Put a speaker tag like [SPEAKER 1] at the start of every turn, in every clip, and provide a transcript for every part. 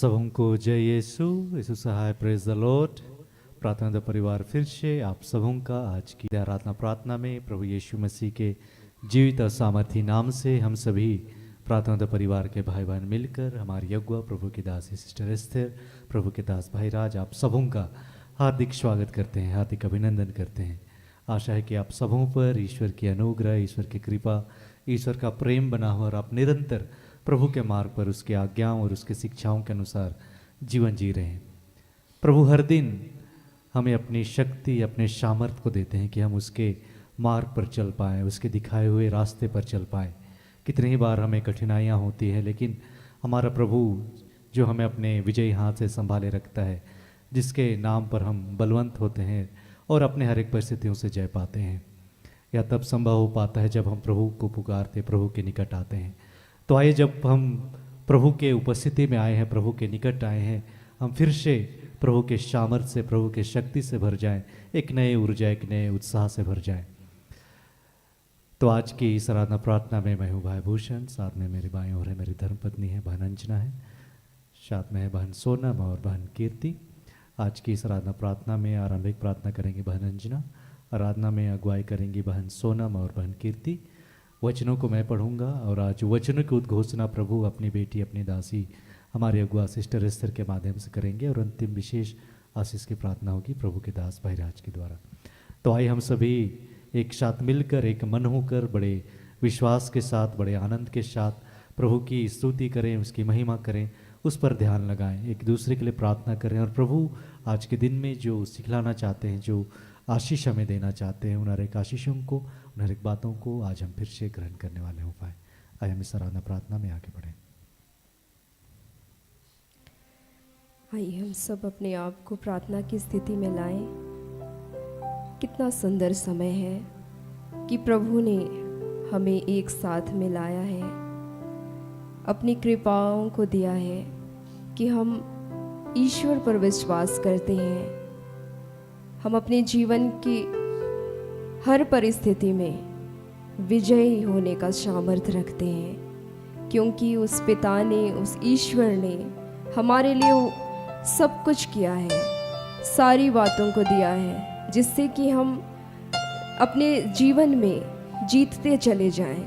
[SPEAKER 1] सबों को जय यीशु यीशु सहाय प्रेज द लॉर्ड। प्रार्थना परिवार फिर से आप सबों का आज की आराधना प्रार्थना में प्रभु यीशु मसीह के जीवित और सामर्थी नाम से हम सभी प्रार्थना परिवार के भाई बहन मिलकर हमारी अगुआ प्रभु की दासी सिस्टर एस्थर, प्रभु के दास भाई राज, आप सबों का हार्दिक स्वागत करते हैं, हार्दिक अभिनंदन करते हैं। आशा है कि आप सबों पर ईश्वर की अनुग्रह, ईश्वर की कृपा, ईश्वर का प्रेम बना हुआ और आप निरंतर प्रभु के मार्ग पर उसकी आज्ञाओं और उसकी शिक्षाओं के अनुसार जीवन जी रहे हैं। प्रभु हर दिन हमें अपनी शक्ति, अपने सामर्थ्य को देते हैं कि हम उसके मार्ग पर चल पाएँ, उसके दिखाए हुए रास्ते पर चल पाएँ। कितनी ही बार हमें कठिनाइयाँ होती हैं, लेकिन हमारा प्रभु जो हमें अपने विजयी हाथ से संभाले रखता है, जिसके नाम पर हम बलवंत होते हैं और अपने हर एक परिस्थितियों से जय पाते हैं, यह तब संभव हो पाता है जब हम प्रभु को पुकारते, प्रभु के निकट आते हैं। तो आइए, जब हम प्रभु के उपस्थिति में आए हैं, प्रभु के निकट आए हैं, हम फिर से प्रभु के सामर्थ्य से, प्रभु के शक्ति से भर जाएं, एक नए ऊर्जा, एक नए उत्साह से भर जाएं। तो आज की इस आराधना प्रार्थना में मैं हूँ भाई भूषण, साथ में मेरी बाएं ओर है मेरी धर्मपत्नी है बहन अंजना है, साथ में है बहन सोनम और बहन कीर्ति। आज की इस आराधना प्रार्थना में आरंभिक प्रार्थना करेंगी बहन अंजना, आराधना में अगुवाई करेंगी बहन सोनम और बहन कीर्ति। वचनों को मैं पढ़ूंगा और आज वचनों की उद्घोषणा प्रभु अपनी बेटी, अपनी दासी, हमारे अगुआ सिस्टर एस्थर के माध्यम से करेंगे और अंतिम विशेष आशीष की प्रार्थना होगी प्रभु के दास भाई राज के द्वारा। तो आइए हम सभी एक साथ मिलकर, एक मन होकर, बड़े विश्वास के साथ, बड़े आनंद के साथ प्रभु की स्तुति करें, उसकी महिमा करें, उस पर ध्यान लगाएं, एक दूसरे के लिए प्रार्थना करें और प्रभु आज के दिन में जो सिखलाना चाहते हैं, जो आशीष हमें देना चाहते हैं, उन हर एक आशीषों को, उन हर एक बातों को आज हम फिर से ग्रहण करने वाले हो पाए। आइए हम इस आराधना प्रार्थना में आगे बढ़ें।
[SPEAKER 2] आइए हम सब अपने आप को प्रार्थना की स्थिति में लाएं। कितना सुंदर समय है कि प्रभु ने हमें एक साथ मिलाया है, अपनी कृपाओं को दिया है कि हम ईश्वर पर विश्वास करते हैं। हम अपने जीवन की हर परिस्थिति में विजयी होने का सामर्थ्य रखते हैं, क्योंकि उस पिता ने, उस ईश्वर ने हमारे लिए सब कुछ किया है, सारी बातों को दिया है, जिससे कि हम अपने जीवन में जीतते चले जाएं,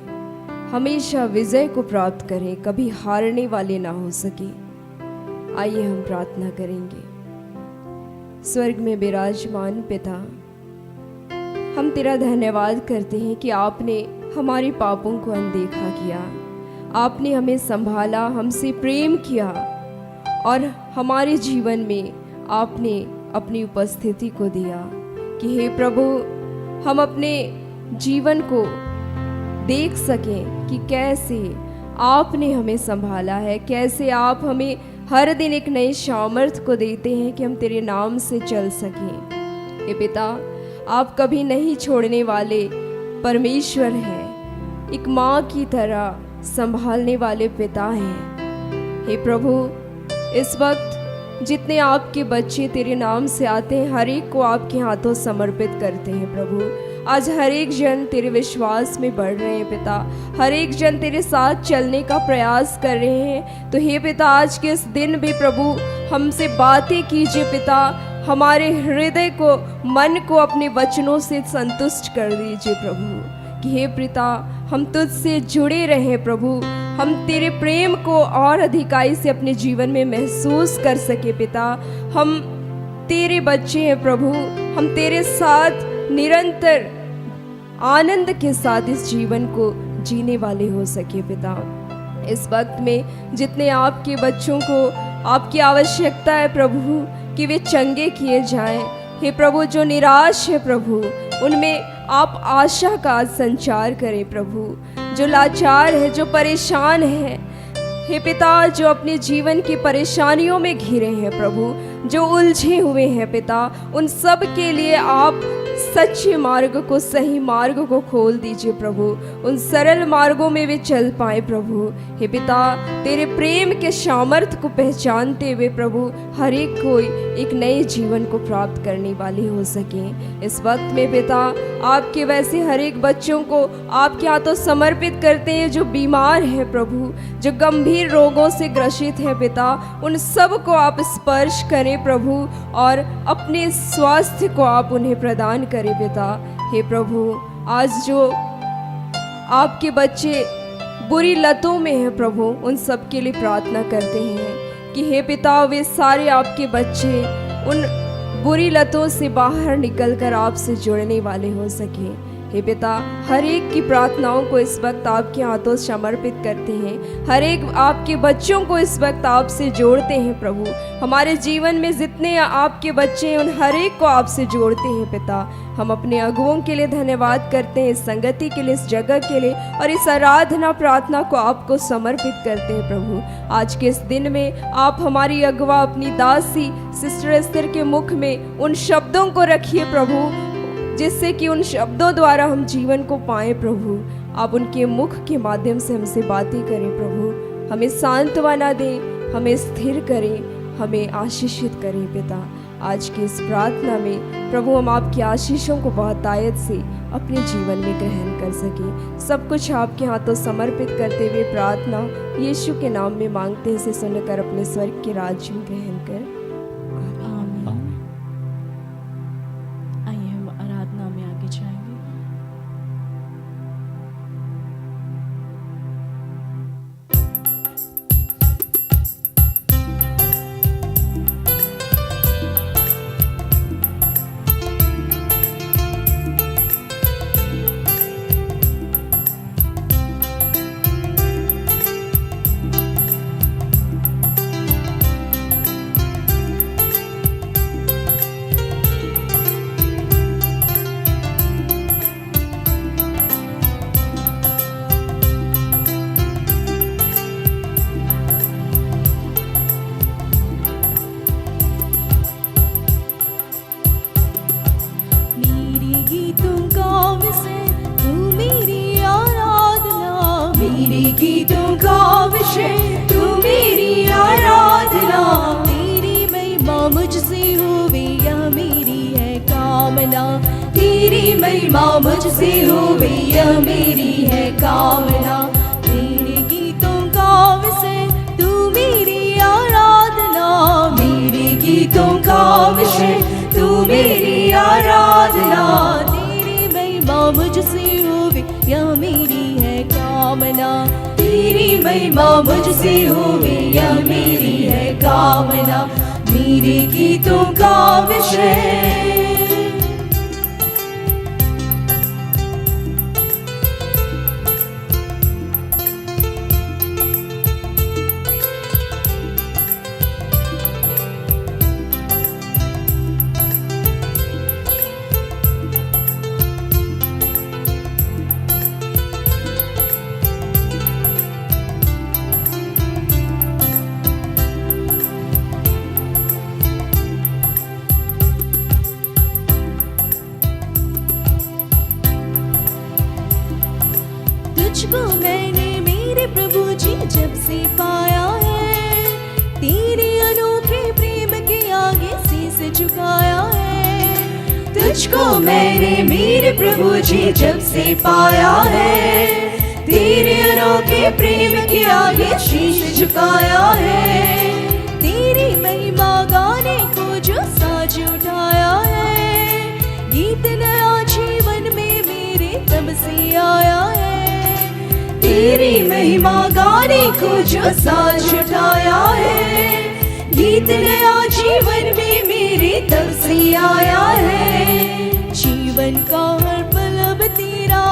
[SPEAKER 2] हमेशा विजय को प्राप्त करें, कभी हारने वाले ना हो सके। आइए हम प्रार्थना करेंगे। स्वर्ग में विराजमान पिता, हम तेरा धन्यवाद करते हैं कि आपने हमारे पापों को अनदेखा किया, आपने हमें संभाला, हमसे प्रेम किया और हमारे जीवन में आपने अपनी उपस्थिति को दिया कि हे प्रभु, हम अपने जीवन को देख सकें कि कैसे आपने हमें संभाला है, कैसे आप हमें हर दिन एक नए सामर्थ्य को देते हैं कि हम तेरे नाम से चल सकें। हे पिता, आप कभी नहीं छोड़ने वाले परमेश्वर हैं, एक माँ की तरह संभालने वाले पिता हैं। हे प्रभु, इस वक्त जितने आपके बच्चे तेरे नाम से आते हैं, हर एक को आपके हाथों समर्पित करते हैं प्रभु। आज हर एक जन तेरे विश्वास में बढ़ रहे हैं पिता, हर एक जन तेरे साथ चलने का प्रयास कर रहे हैं। तो हे पिता, आज के इस दिन भी प्रभु हमसे बातें कीजिए पिता, हमारे हृदय को, मन को अपने वचनों से संतुष्ट कर दीजिए प्रभु, कि हे पिता हम तुझसे जुड़े रहें प्रभु, हम तेरे प्रेम को और अधिकाई से अपने जीवन में महसूस कर सके पिता। हम तेरे बच्चे हैं प्रभु, हम तेरे साथ निरंतर आनंद के साथ इस जीवन को जीने वाले हो सके पिता। इस वक्त में जितने आपके बच्चों को आपकी आवश्यकता है प्रभु कि वे चंगे किए जाएं, हे प्रभु, जो निराश है प्रभु उनमें आप आशा का संचार करें प्रभु, जो लाचार है, जो परेशान है, हे पिता, जो अपने जीवन की परेशानियों में घिरे हैं प्रभु, जो उलझे हुए हैं पिता, उन सब के लिए आप सच्चे मार्ग को, सही मार्ग को खोल दीजिए प्रभु। उन सरल मार्गों में वे चल पाए प्रभु। हे पिता, तेरे प्रेम के सामर्थ्य को पहचानते हुए प्रभु हर एक कोई एक नए जीवन को प्राप्त करने वाली हो सके। इस वक्त में पिता, आपके वैसे हर एक बच्चों को आपके हाथों समर्पित करते हैं जो बीमार है प्रभु, जो गंभीर रोगों से ग्रसित है पिता। उन सब को आप स्पर्श करें प्रभु और अपने स्वास्थ्य को आप उन्हें प्रदान करें पिता। हे प्रभु, आज जो आपके बच्चे बुरी लतों में हैं प्रभु, उन सब के लिए प्रार्थना करते हैं कि हे पिता, वे सारे आपके बच्चे उन बुरी लतों से बाहर निकलकर आपसे जुड़ने वाले हो सके। हे पिता, हर एक की प्रार्थनाओं को इस वक्त आपके हाथों समर्पित करते हैं। हर एक आपके बच्चों को इस वक्त आपसे जोड़ते हैं प्रभु। हमारे जीवन में जितने आपके बच्चे हैं उन हर एक को आपसे जोड़ते हैं पिता। हम अपने अगुओं के लिए धन्यवाद करते हैं, इस संगति के लिए, इस जगह के लिए और इस आराधना प्रार्थना को आपको समर्पित करते हैं प्रभु। आज के इस दिन में आप हमारी अगुआ अपनी दासी सिस्टर एस्थर के मुख में उन शब्दों को रखिए प्रभु, जिससे कि उन शब्दों द्वारा हम जीवन को पाएं प्रभु। आप उनके मुख के माध्यम से हमसे बातें करें प्रभु। हमें सांत्वना दें, हमें स्थिर करें, हमें आशीषित करें पिता। आज की इस प्रार्थना में प्रभु हम आपकी आशीषों को बहुतायत से अपने जीवन में ग्रहण कर सकें। सब कुछ आपके हाथों समर्पित करते हुए प्रार्थना यीशु के नाम में मांगते हैं, इसे सुनकर अपने स्वर्ग के राज्य में ग्रहण कर।
[SPEAKER 3] गीतों का विषय तू मेरी आराधना, तेरी महिमा मुझसे होवे यह मेरी है कामना, तेरी महिमा मुझसे होवे यह मेरी है कामना। मेरे गीतों का विषय तू मेरी आराधना, मेरे गीतों का विषय तू मेरी आराधना, तेरी महिमा मुझसे होवे यह मेरी है कामना, तेरी महिमा मुझसे होवे यह मेरी है कामना। मेरे गीतों का विषय तुझको मैंने मेरे प्रभु जी जब से पाया है, तेरे अनोखे प्रेम के आगे शीश झुकाया है। तुझको मैंने मेरे प्रभु जी जब से पाया है, तेरे अनोखे प्रेम के आगे शीश झुकाया है। तेरी महिमा गाने को जो साज उठाया है, गीत नया जीवन में मेरे तब से आया है। तेरी महिमा गाने को जो साज उठाया है, गीत नया जीवन में मेरे तब से आया है। जीवन का हर पल अब तेरा,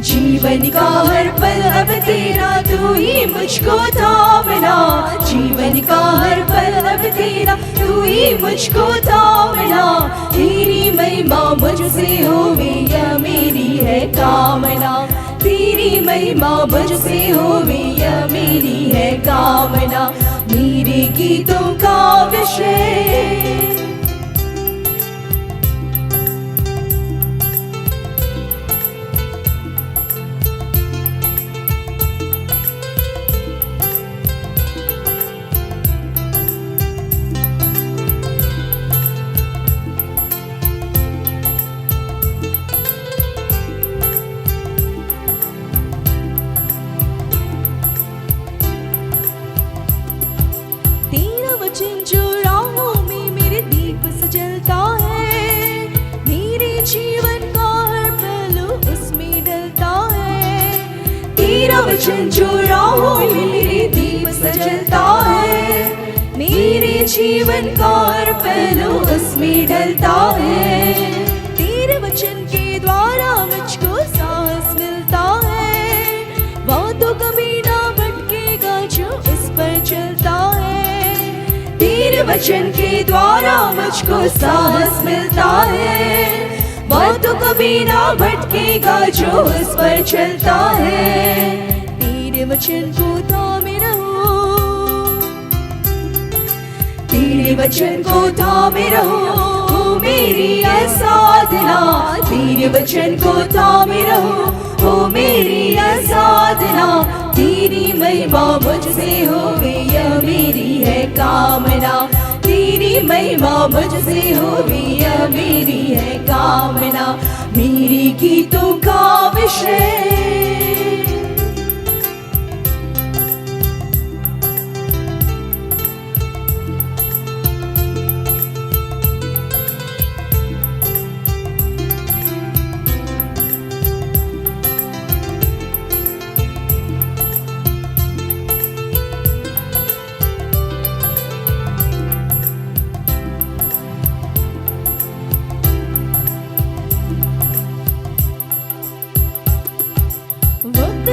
[SPEAKER 3] जीवन का हर पल अब तेरा, तू ही मुझको थामना। जीवन का हर पल अब तेरा, तू ही मुझको थामना। तेरी महिमा मुझसे होवे यह मेरी है कामना, तेरी महिमा मुझसे होवे यह मेरी है कामना। मेरे गीतों का विषय तेरा वचन जो राहों में मेरे दीप सजलता है, मेरे जीवन का हर पहलू उसमें ढलता है। तेरे वचन के द्वारा मुझको साहस मिलता है, वो तो कभी ना भटकेगा जो इस पर चलता है। तेरे वचन के द्वारा मुझको साहस मिलता है, वो तो कभी ना भटकेगा जो इस पर चलता है। तेरे वचन को थामे रहो, तेरे वचन को थामे रहो ओ मेरी आसाधना। तेरे वचन को थामे रहो ओ मेरी आसाधना। तेरी महिमा मुझसे होवे यह मेरी है कामना। तेरी महिमा मुझसे होवे यह मेरी है कामना। मेरे गीतों का विषय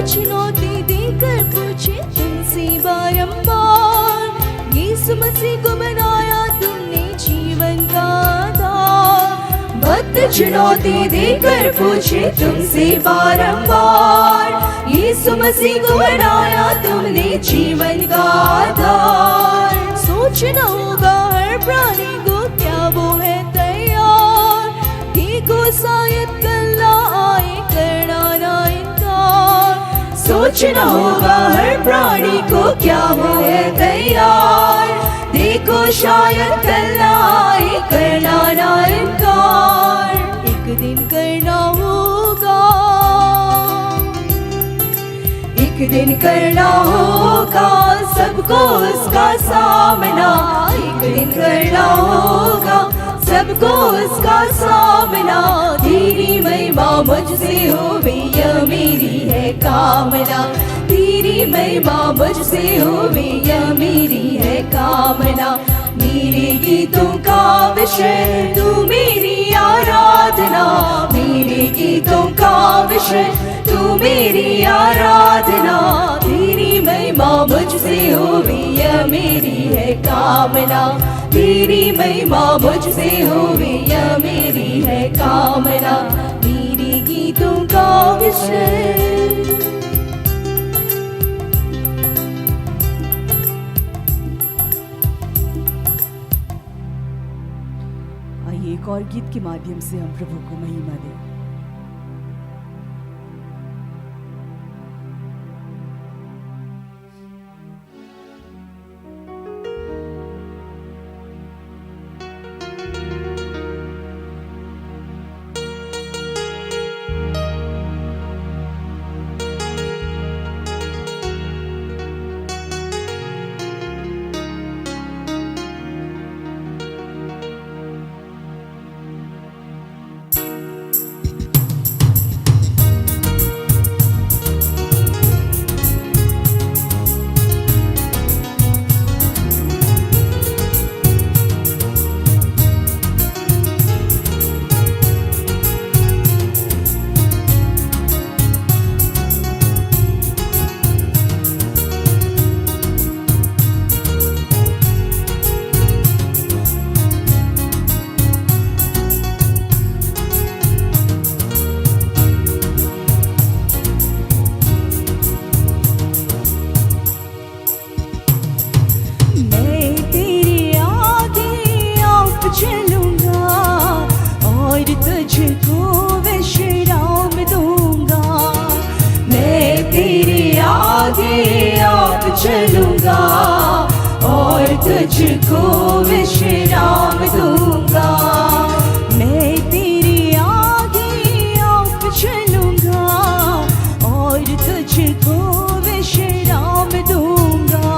[SPEAKER 3] चुनौती देकर पूछे तुमसे बारंबार, यीशु मसीह को बनाया तुमने जीवन का आधार। वक्त चुनौती देकर पूछे तुमसे बारंबार, यीशु मसीह को बनाया तुमने जीवन का आधार। सोचना होगा हर प्राणी को क्या वो है तैयार, देखो शायद कल आए करना ना इनकार। सोचना होगा हर प्राणी को क्या वो है तैयार, देखो शायद कल आए करना ना इनकार। एक दिन करना होगा, एक दिन करना होगा सबको उसका सामना। एक दिन करना होगा सबको उसका सामना। तेरी महिमा मुझसे होवे यह मेरी है कामना। तेरी महिमा मुझसे होवे यह मेरी है कामना। मेरे गीतों का विषय तू मेरी आराधना। मेरे गीतों का विषय तू मेरी आराधना। तेरी महिमा मुझसे होवे यह मेरी है कामना। तेरी महिमा मुझसे होवे यह मेरी है कामना। मेरे गीतों का विषय
[SPEAKER 4] आइए एक और गीत के माध्यम से हम प्रभु को महिमा दें। चलूंगा और तुझको विश्राम दूंगा। मैं तेरे आगे आप चलूंगा और तुझको विश्राम दूंगा।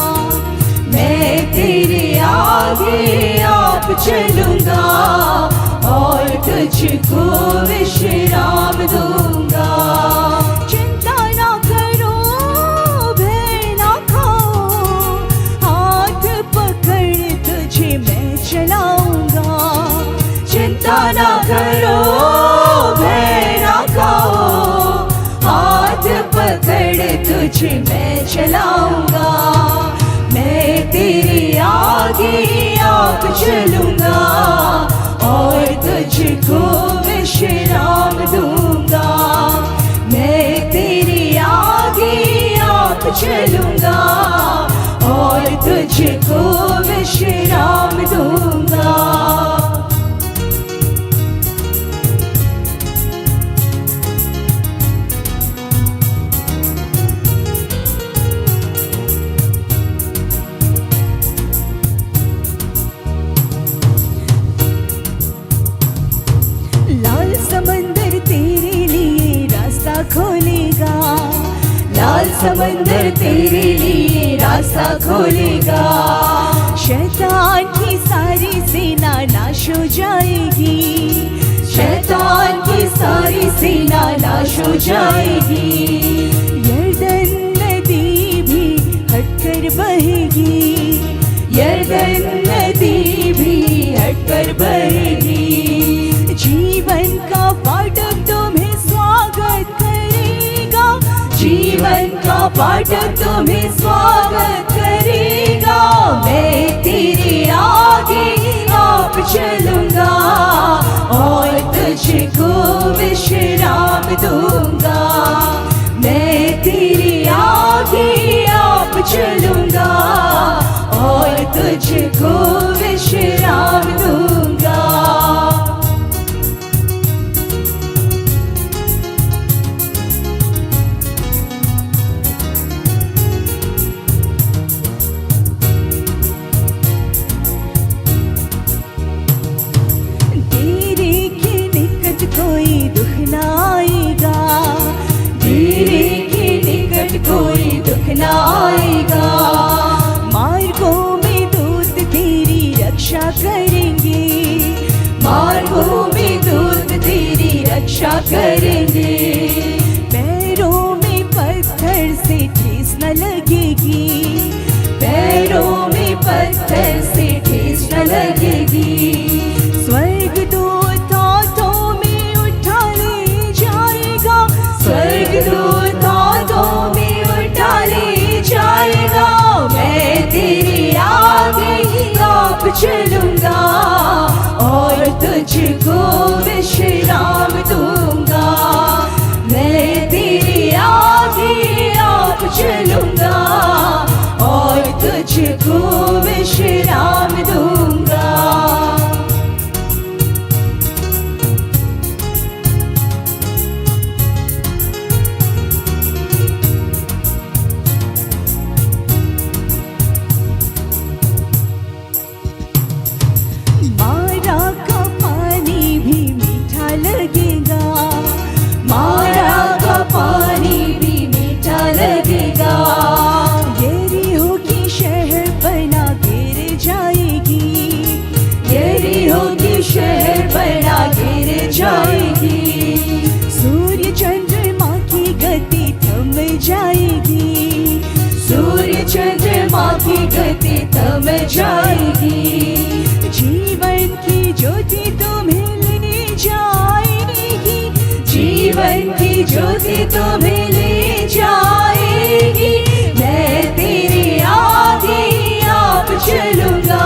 [SPEAKER 4] मैं तेरे आगे आप चलूंगा और तुझको विश्राम दूंगा। चिंता ना करो
[SPEAKER 3] पकड़ तुझे मैं चलाऊंगा, मैं तेरे आगे आप चलूंगा और तुझको विश्राम दूंगा। मैं तेरे आगे आप चलूंगा और तुझको विश्राम दूंगा। लाल समंदर तेरे लिए रास्ता खोलेगा, लाल समंदर तेरे लिए रास्ता खोलेगा। शैतान की सारी सेना नाश हो जाएगी, शैतान की सारी सेना नाश हो जाएगी। यरदन नदी भी हटकर बहेगी, यरदन नदी भी हटकर बहेगी। जीवन का फाटक तुम्हें स्वागत करेगा, जीवन का फाटक तुम्हें स्वागत करेगा। मैं तेरे आगे आप चलूंगा और तुझको विश्राम दूंगा। मैं तेरे आगे आप चलूंगा और तुझको विश्राम दूंगा। कोई दुख न आएगा, तेरे के निकट कोई दुख न आएगा। मार्गों में दूत तेरी रक्षा करेंगे, मार्गों में दूत तेरी रक्षा करेंगे। पैरों में पत्थर से ठेस न लगेगी, पैरों में पत्थर से ठेस न लगेगी। स्वर्गदूत हाथों में उठा ले जाएगा, स्वर्गदूत हाथों में उठा ले जाएगा। मैं तेरे आगे आप चलूंगा और तुझको विश्राम दूंगा। मैं तेरे आगे आप चलूंगा और तुझको विश्राम दूंगा। मारा का पानी भी मीठा लगेगा, मारा का पानी भी मीठा लगेगा। यरीहो की शहर बना गिर जाएगी, यरीहो की शहर बना गिर जाएगी। सूर्य चंद्रमा की गति थम जाएगी, सूर्य चंद्रमा की गति थम जाएगी। जीवन की ज्योति तुम्हें ले जाएगी, जीवन की ज्योति तुम्हें ले जाएगी। मैं तेरे आगे आप चलूंगा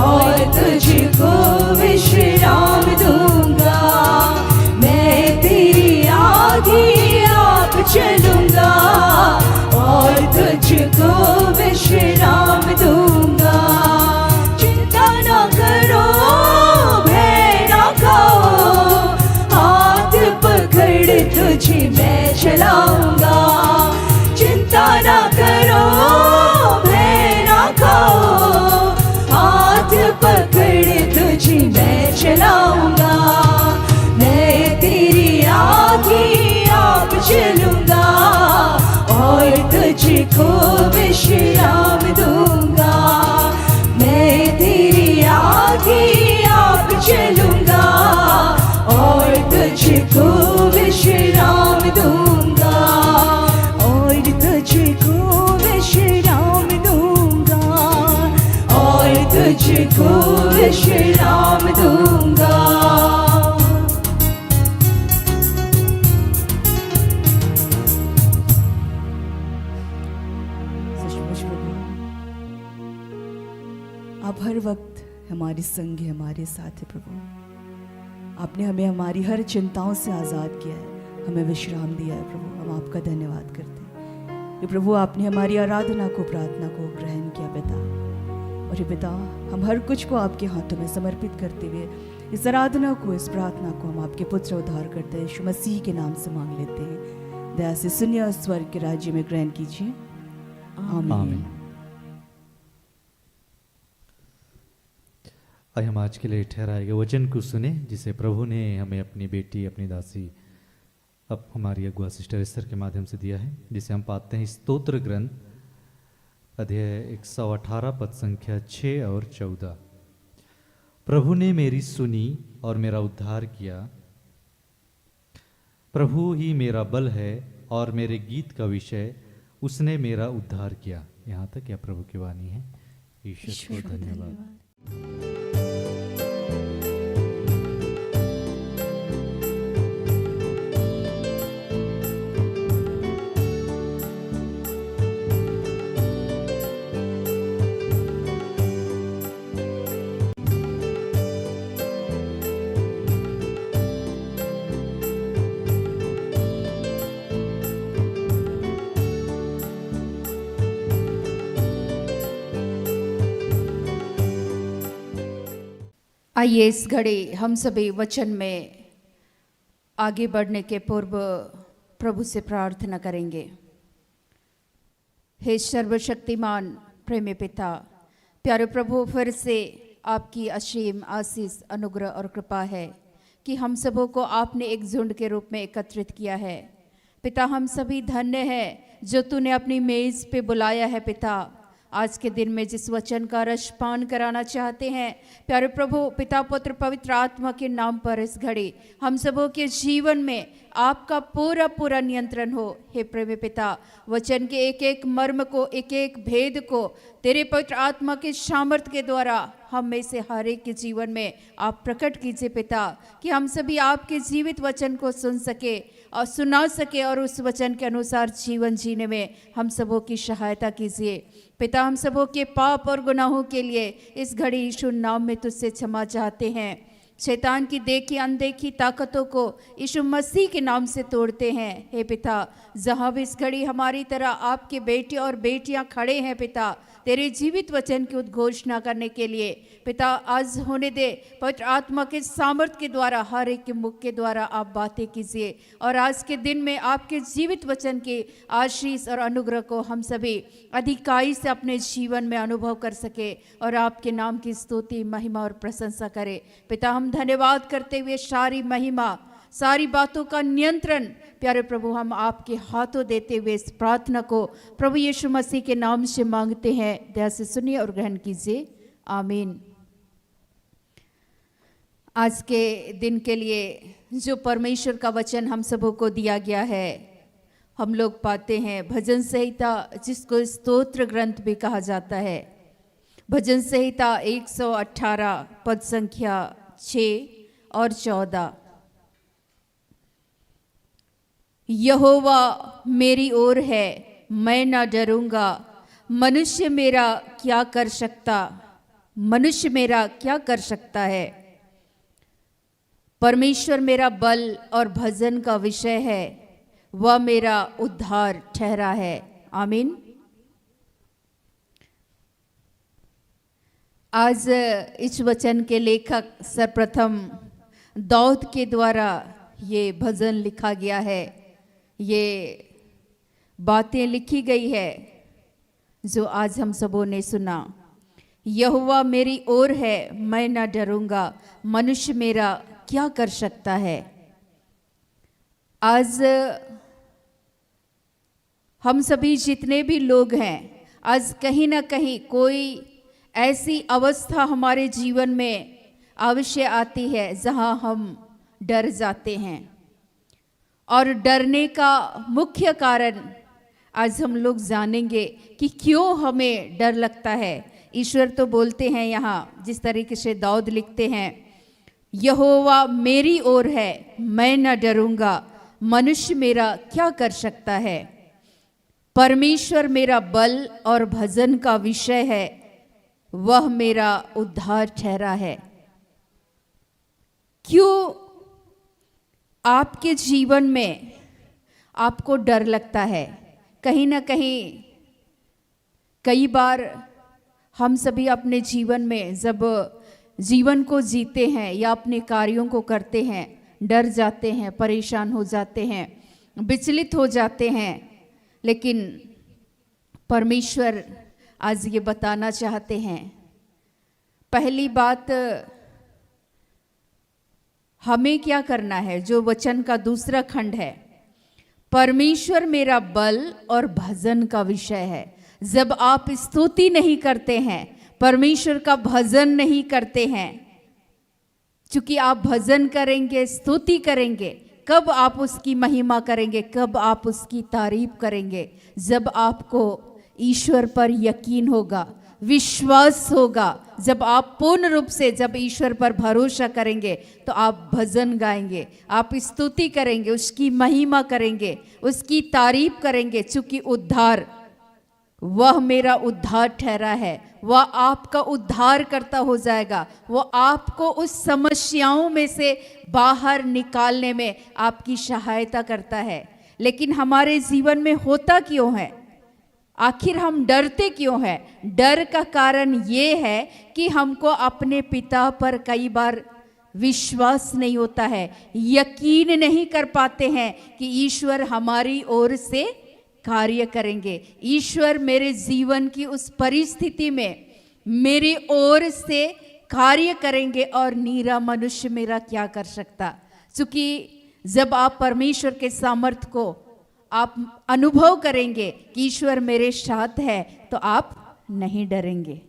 [SPEAKER 3] और तुझको विश्राम दूंगा। मैं तेरे आगे आप चलूंगा और तुझको विश्राम दूंगा। चिंता ना करो, भय ना खाओ, हाथ पकड़ तुझे मैं चलाऊंगा। चिंता ना करो, भय ना खाओ, हाथ पकड़ तुझे मैं चलाऊंगा। मैं तेरे आगे आप चलूंगा और तुझको विश्राम दूंगा। मैं तेरे आगे आप चलूंगा और तुझको विश्राम दूंगा, और तुझको विश्राम दूंगा, और तुझको विश्राम दूंगा।
[SPEAKER 4] आप हर वक्त हमारे संग हैं, हमारे साथ है प्रभु। आपने हमें हमारी हर चिंताओं से आज़ाद किया है, हमें विश्राम दिया है प्रभु। हम आपका धन्यवाद करते हैं कि प्रभु आपने हमारी आराधना को, प्रार्थना को ग्रहण किया पिता। और ये पिता, हम हर कुछ को आपके हाथों में समर्पित करते हुए इस आराधना को, इस प्रार्थना को हम आपके पुत्र उद्धार करते हैं यीशु मसीह के नाम से मांग लेते हैं। दया से सुनिए और स्वर्ग के राज्य में ग्रहण कीजिए। आमीन।
[SPEAKER 1] आमीन। आइए हम आज के लिए ठहराए गए वचन को सुने, जिसे प्रभु ने हमें अपनी बेटी, अपनी दासी, अब हमारी अगुआ सिस्टर एस्तर के माध्यम से दिया है, जिसे हम पाते हैं स्तोत्र ग्रंथ अध्याय 118 पद संख्या 6 और 14। प्रभु ने मेरी सुनी और मेरा उद्धार किया। प्रभु ही मेरा बल है और मेरे गीत का विषय, उसने मेरा उद्धार किया। यहाँ तक यह प्रभु की वाणी है। ईश्वर को धन्यवाद।
[SPEAKER 5] आइए इस घड़ी हम सभी वचन में आगे बढ़ने के पूर्व प्रभु से प्रार्थना करेंगे। हे सर्वशक्तिमान प्रेमी पिता, प्यारे प्रभु, फिर से आपकी असीम आशीष, अनुग्रह और कृपा है कि हम सबों को आपने एक झुंड के रूप में एकत्रित किया है। पिता, हम सभी धन्य हैं जो तूने अपनी मेज़ पे बुलाया है। पिता, आज के दिन में जिस वचन का रसपान कराना चाहते हैं, प्यारे प्रभु, पिता, पुत्र, पवित्र आत्मा के नाम पर इस घड़ी हम सबों के जीवन में आपका पूरा पूरा नियंत्रण हो। हे प्रेमी पिता, वचन के एक एक मर्म को, एक एक भेद को तेरे पवित्र आत्मा के सामर्थ्य के द्वारा हम में से हर एक के जीवन में आप प्रकट कीजिए पिता, कि हम सभी आपके जीवित वचन को सुन सके और सुना सके और उस वचन के अनुसार जीवन जीने में हम सबों की सहायता कीजिए। पिता, हम सबों के पाप और गुनाहों के लिए इस घड़ी यीशु नाम में तुझसे क्षमा चाहते हैं। शैतान की देखी अनदेखी ताकतों को यीशु मसीह के नाम से तोड़ते हैं। हे पिता, जहाँ भी इस घड़ी हमारी तरह आपके बेटे और बेटियां खड़े हैं पिता, तेरे जीवित वचन की उद्घोषणा करने के लिए पिता, आज होने दे पवित्र आत्मा के सामर्थ्य के द्वारा, हर एक के मुख के द्वारा आप बातें कीजिए और आज के दिन में आपके जीवित वचन के आशीष और अनुग्रह को हम सभी अधिकाई से अपने जीवन में अनुभव कर सके और आपके नाम की स्तुति, महिमा और प्रशंसा करें। पिता, हम धन्यवाद करते हुए सारी महिमा, सारी बातों का नियंत्रण प्यारे प्रभु हम आपके हाथों देते हुए इस प्रार्थना को प्रभु यीशु मसीह के नाम से मांगते हैं। दया से सुनिए और ग्रहण कीजिए। आमीन। आज के दिन के लिए जो परमेश्वर का वचन हम सबों को दिया गया है, हम लोग पाते हैं भजन संहिता, जिसको स्तोत्र ग्रंथ भी कहा जाता है। भजन संहिता 118 पद संख्या 6 और 14। यहोवा मेरी ओर है, मैं ना डरूंगा, मनुष्य मेरा क्या कर सकता, मनुष्य मेरा क्या कर सकता है। परमेश्वर मेरा बल और भजन का विषय है, वह मेरा उद्धार ठहरा है। आमीन। आज इस वचन के लेखक सर्वप्रथम दाऊद के द्वारा ये भजन लिखा गया है, ये बातें लिखी गई है जो आज हम सबों ने सुना। यहोवा मेरी ओर है, मैं ना डरूंगा, मनुष्य मेरा क्या कर सकता है। आज हम सभी जितने भी लोग हैं, आज कहीं ना कहीं कोई ऐसी अवस्था हमारे जीवन में अवश्य आती है जहां हम डर जाते हैं, और डरने का मुख्य कारण आज हम लोग जानेंगे कि क्यों हमें डर लगता है। ईश्वर तो बोलते हैं यहाँ, जिस तरीके से दाऊद लिखते हैं, यहोवा मेरी ओर है, मैं न डरूंगा, मनुष्य मेरा क्या कर सकता है। परमेश्वर मेरा बल और भजन का विषय है, वह मेरा उद्धार ठहरा है। क्यों आपके जीवन में आपको डर लगता है? कहीं ना कहीं कई बार हम सभी अपने जीवन में जब जीवन को जीते हैं या अपने कार्यों को करते हैं, डर जाते हैं, परेशान हो जाते हैं, विचलित हो जाते हैं। लेकिन परमेश्वर आज ये बताना चाहते हैं, पहली बात हमें क्या करना है, जो वचन का दूसरा खंड है, परमेश्वर मेरा बल और भजन का विषय है। जब आप स्तुति नहीं करते हैं, परमेश्वर का भजन नहीं करते हैं, क्योंकि आप भजन करेंगे, स्तुति करेंगे, कब आप उसकी महिमा करेंगे, कब आप उसकी तारीफ करेंगे? जब आपको ईश्वर पर यकीन होगा, विश्वास होगा। जब आप पूर्ण रूप से जब ईश्वर पर भरोसा करेंगे तो आप भजन गाएंगे, आप स्तुति करेंगे, उसकी महिमा करेंगे, उसकी तारीफ करेंगे, क्योंकि उद्धार, वह मेरा उद्धार ठहरा है। वह आपका उद्धार करता हो जाएगा। वो आपको उस समस्याओं में से बाहर निकालने में आपकी सहायता करता है। लेकिन हमारे जीवन में होता क्यों है? आखिर हम डरते क्यों हैं? डर का कारण ये है कि हमको अपने पिता पर कई बार विश्वास नहीं होता है, यकीन नहीं कर पाते हैं कि ईश्वर हमारी ओर से कार्य करेंगे। ईश्वर मेरे जीवन की उस परिस्थिति में मेरी ओर से कार्य करेंगे और नीरा मनुष्य मेरा क्या कर सकता। क्योंकि जब आप परमेश्वर के सामर्थ्य को आप अनुभव करेंगे कि ईश्वर मेरे साथ है, तो आप नहीं डरेंगे।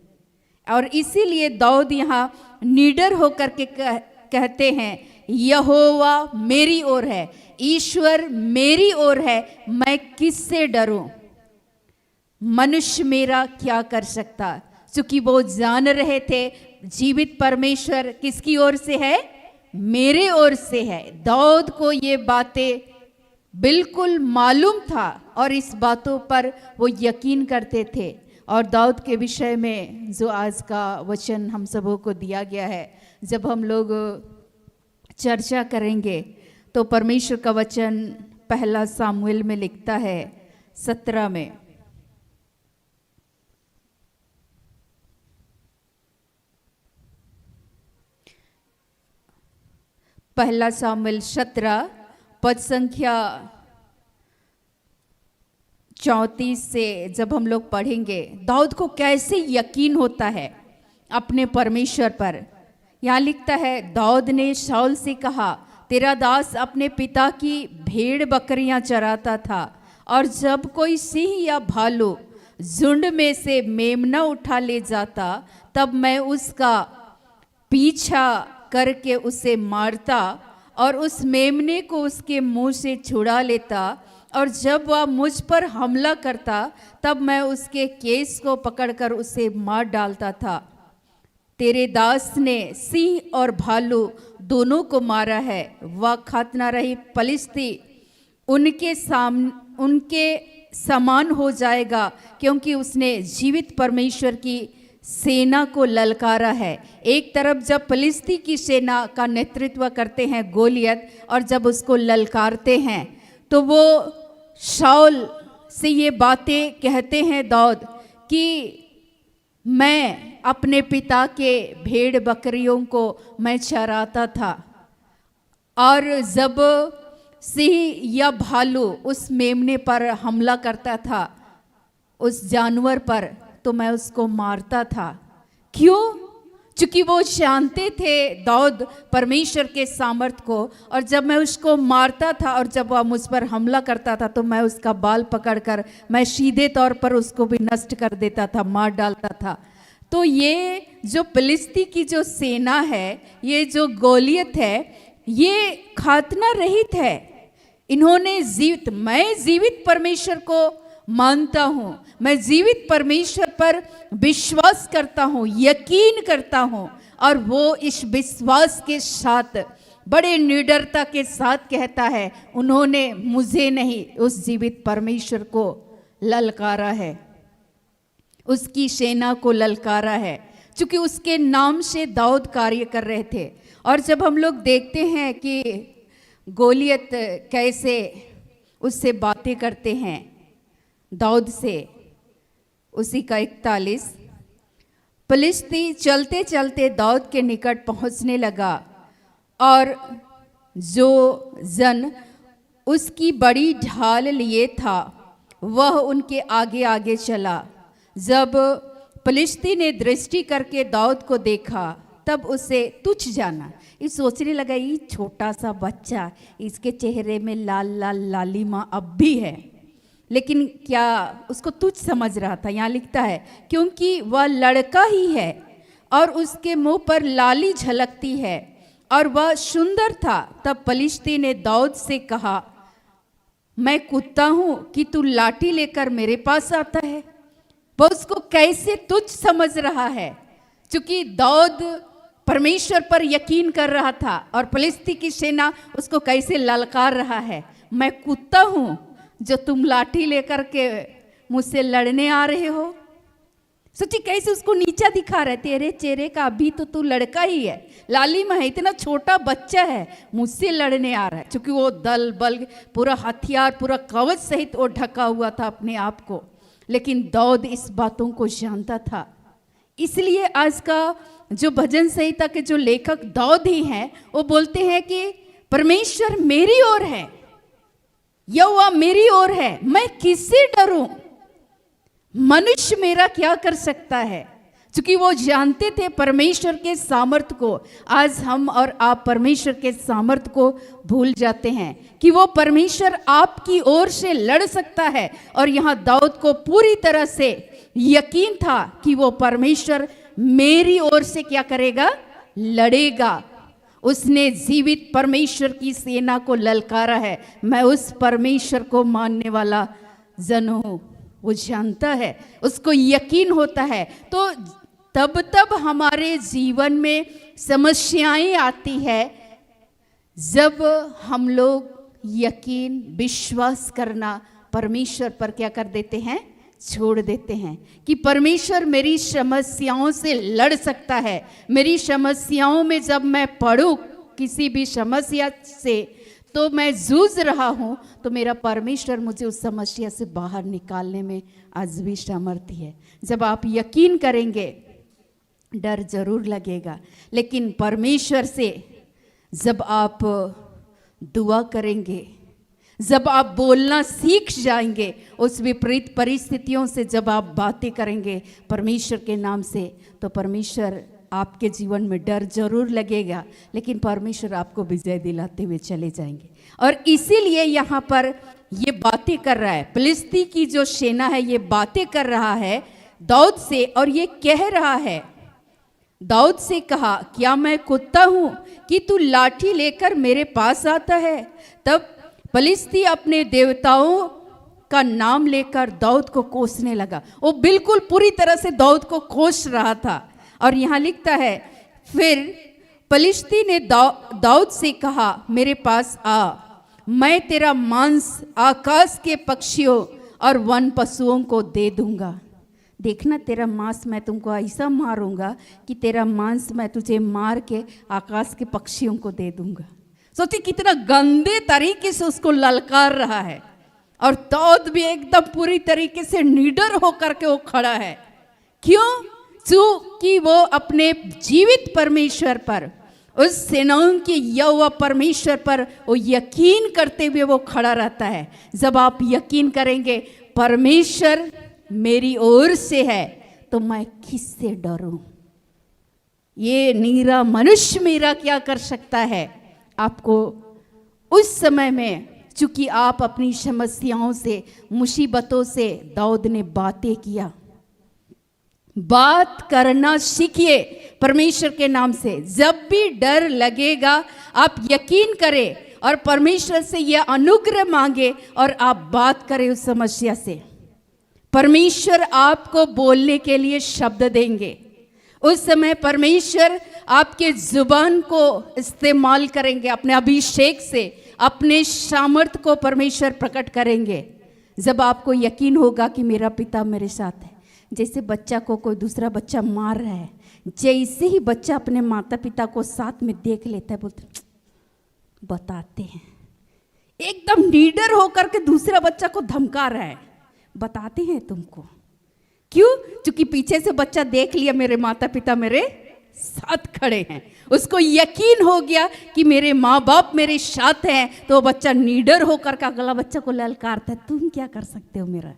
[SPEAKER 5] और इसीलिए दाऊद यहाँ निडर होकर के कहते हैं, यहोवा मेरी ओर है, ईश्वर मेरी ओर है, मैं किससे डरूं? मनुष्य मेरा क्या कर सकता? क्योंकि वो जान रहे थे जीवित परमेश्वर किसकी ओर से है? मेरे ओर से है। दाऊद को ये बातें बिल्कुल मालूम था और इस बातों पर वो यकीन करते थे। और दाऊद के विषय में जो आज का वचन हम सबों को दिया गया है, जब हम लोग चर्चा करेंगे तो परमेश्वर का वचन पहला सामुएल में लिखता है 17 में, पहला सामुएल 17 पद संख्या 34 से जब हम लोग पढ़ेंगे, दाऊद को कैसे यकीन होता है अपने परमेश्वर पर। यहाँ लिखता है, दाऊद ने शाऊल से कहा, तेरा दास अपने पिता की भेड़ बकरियां चराता था, और जब कोई सिंह या भालू झुंड में से मेमना उठा ले जाता, तब मैं उसका पीछा करके उसे मारता और उस मेमने को उसके मुंह से छुड़ा लेता, और जब वह मुझ पर हमला करता तब मैं उसके केस को पकड़कर उसे मार डालता था। तेरे दास ने सिंह और भालू दोनों को मारा है। वह खातना रही फलिस्ती उनके समान हो जाएगा, क्योंकि उसने जीवित परमेश्वर की सेना को ललकारा है। एक तरफ जब फलिस्ती की सेना का नेतृत्व करते हैं गोलियत, और जब उसको ललकारते हैं तो वो शाऊल से ये बातें कहते हैं दाऊद कि मैं अपने पिता के भेड़ बकरियों को मैं चराता था, और जब सिंह या भालू उस मेमने पर हमला करता था, उस जानवर पर, तो मैं उसको मारता था। क्यों? क्योंकि वो जानते थे दाऊद परमेश्वर के सामर्थ को, और जब मैं उसको मारता था और जब वह मुझ पर हमला करता था तो मैं उसका बाल पकड़कर मैं सीधे तौर पर उसको भी नष्ट कर देता था, मार डालता था। तो ये जो फिलिस्ती की जो सेना है, ये जो गोलियत है, ये खातना रहित है। इन्होंने मैं जीवित परमेश्वर को मानता हूँ, मैं जीवित परमेश्वर पर विश्वास करता हूँ, यकीन करता हूँ, और वो इस विश्वास के साथ बड़े निडरता के साथ कहता है, उन्होंने मुझे नहीं, उस जीवित परमेश्वर को ललकारा है, उसकी सेना को ललकारा है। क्योंकि उसके नाम से दाऊद कार्य कर रहे थे। और जब हम लोग देखते हैं कि गोलियत कैसे उससे बातें करते हैं दाऊद से, उसी का 41, फिलिस्ती चलते चलते दाऊद के निकट पहुंचने लगा और जो जन उसकी बड़ी ढाल लिए था वह उनके आगे आगे चला। जब फिलिस्ती ने दृष्टि करके दाऊद को देखा तब उसे तुच्छ जाना। ये सोचने लगा ये छोटा सा बच्चा, इसके चेहरे में लाल लाल लालिमा अब भी है, लेकिन क्या उसको तुच्छ समझ रहा था। यहाँ लिखता है क्योंकि वह लड़का ही है और उसके मुंह पर लाली झलकती है और वह सुंदर था। तब फिलिस्ती ने दाऊद से कहा, मैं कुत्ता हूं कि तू लाठी लेकर मेरे पास आता है। वह उसको कैसे तुच्छ समझ रहा है, क्योंकि दाऊद परमेश्वर पर यकीन कर रहा था और फिलिस्ती की सेना उसको कैसे ललकार रहा है, मैं कुत्ता हूं जो तुम लाठी लेकर के मुझसे लड़ने आ रहे हो। सोची कैसे उसको नीचा दिखा रहे, तेरे चेहरे का अभी तो तू लड़का ही है, लालिमा है, इतना छोटा बच्चा है, मुझसे लड़ने आ रहा है। क्योंकि वो दल बल पूरा हथियार पूरा कवच सहित वो ढका हुआ था अपने आप को, लेकिन दाऊद इस बातों को जानता था। इसलिए आज का जो भजन संहिता के जो लेखक दाऊद ही हैं, वो बोलते हैं कि परमेश्वर मेरी ओर है, यहोवा मेरी ओर है, मैं किससे डरूं, मनुष्य मेरा क्या कर सकता है। क्योंकि वो जानते थे परमेश्वर के सामर्थ को। आज हम और आप परमेश्वर के सामर्थ को भूल जाते हैं कि वो परमेश्वर आपकी ओर से लड़ सकता है। और यहाँ दाऊद को पूरी तरह से यकीन था कि वो परमेश्वर मेरी ओर से क्या करेगा, लड़ेगा। उसने जीवित परमेश्वर की सेना को ललकारा है, मैं उस परमेश्वर को मानने वाला जन हूं। वो जानता है, उसको यकीन होता है। तो तब हमारे जीवन में समस्याएं आती है जब हम लोग यकीन विश्वास करना परमेश्वर पर क्या कर देते हैं, छोड़ देते हैं कि परमेश्वर मेरी समस्याओं से लड़ सकता है। मेरी समस्याओं में जब मैं पढ़ूं किसी भी समस्या से, तो मैं जूझ रहा हूं, तो मेरा परमेश्वर मुझे उस समस्या से बाहर निकालने में आज भी समर्थ है। जब आप यकीन करेंगे डर जरूर लगेगा, लेकिन परमेश्वर से जब आप दुआ करेंगे, जब आप बोलना सीख जाएंगे, उस विपरीत परिस्थितियों से जब आप बातें करेंगे परमेश्वर के नाम से, तो परमेश्वर आपके जीवन में डर जरूर लगेगा, लेकिन परमेश्वर आपको विजय दिलाते हुए चले जाएंगे। और इसीलिए यहाँ पर ये बातें कर रहा है, फिलिस्ती की जो सेना है ये बातें कर रहा है दाऊद से, और ये कह रहा है, दाऊद से कहा, क्या मैं कुत्ता हूं कि तू लाठी लेकर मेरे पास आता है। तब फिलिस्ती अपने देवताओं का नाम लेकर दाऊद को कोसने लगा। वो बिल्कुल पूरी तरह से दाऊद को कोस रहा था। और यहाँ लिखता है, फिर फिलिस्ती ने दाऊद से कहा, मेरे पास आ, मैं तेरा मांस आकाश के पक्षियों और वन पशुओं को दे दूंगा। देखना, तेरा मांस मैं तुमको ऐसा मारूंगा कि तेरा मांस मैं तुझे मार के आकाश के पक्षियों को दे दूंगा। सोचिए कितना गंदे तरीके से उसको ललकार रहा है। और दाऊद भी एकदम पूरी तरीके से निडर होकर के वो खड़ा है। क्यों? क्योंकि वो अपने जीवित परमेश्वर पर, उस सेनाओं के यहोवा परमेश्वर पर वो यकीन करते हुए वो खड़ा रहता है। जब आप यकीन करेंगे परमेश्वर मेरी ओर से है, तो मैं किससे डरूं, ये नीरा मनुष्य मेरा क्या कर सकता है। आपको उस समय में, चूंकि आप अपनी समस्याओं से, मुसीबतों से, दाऊद ने बातें किया। बात करना सीखिए परमेश्वर के नाम से। जब भी डर लगेगा आप यकीन करें और परमेश्वर से यह अनुग्रह मांगे और आप बात करें उस समस्या से। परमेश्वर आपको बोलने के लिए शब्द देंगे। उस समय परमेश्वर आपके जुबान को इस्तेमाल करेंगे, अपने अभिषेक से अपने सामर्थ को परमेश्वर प्रकट करेंगे। जब आपको यकीन होगा कि मेरा पिता मेरे साथ है, जैसे बच्चा को कोई दूसरा बच्चा मार रहा है, जैसे ही बच्चा अपने माता पिता को साथ में देख लेता है, बोलते बताते हैं, एकदम नीडर होकर के दूसरा बच्चा को धमका रहा है, बताते हैं तुमको। क्यों? क्योंकि पीछे से बच्चा देख लिया मेरे माता पिता मेरे साथ खड़े हैं, उसको यकीन हो गया कि मेरे माँ बाप मेरे साथ हैं, तो वो बच्चा नीडर होकर के अगला बच्चा को ललकारता है, तुम क्या कर सकते हो मेरा,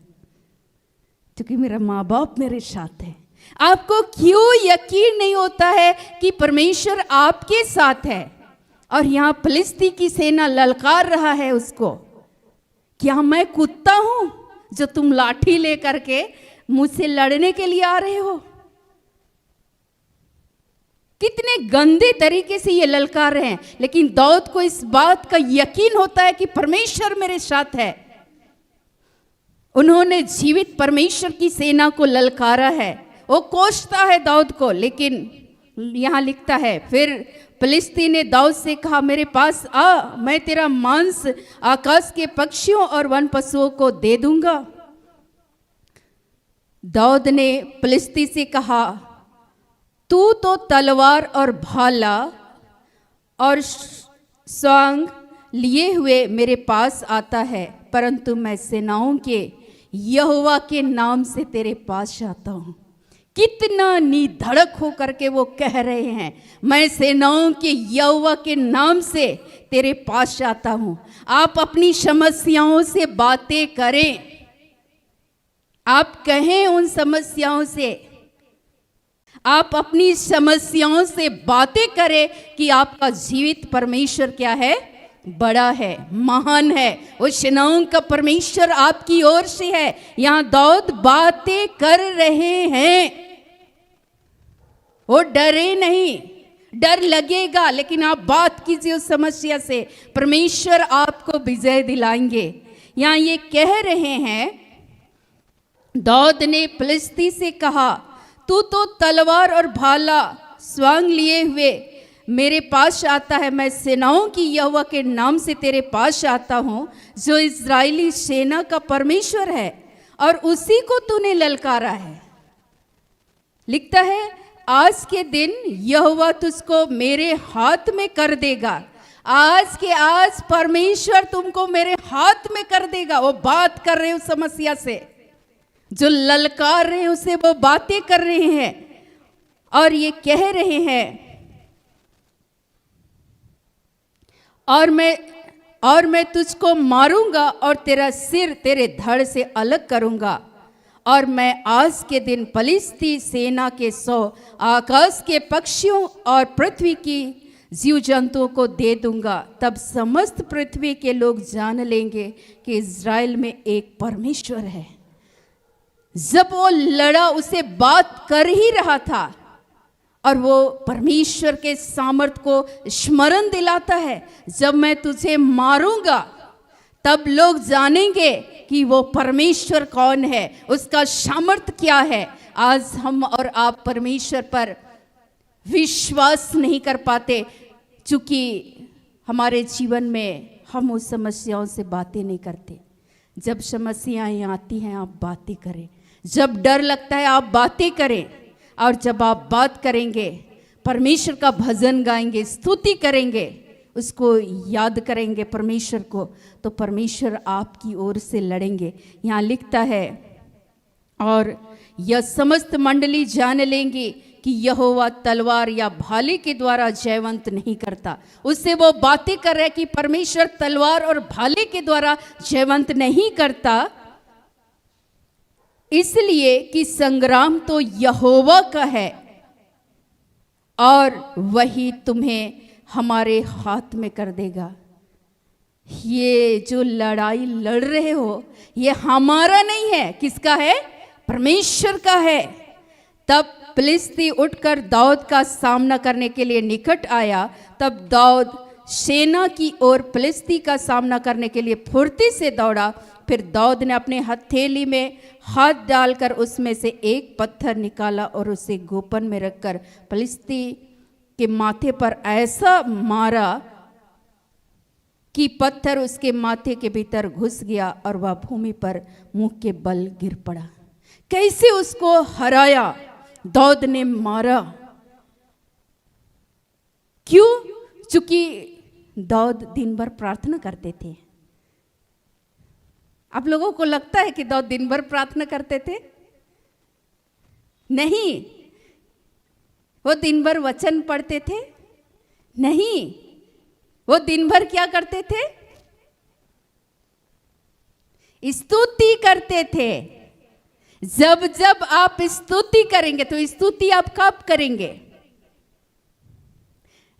[SPEAKER 5] क्योंकि मेरा माँ बाप मेरे साथ है। आपको क्यों यकीन नहीं होता है कि परमेश्वर आपके साथ है? और यहाँ फिलिस्ती की सेना ललकार रहा है उसको, क्या मैं कुत्ता हूं जो तुम लाठी लेकर के मुझसे लड़ने के लिए आ रहे हो? कितने गंदे तरीके से ये ललकार रहे हैं, लेकिन दाऊद को इस बात का यकीन होता है कि परमेश्वर मेरे साथ है। उन्होंने जीवित परमेश्वर की सेना को ललकारा है। वो कोसता है दाऊद को, लेकिन यहाँ लिखता है, फिर फिलिस्ती ने दाऊद से कहा, मेरे पास आ, मैं तेरा मांस आकाश के पक्षियों और वन पशुओं को दे दूंगा। दाऊद ने फिलिस्ती से कहा, तू तो तलवार और भाला और स्वांग लिए हुए मेरे पास आता है, परंतु मैं सेनाओं के यहोवा के नाम से तेरे पास आता हूं। कितना निधड़क होकर के वो कह रहे हैं, मैं सेनाओं के यहोवा के नाम से तेरे पास आता हूं। आप अपनी समस्याओं से बातें करें, आप कहें उन समस्याओं से, आप अपनी समस्याओं से बातें करें कि आपका जीवित परमेश्वर क्या है, बड़ा है, महान है, वो सेनाओं का परमेश्वर आपकी ओर से है। यहां दाऊद बातें कर रहे हैं, वो डरे नहीं। डर लगेगा, लेकिन आप बात कीजिए उस समस्या से, परमेश्वर आपको विजय दिलाएंगे। यहां ये कह रहे हैं, दाऊद ने फिलिस्ती से कहा, तू तो तलवार और भाला स्वांग लिए हुए मेरे पास आता है, मैं सेनाओं की यहोवा के नाम से तेरे पास आता हूं, जो इजरायली सेना का परमेश्वर है, और उसी को तूने ललकारा है। लिखता है, आज के दिन यहोवा तुझको मेरे हाथ में कर देगा। आज के आज परमेश्वर तुमको मेरे हाथ में कर देगा। वो बात कर रहे हो समस्या से, जो ललकार रहे हैं उसे वो बातें कर रहे हैं, और ये कह रहे हैं, और मैं तुझको मारूंगा और तेरा सिर तेरे धड़ से अलग करूंगा, और मैं आज के दिन फिलिस्ती सेना के 100 आकाश के पक्षियों और पृथ्वी की जीव जंतुओं को दे दूंगा। तब समस्त पृथ्वी के लोग जान लेंगे कि इज़राइल में एक परमेश्वर है। जब वो लड़ा, उसे बात कर ही रहा था, और वो परमेश्वर के सामर्थ को स्मरण दिलाता है। जब मैं तुझे मारूंगा तब लोग जानेंगे कि वो परमेश्वर कौन है, उसका सामर्थ क्या है। आज हम और आप परमेश्वर पर विश्वास नहीं कर पाते, क्योंकि हमारे जीवन में हम उस समस्याओं से बातें नहीं करते। जब समस्याएं आती हैं आप बातें करें, जब डर लगता है आप बातें करें, और जब आप बात करेंगे, परमेश्वर का भजन गाएंगे, स्तुति करेंगे, उसको याद करेंगे परमेश्वर को, तो परमेश्वर आपकी ओर से लड़ेंगे। यहाँ लिखता है, और यह समस्त मंडली जान लेंगी कि यहोवा तलवार या भाले के द्वारा जयवंत नहीं करता। उससे वो बातें कर रहे हैं कि परमेश्वर तलवार और भाले के द्वारा जयवंत नहीं करता, इसलिए कि संग्राम तो यहोवा का है, और वही तुम्हें हमारे हाथ में कर देगा। ये जो लड़ाई लड़ रहे हो, ये हमारा नहीं है, किसका है? परमेश्वर का है। तब फिलिस्ती उठकर दाऊद का सामना करने के लिए निकट आया। तब दाऊद सेना की ओर फिलिस्ती का सामना करने के लिए फुर्ती से दौड़ा। फिर दाऊद ने अपने हथेली में हाथ डालकर उसमें से एक पत्थर निकाला और उसे गोपन में रखकर फिलिस्ती के माथे पर ऐसा मारा कि पत्थर उसके माथे के भीतर घुस गया और वह भूमि पर मुंह के बल गिर पड़ा। कैसे उसको हराया, दाऊद ने मारा। क्यों? चूंकि दाऊद दिन भर प्रार्थना करते थे। आप लोगों को लगता है कि दाऊद दिन भर प्रार्थना करते थे? नहीं। वो दिन भर वचन पढ़ते थे? नहीं। वो दिन भर क्या करते थे? स्तुति करते थे। जब जब आप स्तुति करेंगे, तो स्तुति आप कब करेंगे?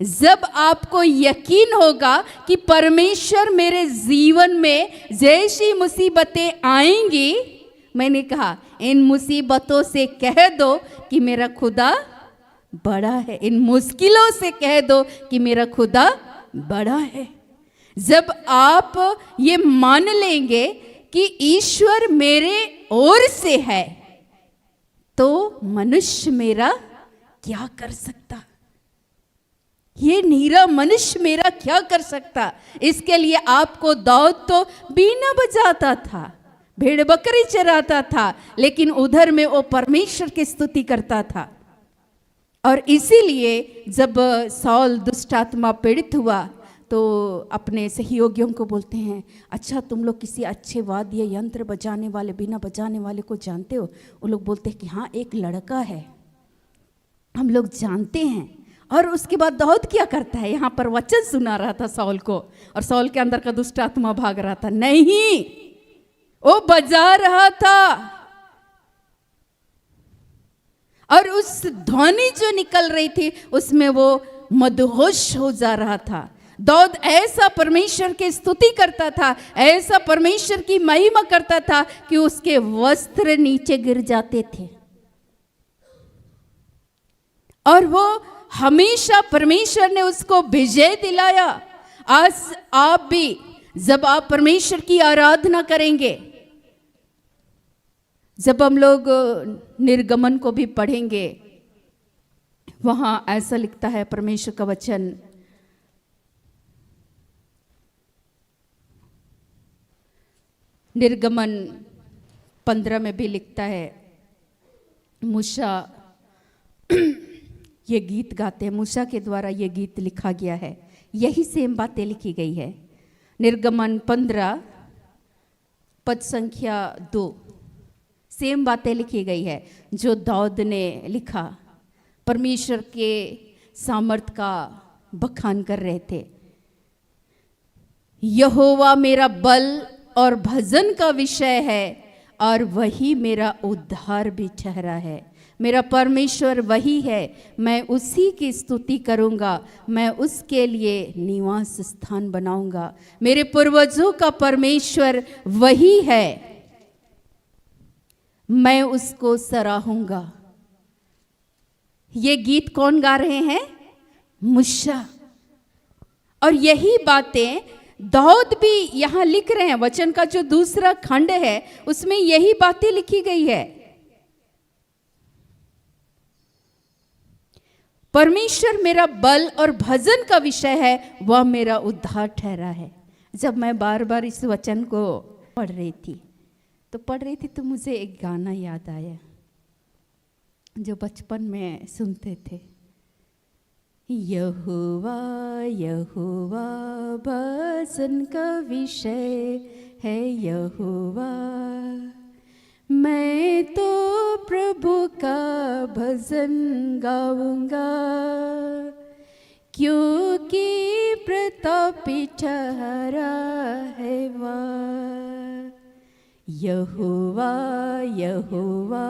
[SPEAKER 5] जब आपको यकीन होगा कि परमेश्वर मेरे जीवन में जैसी मुसीबतें आएंगी, मैंने कहा इन मुसीबतों से कह दो कि मेरा खुदा बड़ा है, इन मुश्किलों से कह दो कि मेरा खुदा बड़ा है। जब आप ये मान लेंगे कि ईश्वर मेरे ओर से है, तो मनुष्य मेरा क्या कर सकता? ये नीरा मनुष्य मेरा क्या कर सकता? इसके लिए आपको दाऊद तो बीना बजाता था, भेड़ बकरी चराता था, लेकिन उधर में वो परमेश्वर की स्तुति करता था। और इसीलिए जब साउल दुष्ट आत्मा पीड़ित हुआ, तो अपने सहयोगियों को बोलते हैं, अच्छा तुम लोग किसी अच्छे वाद्य यंत्र बजाने वाले, बीना बजाने वाले को जानते हो? वो लोग बोलते हैं कि हाँ, एक लड़का है, हम लोग जानते हैं। और उसके बाद दाऊद क्या करता है? यहाँ पर वचन सुना रहा था साउल को, और साउल के अंदर का दुष्ट आत्मा भाग रहा था। नहीं, वो बजा रहा था, और उस ध्वनि जो निकल रही थी उसमें वो मदहोश हो जा रहा था। दाऊद ऐसा परमेश्वर की स्तुति करता था, ऐसा परमेश्वर की महिमा करता था कि उसके वस्त्र नीचे गिर जाते थे। और वो हमेशा परमेश्वर ने उसको विजय दिलाया। आज आप भी जब आप परमेश्वर की आराधना करेंगे, जब हम लोग निर्गमन को भी पढ़ेंगे, वहां ऐसा लिखता है परमेश्वर का वचन, निर्गमन 15 में भी लिखता है, मूसा ये गीत गाते हैं, मूसा के द्वारा ये गीत लिखा गया है, यही सेम बातें लिखी गई है। निर्गमन 15 पद संख्या 2, सेम बातें लिखी गई है जो दाऊद ने लिखा। परमेश्वर के सामर्थ का बखान कर रहे थे। यहोवा मेरा बल और भजन का विषय है, और वही मेरा उद्धार भी ठहरा है। मेरा परमेश्वर वही है, मैं उसी की स्तुति करूंगा, मैं उसके लिए निवास स्थान बनाऊंगा। मेरे पूर्वजों का परमेश्वर वही है, मैं उसको सराहूंगा। ये गीत कौन गा रहे हैं? मूसा। और यही बातें दाऊद भी यहां लिख रहे हैं। वचन का जो दूसरा खंड है उसमें यही बातें लिखी गई है। परमेश्वर मेरा बल और भजन का विषय है, वह मेरा उद्धार ठहरा है। जब मैं बार बार इस वचन को पढ़ रही थी तो मुझे एक गाना याद आया जो बचपन में सुनते थे। यहोवा यहोवा भजन का विषय है यहोवा, मैं तो प्रभु का भजन गाऊंगा, क्योंकि प्रतापी ठहरा है वह। यहोवा यहोवा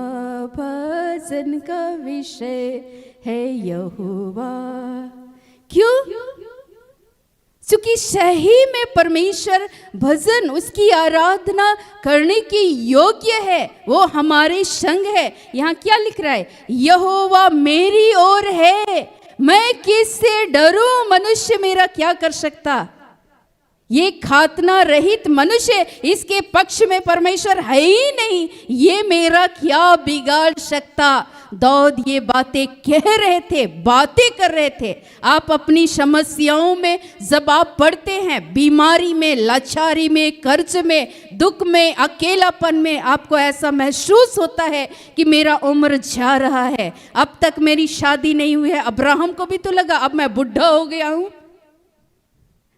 [SPEAKER 5] भजन का विषय है यहोवा। क्यों? क्योंकि सही में परमेश्वर भजन, उसकी आराधना करने की योग्य है, वो हमारे संग है। यहाँ क्या लिख रहा है? यहोवा मेरी ओर है, मैं किससे डरूं? मनुष्य मेरा क्या कर सकता? ये खातना रहित मनुष्य, इसके पक्ष में परमेश्वर है ही नहीं, ये मेरा क्या बिगाड़ सकता। दाऊद ये बातें कह रहे थे, बातें कर रहे थे। आप अपनी समस्याओं में जब आप पड़ते हैं, बीमारी में, लाचारी में, कर्ज में, दुख में, अकेलापन में, आपको ऐसा महसूस होता है कि मेरा उम्र जा रहा है, अब तक मेरी शादी नहीं हुई है। अब्राहम को भी तो लगा अब मैं बुढ़ा हो गया हूं,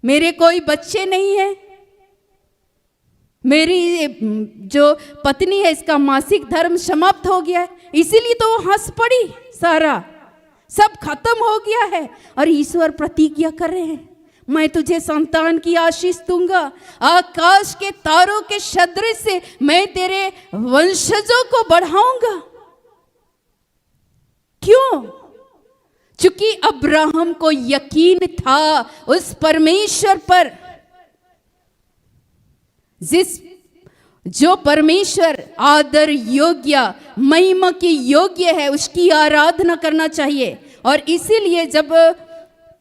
[SPEAKER 5] मेरे कोई बच्चे नहीं है, मेरी जो पत्नी है इसका मासिक धर्म समाप्त हो गया है, इसीलिए तो वो हंस पड़ी, सारा सब खत्म हो गया है। और ईश्वर प्रतिज्ञा कर रहे हैं, मैं तुझे संतान की आशीष दूंगा, आकाश के तारों के सदृश से मैं तेरे वंशजों को बढ़ाऊंगा। क्यों? चूंकि अब्राहम को यकीन था उस परमेश्वर पर, जो परमेश्वर आदर योग्य, महिमा की योग्य है, उसकी आराधना करना चाहिए। और इसीलिए जब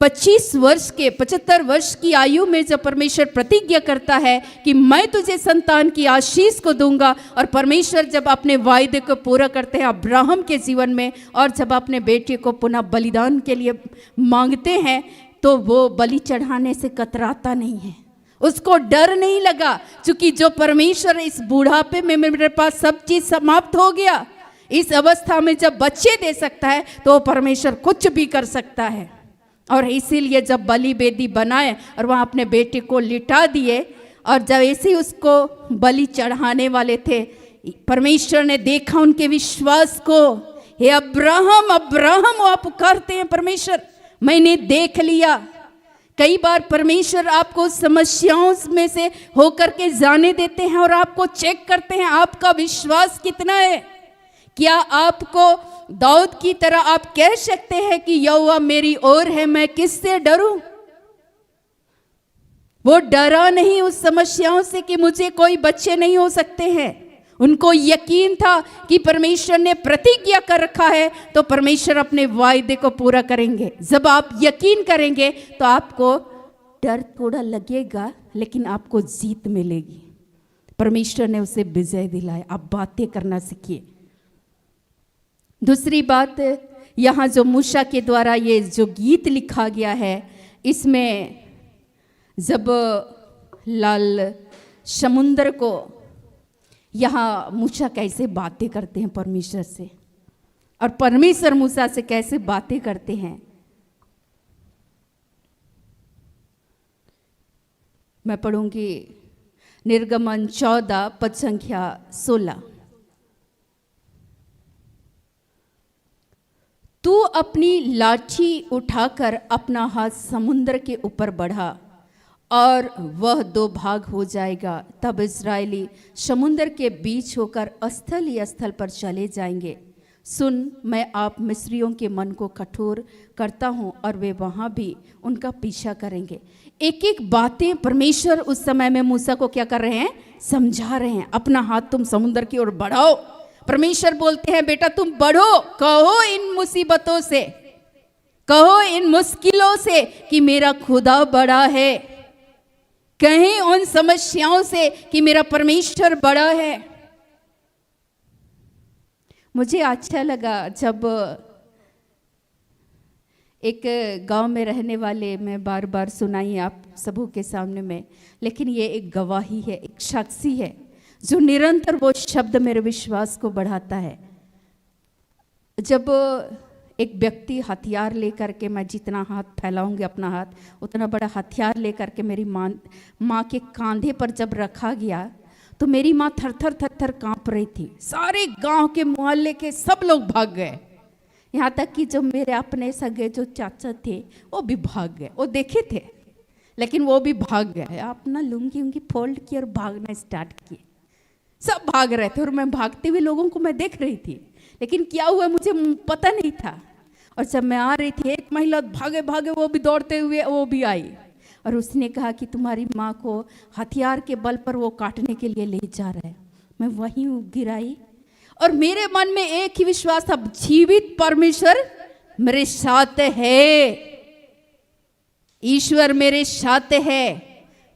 [SPEAKER 5] 75 वर्ष की आयु में जब परमेश्वर प्रतिज्ञा करता है कि मैं तुझे संतान की आशीष को दूंगा, और परमेश्वर जब अपने वायदे को पूरा करते हैं अब्राहम के जीवन में, और जब अपने बेटे को पुनः बलिदान के लिए मांगते हैं, तो वो बलि चढ़ाने से कतराता नहीं है, उसको डर नहीं लगा। क्योंकि जो परमेश्वर इस बुढ़ापे में मेरे पास सब चीज समाप्त हो गया, इस अवस्था में जब बच्चे दे सकता है तो वो परमेश्वर कुछ भी कर सकता है। और इसीलिए जब बलि वेदी बनाए और वहाँ अपने बेटे को लिटा दिए, और जब ऐसे उसको बलि चढ़ाने वाले थे, परमेश्वर ने देखा उनके विश्वास को। हे अब्राहम, अब्राहम, वो आप पुकारते हैं परमेश्वर, मैंने देख लिया। कई बार परमेश्वर आपको समस्याओं में से होकर के जाने देते हैं और आपको चेक करते हैं आपका विश्वास कितना है। क्या आपको दाऊद की तरह आप कह सकते हैं कि यहोवा मेरी ओर है, मैं किससे डरूं? वो डरा नहीं उस समस्याओं से कि मुझे कोई बच्चे नहीं हो सकते हैं। उनको यकीन था कि परमेश्वर ने प्रतिज्ञा कर रखा है तो परमेश्वर अपने वायदे को पूरा करेंगे। जब आप यकीन करेंगे तो आपको डर थोड़ा लगेगा, लेकिन आपको जीत मिलेगी। परमेश्वर ने उसे विजय दिलाया। आप बातें करना सीखिए। दूसरी बात, यहाँ जो मूसा के द्वारा ये जो गीत लिखा गया है, इसमें जब लाल समुद्र को, यहाँ मूसा कैसे बातें करते हैं परमेश्वर से, और परमेश्वर मूसा से कैसे बातें करते हैं। मैं पढ़ूंगी निर्गमन 14 पद संख्या 16। तू अपनी लाठी उठाकर अपना हाथ समुद्र के ऊपर बढ़ा और वह 2 भाग हो जाएगा। तब इस्राएली समुद्र के बीच होकर स्थल ही स्थल पर चले जाएंगे। सुन, मैं आप मिस्रियों के मन को कठोर करता हूँ और वे वहाँ भी उनका पीछा करेंगे। एक एक बातें परमेश्वर उस समय में मूसा को क्या कर रहे हैं? समझा रहे हैं। अपना हाथ तुम समुद्र की ओर बढ़ाओ। परमेश्वर बोलते हैं बेटा तुम बढ़ो, कहो इन मुसीबतों से, कहो इन मुश्किलों से कि मेरा खुदा बड़ा है, कहें उन समस्याओं से कि मेरा परमेश्वर बड़ा है। मुझे अच्छा लगा जब एक गांव में रहने वाले, मैं बार बार सुनाई आप सबों के सामने में, लेकिन ये एक गवाही है, एक साक्षी है जो निरंतर वो शब्द मेरे विश्वास को बढ़ाता है। जब एक व्यक्ति हथियार लेकर के, मैं जितना हाथ फैलाऊंगी अपना हाथ उतना बड़ा हथियार लेकर के मेरी माँ के कंधे पर जब रखा गया तो मेरी माँ थर थर कांप रही थी। सारे गांव के मोहल्ले के सब लोग भाग गए, यहाँ तक कि जो मेरे अपने सगे जो चाचा थे वो भी भाग गए। वो देखे थे लेकिन वो भी भाग गए, अपना लुंगी उंगी फोल्ड किया और भागना स्टार्ट किए। सब भाग रहे थे और मैं भागते हुए लोगों को मैं देख रही थी, लेकिन क्या हुआ मुझे पता नहीं था। और जब मैं आ रही थी, एक महिला भागे भागे वो भी दौड़ते हुए वो भी आई और उसने कहा कि तुम्हारी माँ को हथियार के बल पर वो काटने के लिए ले जा रहा है। मैं वहीं गिराई और मेरे मन में एक ही विश्वास था, जीवित परमेश्वर मेरे साथ है, ईश्वर मेरे साथ है,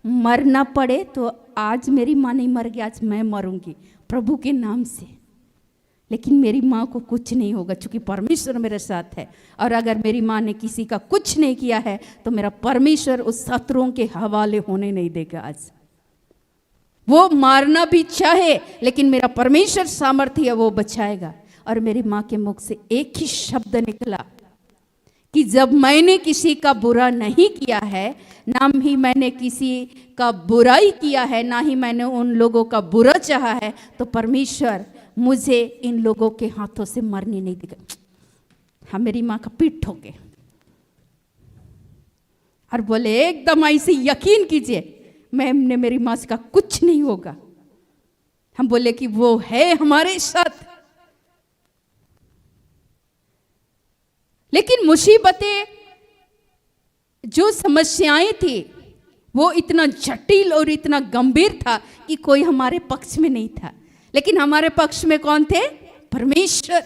[SPEAKER 5] मरना पड़े तो आज मेरी माँ नहीं मर गई, आज मैं मरूंगी प्रभु के नाम से, लेकिन मेरी माँ को कुछ नहीं होगा क्योंकि परमेश्वर मेरे साथ है। और अगर मेरी माँ ने किसी का कुछ नहीं किया है तो मेरा परमेश्वर उस शत्रुओं के हवाले होने नहीं देगा। आज वो मारना भी चाहे लेकिन मेरा परमेश्वर सामर्थ्य है, वो बचाएगा। और मेरी माँ के मुख से एक ही शब्द निकला कि जब मैंने किसी का बुरा नहीं किया है, ना ही मैंने किसी का बुराई किया है, ना ही मैंने उन लोगों का बुरा चाहा है, तो परमेश्वर मुझे इन लोगों के हाथों से मरने नहीं देगा। हाँ, मेरी माँ का पीठ ठोके और बोले एकदम ऐसे यकीन कीजिए मैंने मेरी माँ से कहा कुछ नहीं होगा। हम बोले कि वो है हमारे साथ। लेकिन मुसीबतें, जो समस्याएं थी वो इतना जटिल और इतना गंभीर था कि कोई हमारे पक्ष में नहीं था। लेकिन हमारे पक्ष में कौन थे? परमेश्वर।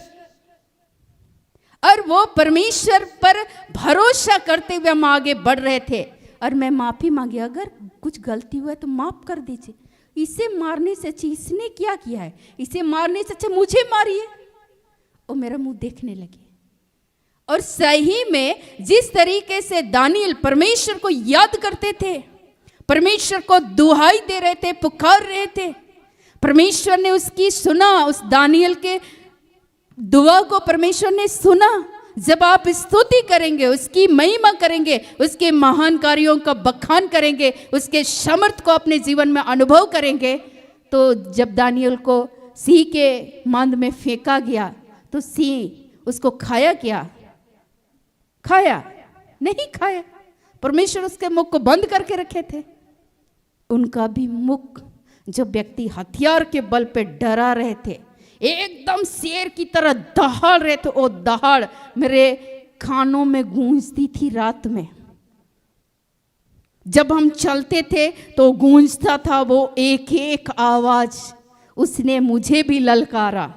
[SPEAKER 5] और वो परमेश्वर पर भरोसा करते हुए हम आगे बढ़ रहे थे। और मैं माफ़ी मांगी, अगर कुछ गलती हुआ है तो माफ़ कर दीजिए, इसे मारने से अच्छा इसने क्या किया है, इसे मारने से अच्छा मुझे मारिए। और मेरा मुंह देखने लगे। और सही में जिस तरीके से दानियल परमेश्वर को याद करते थे, परमेश्वर को दुहाई दे रहे थे, पुकार रहे थे, परमेश्वर ने उसकी सुना, उस दानियल के दुआ को परमेश्वर ने सुना। जब आप स्तुति करेंगे, उसकी महिमा करेंगे, उसके महान कार्यों का बखान करेंगे, उसके सामर्थ को अपने जीवन में अनुभव करेंगे, तो जब दानियल को सिंह के मांद में फेंका गया तो सिंह उसको खाया क्या? खाया नहीं खाया। परमेश्वर उसके मुख को बंद करके रखे थे। उनका भी मुख, जो व्यक्ति हथियार के बल पे डरा रहे थे, एकदम शेर की तरह दहाड़ रहे थे, वो दहाड़ मेरे कानों में गूंजती थी रात में। जब हम चलते थे तो गूंजता था वो एक एक आवाज। उसने मुझे भी ललकारा,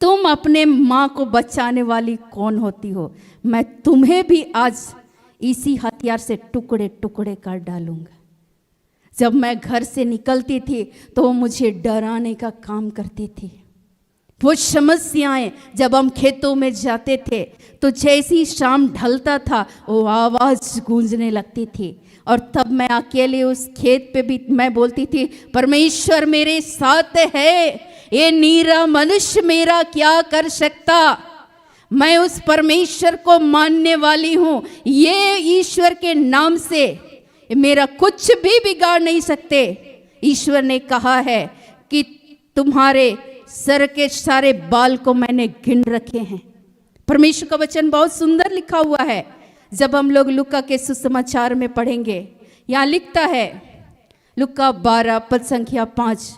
[SPEAKER 5] तुम अपने माँ को बचाने वाली कौन होती हो? मैं तुम्हें भी आज इसी हथियार से टुकड़े टुकड़े कर डालूंगा। जब मैं घर से निकलती थी तो वो मुझे डराने का काम करती थी। वो समस्याएं, जब हम खेतों में जाते थे तो जैसी शाम ढलता था वो आवाज़ गूंजने लगती थी। और तब मैं अकेले उस खेत पे भी मैं बोलती थी, परमेश्वर मेरे साथ है, ये नीरा मनुष्य मेरा क्या कर सकता? मैं उस परमेश्वर को मानने वाली हूँ। ये ईश्वर के नाम से मेरा कुछ भी बिगाड़ नहीं सकते। ईश्वर ने कहा है कि तुम्हारे सर के सारे बाल को मैंने गिन रखे हैं। परमेश्वर का वचन बहुत सुंदर लिखा हुआ है। जब हम लोग लुका के सुसमाचार में पढ़ेंगे, यहाँ लिखता है, लुका 12 पद संख्या 5,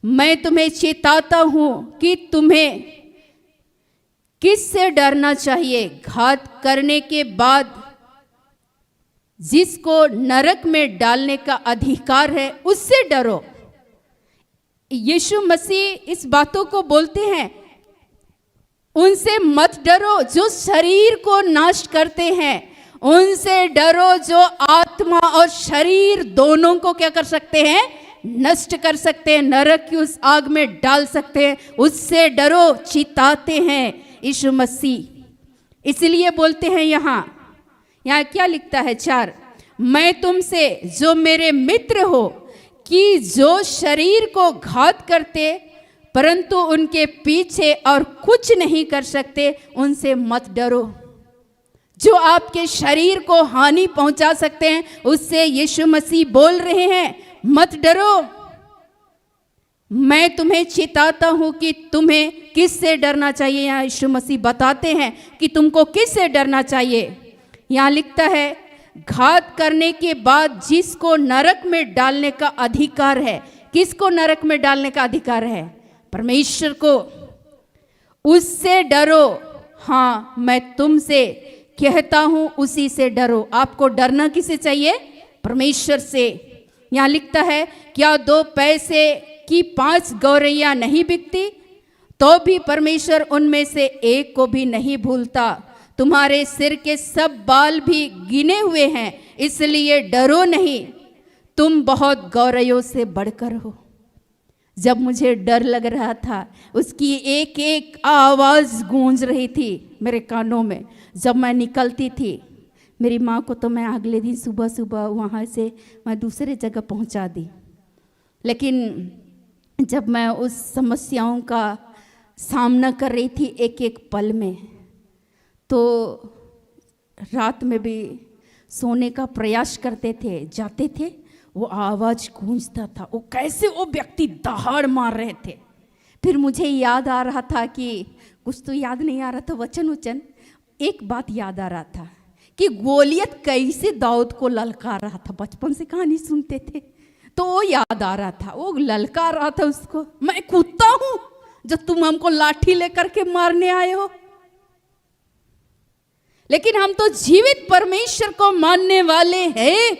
[SPEAKER 5] मैं तुम्हें चेताता हूँ कि तुम्हें किससे डरना चाहिए? घात करने के बाद जिसको नरक में डालने का अधिकार है उससे डरो। यीशु मसीह इस बातों को बोलते हैं, उनसे मत डरो जो शरीर को नाश करते हैं, उनसे डरो जो आत्मा और शरीर दोनों को क्या कर सकते हैं? नष्ट कर सकते हैं, नरक की उस आग में डाल सकते हैं। उससे डरो, चिताते हैं यीशु मसीह। इसलिए बोलते हैं यहाँ क्या लिखता है 4, मैं तुमसे जो मेरे मित्र हो कि जो शरीर को घात करते परंतु उनके पीछे और कुछ नहीं कर सकते, उनसे मत डरो। जो आपके शरीर को हानि पहुंचा सकते हैं उससे यीशु मसीह बोल रहे हैं, मत डरो। मैं तुम्हें चिताता हूं कि तुम्हें किससे डरना चाहिए। यहाँ यीशु मसीह बताते हैं कि तुमको किससे डरना चाहिए। यहाँ लिखता है, घात करने के बाद जिसको नरक में डालने का अधिकार है। किसको नरक में डालने का अधिकार है? परमेश्वर को। उससे डरो। हाँ, मैं तुमसे कहता हूं उसी से डरो। आपको डरना किससे चाहिए? परमेश्वर से। यहाँ लिखता है, क्या 2 पैसे की 5 गौरैया नहीं बिकती तो भी परमेश्वर उनमें से एक को भी नहीं भूलता। तुम्हारे सिर के सब बाल भी गिने हुए हैं, इसलिए डरो नहीं। तुम बहुत गौरवों से बढ़कर हो। जब मुझे डर लग रहा था, उसकी एक एक आवाज़ गूंज रही थी मेरे कानों में। जब मैं निकलती थी, मेरी माँ को तो मैं अगले दिन सुबह सुबह वहाँ से मैं दूसरे जगह पहुँचा दी। लेकिन जब मैं उस समस्याओं का सामना कर रही थी एक एक पल में, तो रात में भी सोने का प्रयास करते थे, जाते थे, वो आवाज़ गूंजता था। वो कैसे वो व्यक्ति दहाड़ मार रहे थे। फिर मुझे याद आ रहा था कि कुछ तो याद नहीं आ रहा था, वचन एक बात याद आ रहा था कि गोलियत कैसे दाऊद को ललकार रहा था। बचपन से कहानी सुनते थे तो वो याद आ रहा था। वो ललकार रहा था उसको, मैं कुत्ता हूँ जो तुम हमको लाठी लेकर के मारने आए हो। लेकिन हम तो जीवित परमेश्वर को मानने वाले हैं।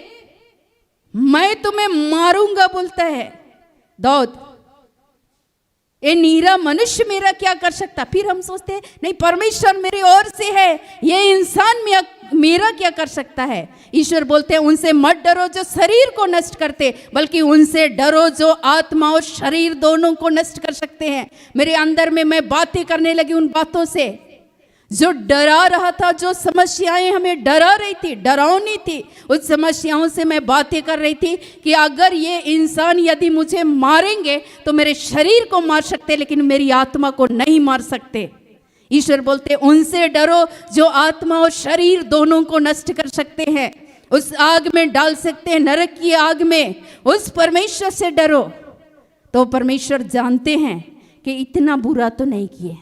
[SPEAKER 5] मैं तुम्हें मारूंगा बोलता है दाऊद। ये नीरा मनुष्य मेरा क्या कर सकता। फिर हम सोचते हैं नहीं, परमेश्वर मेरे ओर से है, ये इंसान मेरा क्या कर सकता है। ईश्वर बोलते हैं उनसे मत डरो जो शरीर को नष्ट करते, बल्कि उनसे डरो जो आत्मा और शरीर दोनों को नष्ट कर सकते हैं। मेरे अंदर में मैं बातें करने लगी उन बातों से जो डरा रहा था, जो समस्याएं हमें डरा रही थी, डरावनी थी। उस समस्याओं से मैं बातें कर रही थी कि अगर ये इंसान यदि मुझे मारेंगे तो मेरे शरीर को मार सकते, लेकिन मेरी आत्मा को नहीं मार सकते। ईश्वर बोलते उनसे डरो जो आत्मा और शरीर दोनों को नष्ट कर सकते हैं, उस आग में डाल सकते हैं, नरक की आग में। उस परमेश्वर से डरो। तो परमेश्वर जानते हैं कि इतना बुरा तो नहीं किए।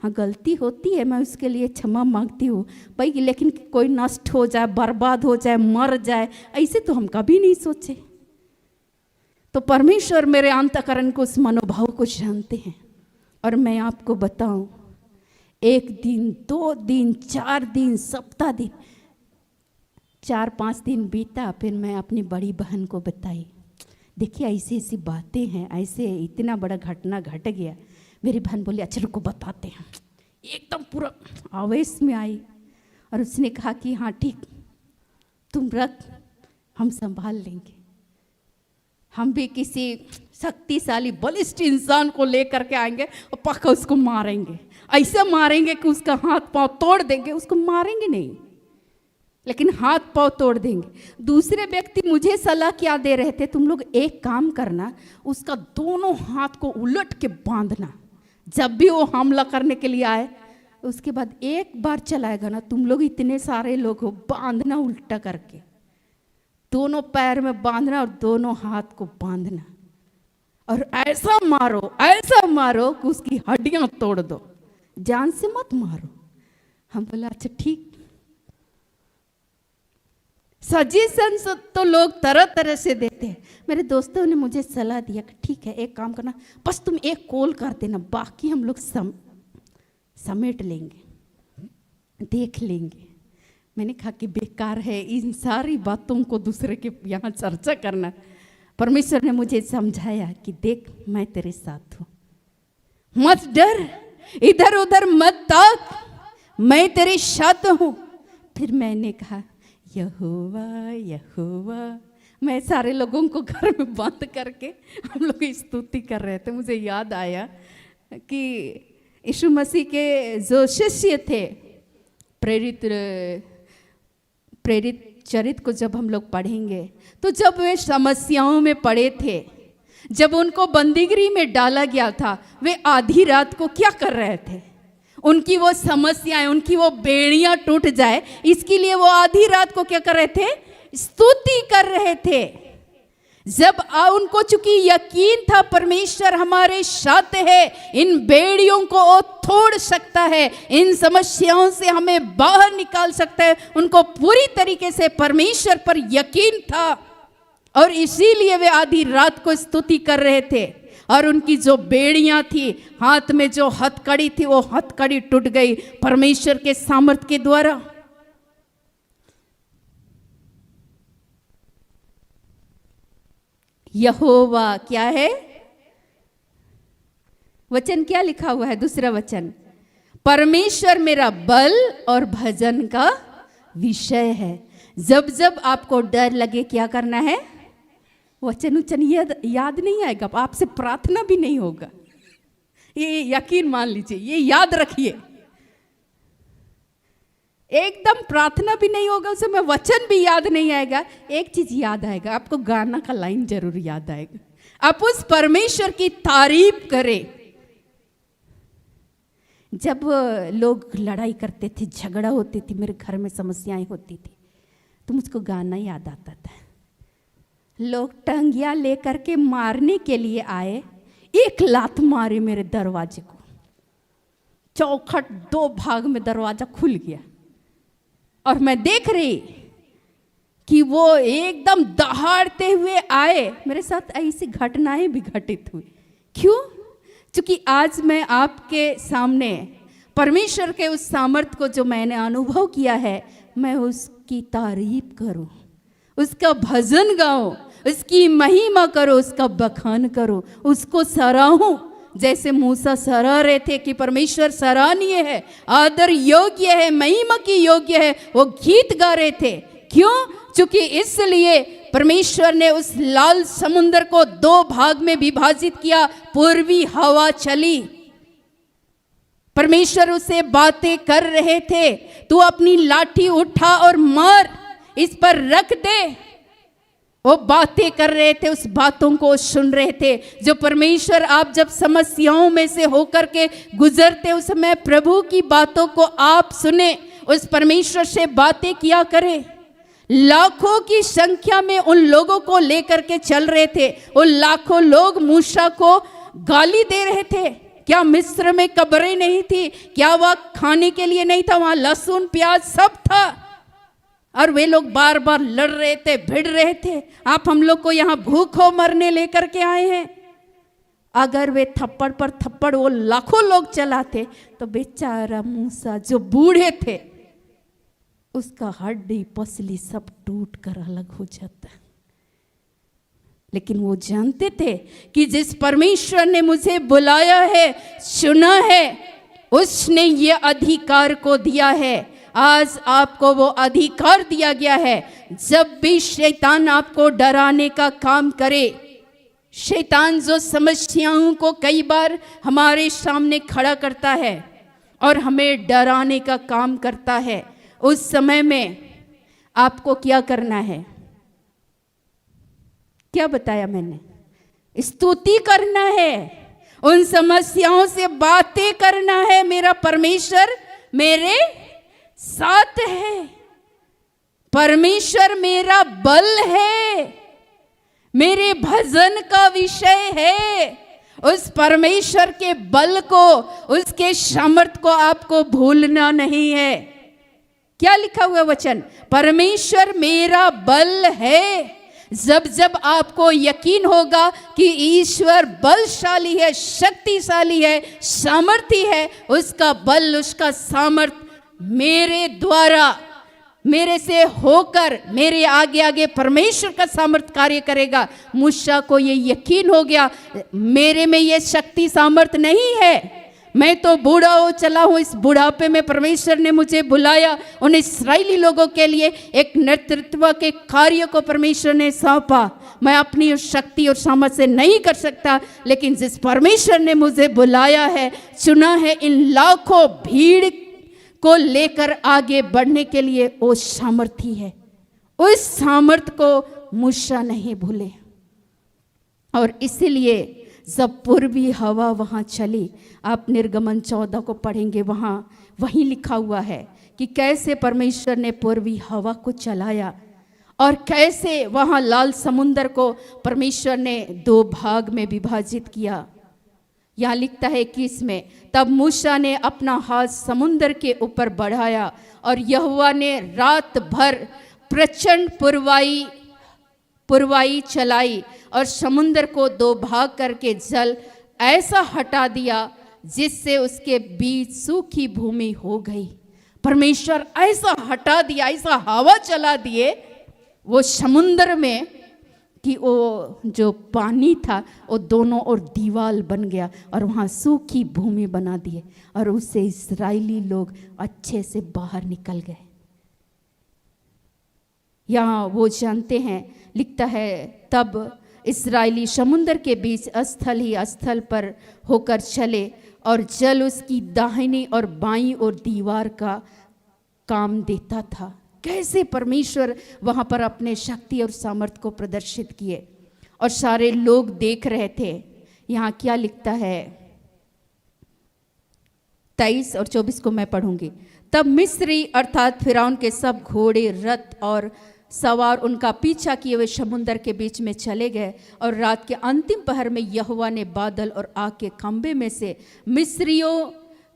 [SPEAKER 5] हाँ, गलती होती है, मैं उसके लिए क्षमा मांगती हूँ भाई, लेकिन कोई नष्ट हो जाए, बर्बाद हो जाए, मर जाए, ऐसे तो हम कभी नहीं सोचे। तो परमेश्वर मेरे अंतःकरण को, उस मनोभाव को जानते हैं। और मैं आपको बताऊं, 1 दिन, 2 दिन, 4 दिन, सप्ताह दिन, 4-5 दिन बीता। फिर मैं अपनी बड़ी बहन को बताई, देखिए ऐसी ऐसी बातें हैं, ऐसे इतना बड़ा घटना घट गया। मेरी बहन बोली अच्छा रुको बताते हैं। एकदम पूरा आवेश में आई और उसने कहा कि हाँ ठीक, तुम रख, हम संभाल लेंगे। हम भी किसी शक्तिशाली बलिष्ठ इंसान को लेकर के आएंगे और पक्का उसको मारेंगे। ऐसे मारेंगे कि उसका हाथ पांव तोड़ देंगे। उसको मारेंगे नहीं, लेकिन हाथ पांव तोड़ देंगे। दूसरे व्यक्ति मुझे सलाह क्या दे रहे थे, तुम लोग एक काम करना, उसका दोनों हाथ को उलट के बांधना। जब भी वो हमला करने के लिए आए, उसके बाद एक बार चलाएगा ना, तुम लोग इतने सारे लोग हो, बांधना उल्टा करके, दोनों पैर में बांधना और दोनों हाथ को बांधना, और ऐसा मारो कि उसकी हड्डियां तोड़ दो, जान से मत मारो। हम बोला अच्छा ठीक। सजेशन तो लोग तरह तरह से देते हैं। मेरे दोस्तों ने मुझे सलाह दिया कि ठीक है, एक काम करना, बस तुम एक कॉल कर देना, बाकी हम लोग समेट लेंगे, देख लेंगे। मैंने कहा कि बेकार है इन सारी बातों को दूसरे के यहाँ चर्चा करना। परमेश्वर ने मुझे समझाया कि देख, मैं तेरे साथ हूँ, मत डर, इधर उधर मत ताक, मैं तेरे साथ हूँ। फिर मैंने कहा यहोवा यहोवा। मैं सारे लोगों को घर में बंद करके हम लोग स्तुति कर रहे थे। मुझे याद आया कि यीशु मसीह के जो शिष्य थे, प्रेरित चरित्र को जब हम लोग पढ़ेंगे, तो जब वे समस्याओं में पड़े थे, जब उनको बंदीगृह में डाला गया था, वे आधी रात को क्या कर रहे थे। उनकी वो समस्याएं, उनकी वो बेड़ियां टूट जाए, इसके लिए वो आधी रात को क्या कर रहे थे, स्तुति कर रहे थे। जब उनको चूंकि यकीन था परमेश्वर हमारे साथ है, इन बेड़ियों को वो तोड़ सकता है, इन समस्याओं से हमें बाहर निकाल सकता है, उनको पूरी तरीके से परमेश्वर पर यकीन था, और इसीलिए वे आधी रात को स्तुति कर रहे थे। और उनकी जो बेड़ियां थी, हाथ में जो हथकड़ी थी, वो हथकड़ी टूट गई परमेश्वर के सामर्थ के द्वारा। यहोवा क्या है, वचन क्या लिखा हुआ है, दूसरा वचन, परमेश्वर मेरा बल और भजन का विषय है। जब जब आपको डर लगे क्या करना है,
[SPEAKER 6] वचन उचन याद नहीं आएगा, आपसे प्रार्थना भी नहीं होगा। ये यकीन मान लीजिए, ये याद रखिए। एकदम प्रार्थना भी नहीं होगा, उस समय वचन भी याद नहीं आएगा। एक चीज याद आएगा, आपको गाना का लाइन जरूर याद आएगा। आप उस परमेश्वर की तारीफ करें। जब लोग लड़ाई करते थे, झगड़ा होती थी, मेरे घर में समस्याएं होती थी, तो मुझको गाना याद आता था। लोग टंगिया लेकर के मारने के लिए आए, एक लात मारे मेरे दरवाजे को, चौखट 2 भाग में दरवाजा खुल गया। और मैं देख रही कि वो एकदम दहाड़ते हुए आए। मेरे साथ ऐसी घटनाएं भी घटित हुई। क्यों? क्योंकि आज मैं आपके सामने परमेश्वर के उस सामर्थ को जो मैंने अनुभव किया है, मैं उसकी तारीफ करूं, उसका भजन गाऊं, उसकी महिमा करो, उसका बखान करो, उसको सराहूं। जैसे मूसा सराह रहे थे कि परमेश्वर सराहनीय है, आदर योग्य है, महिमा की योग्य है, वो गीत गा रहे थे। क्यों? क्योंकि इसलिए परमेश्वर ने उस लाल समुद्र को 2 भाग में विभाजित किया। पूर्वी हवा चली, परमेश्वर उससे बातें कर रहे थे, तू अपनी लाठी उठा और मार, इस पर रख दे। वो बातें कर रहे थे, उस बातों को सुन रहे थे। जो परमेश्वर, आप जब समस्याओं में से होकर के गुजरते, उस समय प्रभु की बातों को आप सुने, उस परमेश्वर से बातें किया करें। लाखों की संख्या में उन लोगों को लेकर के चल रहे थे। वो लाखों लोग मूसा को गाली दे रहे थे। क्या मिस्र में कब्रें नहीं थी? क्या वह खाने के लिए नहीं था? वहां लहसुन प्याज सब था। और वे लोग बार बार लड़ रहे थे, भिड़ रहे थे। आप हम लोग को यहाँ भूखों मरने लेकर के आए हैं। अगर वे थप्पड़ पर थप्पड़ वो लाखों लोग चलाते, तो बेचारा मूसा जो बूढ़े थे, उसका हड्डी पसली सब टूट कर अलग हो जाता। लेकिन वो जानते थे कि जिस परमेश्वर ने मुझे बुलाया है, चुना है, उसने ये अधिकार को दिया है। आज आपको वो अधिकार दिया गया है। जब भी शैतान आपको डराने का काम करे, शैतान जो समस्याओं को कई बार हमारे सामने खड़ा करता है और हमें डराने का काम करता है, उस समय में आपको क्या करना है? क्या बताया मैंने? स्तुति करना है, उन समस्याओं से बातें करना है। मेरा परमेश्वर मेरे साथ है, परमेश्वर मेरा बल है, मेरे भजन का विषय है। उस परमेश्वर के बल को, उसके सामर्थ को आपको भूलना नहीं है। क्या लिखा हुआ वचन? परमेश्वर मेरा बल है। जब जब आपको यकीन होगा कि ईश्वर बलशाली है, शक्तिशाली है, सामर्थी है, उसका बल, उसका सामर्थ मेरे द्वारा, मेरे से होकर, मेरे आगे आगे परमेश्वर का सामर्थ कार्य करेगा। मूसा को ये यकीन हो गया, मेरे में ये शक्ति सामर्थ नहीं है, मैं तो बूढ़ा हो चला हूँ, इस बुढ़ापे में परमेश्वर ने मुझे बुलाया। उन इस्राएली लोगों के लिए एक नेतृत्व के कार्य को परमेश्वर ने सौंपा। मैं अपनी उस शक्ति और सामर्थ से नहीं कर सकता, लेकिन जिस परमेश्वर ने मुझे बुलाया है, चुना है, इन लाखों भीड़ को लेकर आगे बढ़ने के लिए, वो सामर्थी है। उस सामर्थ को मूसा नहीं भूले। और इसीलिए जब पूर्वी हवा वहाँ चली, आप निर्गमन 14 को पढ़ेंगे, वहीं लिखा हुआ है कि कैसे परमेश्वर ने पूर्वी हवा को चलाया और कैसे वहाँ लाल समुंदर को परमेश्वर ने 2 भाग में विभाजित किया। यहाँ लिखता है कि इसमें तब मूसा ने अपना हाथ समुंदर के ऊपर बढ़ाया और यहोवा ने रात भर प्रचंड पुरवाई चलाई और समुंदर को 2 भाग करके जल ऐसा हटा दिया जिससे उसके बीच सूखी भूमि हो गई। परमेश्वर ऐसा हटा दिया, ऐसा हवा चला दिए वो समुंदर में कि वो जो पानी था वो दोनों ओर दीवार बन गया और वहाँ सूखी भूमि बना दिए और उससे इस्राएली लोग अच्छे से बाहर निकल गए। यहाँ वो जानते हैं, लिखता है तब
[SPEAKER 5] इस्राएली समुद्र के बीच स्थल ही स्थल पर होकर चले और जल उसकी दाहिनी और बाईं ओर दीवार का काम देता था। कैसे परमेश्वर वहां पर अपने शक्ति और सामर्थ्य को प्रदर्शित किए और सारे लोग देख रहे थे। यहाँ क्या लिखता है, 23 और 24 को मैं पढ़ूंगी। तब मिस्री अर्थात फिरौन के सब घोड़े, रथ और सवार उनका पीछा किए हुए समुद्र के बीच में चले गए और रात के अंतिम पहर में यहोवा ने बादल और आग के खंभे में से मिस्रियों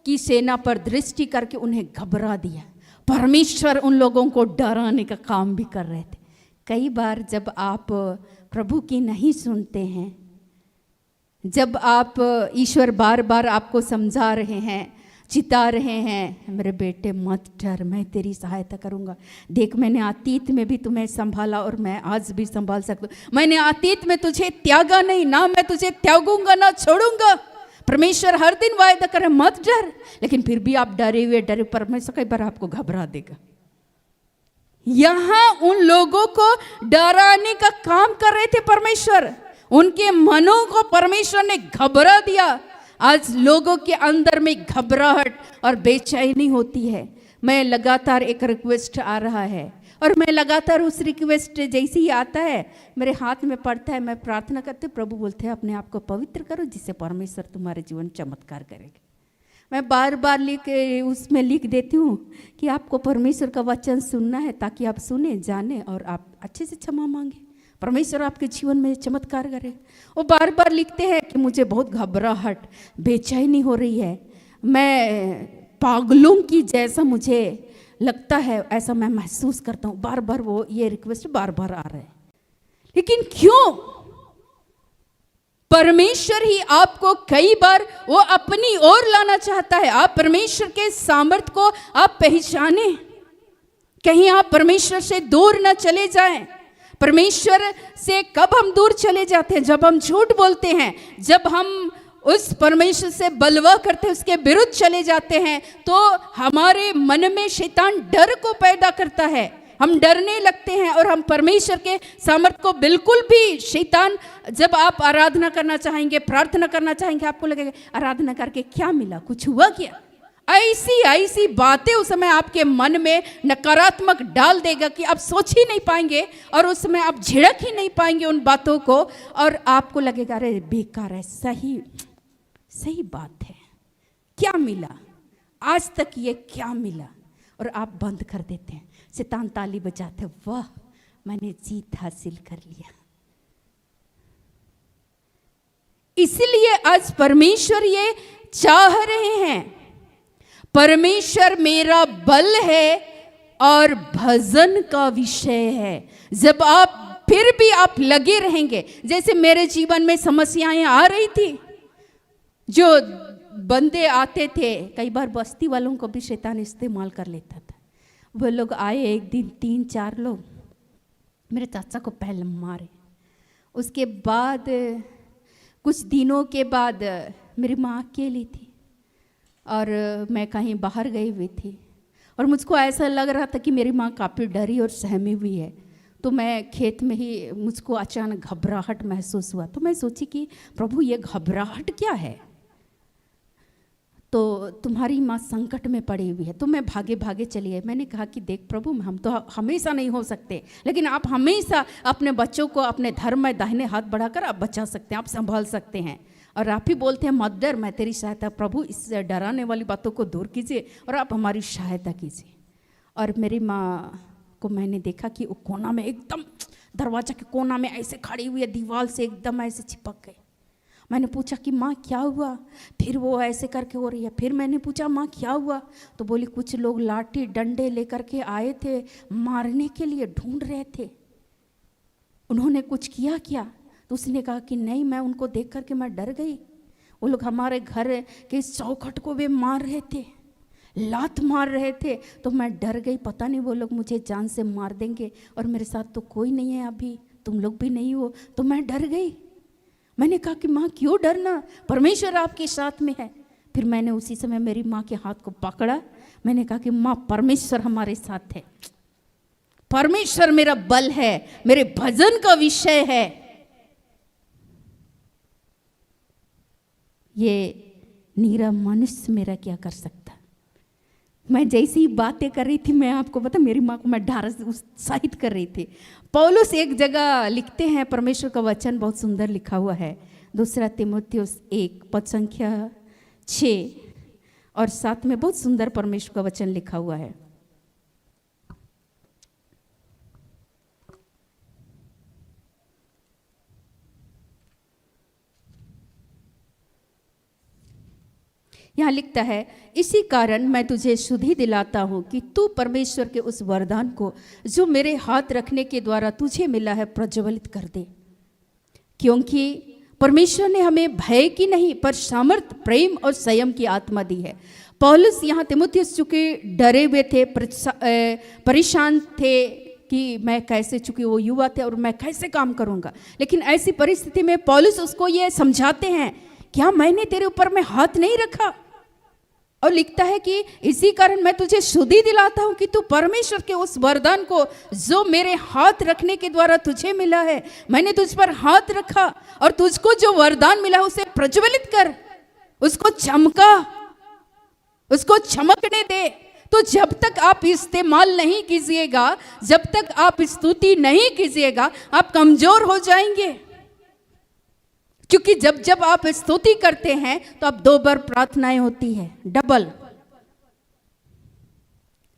[SPEAKER 5] की सेना पर दृष्टि करके उन्हें घबरा दिया। परमेश्वर उन लोगों को डराने का काम भी कर रहे थे। कई बार जब आप प्रभु की नहीं सुनते हैं, जब आप ईश्वर बार बार आपको समझा रहे हैं, चिता रहे हैं, मेरे बेटे मत डर, मैं तेरी सहायता करूंगा। देख मैंने अतीत में भी तुम्हें संभाला और मैं आज भी संभाल सकता हूँ। मैंने अतीत में तुझे त्यागा नहीं, ना मैं तुझे त्यागूंगा ना छोड़ूंगा। परमेश्वर हर दिन वायदा करे मत डर, लेकिन फिर भी आप डरे हुए परमेश्वर कई बार आपको घबरा देगा। यहां उन लोगों को डराने का काम कर रहे थे परमेश्वर, उनके मनों को परमेश्वर ने घबरा दिया। आज लोगों के अंदर में घबराहट और बेचैनी होती है। मैं लगातार एक रिक्वेस्ट आ रहा है और मैं लगातार उस रिक्वेस्ट जैसे ही आता है मेरे हाथ में पड़ता है, मैं प्रार्थना करते, प्रभु बोलते हैं अपने आप को पवित्र करो जिससे परमेश्वर तुम्हारे जीवन चमत्कार करेगा। मैं बार बार उसमें लिख देती हूँ कि आपको परमेश्वर का वचन सुनना है ताकि आप सुने, जाने और आप अच्छे से क्षमा मांगे, परमेश्वर आपके जीवन में चमत्कार करे। वो बार बार लिखते हैं कि मुझे बहुत घबराहट, बेचैनी हो रही है, मैं पागलों की जैसा मुझे लगता है, ऐसा मैं महसूस करता हूँ। बार बार वो ये रिक्वेस्ट बार बार आ रहा है। लेकिन क्यों? परमेश्वर ही आपको कई बार वो अपनी ओर लाना चाहता है। आप परमेश्वर के सामर्थ्य को आप पहचाने, कहीं आप परमेश्वर से दूर न चले जाएं। परमेश्वर से कब हम दूर चले जाते हैं? जब हम झूठ बोलते हैं, जब हम उस परमेश्वर से बलवा करते हैं, उसके विरुद्ध चले जाते हैं, तो हमारे मन में शैतान डर को पैदा करता है, हम डरने लगते हैं और हम परमेश्वर के सामर्थ्य को बिल्कुल भी, शैतान जब आप आराधना करना चाहेंगे, प्रार्थना करना चाहेंगे, आपको लगेगा आराधना करके क्या मिला, कुछ हुआ क्या? ऐसी बातें उस समय आपके मन में नकारात्मक डाल देगा कि आप सोच ही नहीं पाएंगे और उस समय आप झिड़क ही नहीं पाएंगे उन बातों को और आपको लगेगा अरे बेकार है, सही बात है, क्या मिला आज तक, ये क्या मिला, और आप बंद कर देते हैं। शैतान ताली बजाते हैं, वाह मैंने जीत हासिल कर लिया। इसलिए आज परमेश्वर ये चाह रहे हैं, परमेश्वर मेरा बल है और भजन का विषय है। जब आप फिर भी आप लगे रहेंगे, जैसे मेरे जीवन में समस्याएं आ रही थी, जो बंदे आते थे, कई बार बस्ती वालों को भी शैतान इस्तेमाल कर लेता था। वो लोग आए एक दिन 3-4 लोग, मेरे चाचा को पहले मारे। उसके बाद कुछ दिनों के बाद मेरी माँ अकेली थी और मैं कहीं बाहर गई हुई थी और मुझको ऐसा लग रहा था कि मेरी माँ काफ़ी डरी और सहमी हुई है। तो मैं खेत में ही, मुझको अचानक घबराहट महसूस हुआ। तो मैं सोची कि प्रभु ये घबराहट क्या है? तो तुम्हारी माँ संकट में पड़ी हुई है। तो मैं भागे भागे चली आई। मैंने कहा कि देख प्रभु, हम तो हमेशा नहीं हो सकते, लेकिन आप हमेशा अपने बच्चों को अपने धर्म में दाहिने हाथ बढ़ाकर आप बचा सकते हैं, आप संभाल सकते हैं। और आप ही बोलते हैं मत डर, मैं तेरी सहायता। प्रभु इस डराने वाली बातों को दूर कीजिए और आप हमारी सहायता कीजिए। और मेरी माँ को मैंने देखा कि वो कोना में, एकदम दरवाजा के कोना में ऐसे खड़ी हुई है, दीवार से एकदम ऐसे चिपक गई। मैंने पूछा कि माँ क्या हुआ? फिर वो ऐसे करके हो रही है। फिर मैंने पूछा माँ क्या हुआ? तो बोली कुछ लोग लाठी डंडे लेकर के आए थे, मारने के लिए ढूंढ रहे थे। उन्होंने कुछ किया क्या? तो उसने कहा कि नहीं, मैं उनको देख करके मैं डर गई। वो लोग हमारे घर के चौखट को भी मार रहे थे, लात मार रहे थे, तो मैं डर गई। पता नहीं वो लोग मुझे जान से मार देंगे और मेरे साथ तो कोई नहीं है अभी, तुम लोग भी नहीं हो, तो मैं डर गई। मैंने कहा कि माँ क्यों डरना, परमेश्वर आपके साथ में है। फिर मैंने उसी समय मेरी माँ के हाथ को पकड़ा। मैंने कहा कि माँ परमेश्वर हमारे साथ है, परमेश्वर मेरा बल है, मेरे भजन का विषय है।
[SPEAKER 6] ये नीरा मनुष्य मेरा क्या कर सकता। मैं जैसी बातें कर रही थी, मैं आपको पता मेरी माँ को मैं ढारस उत्साहित कर रही थी। पौलुस एक जगह लिखते हैं, परमेश्वर का वचन बहुत सुंदर लिखा हुआ है, 2 तीमुथियुस 1 पद संख्या 6 और 7 में बहुत सुंदर परमेश्वर का वचन लिखा हुआ है। यहाँ लिखता है, इसी कारण मैं तुझे शुद्धि दिलाता हूँ कि तू परमेश्वर के उस वरदान को जो मेरे हाथ रखने के द्वारा तुझे मिला है प्रज्वलित कर दे, क्योंकि परमेश्वर ने हमें भय की नहीं पर सामर्थ्य, प्रेम और संयम की आत्मा दी है। पौलुस यहाँ तीमुथियुस चूंकि डरे हुए थे, परेशान थे कि मैं कैसे, चूंकि वो युवा थे और मैं कैसे काम करूँगा, लेकिन ऐसी परिस्थिति में पौलुस उसको ये समझाते हैं, क्या मैंने तेरे ऊपर में हाथ नहीं रखा। और लिखता है कि इसी कारण मैं तुझे शुद्धि दिलाता हूं कि तू परमेश्वर के उस वरदान को जो मेरे हाथ रखने के द्वारा तुझे मिला है, मैंने तुझ पर हाथ रखा और तुझको जो वरदान मिला उसे प्रज्वलित कर, उसको चमका, उसको चमकने दे। तो जब तक आप इस्तेमाल नहीं कीजिएगा, जब तक आप स्तुति नहीं कीजिएगा, आप कमजोर हो जाएंगे। क्योंकि जब जब आप स्तुति करते हैं तो अब 2 बार प्रार्थनाएं होती है, डबल।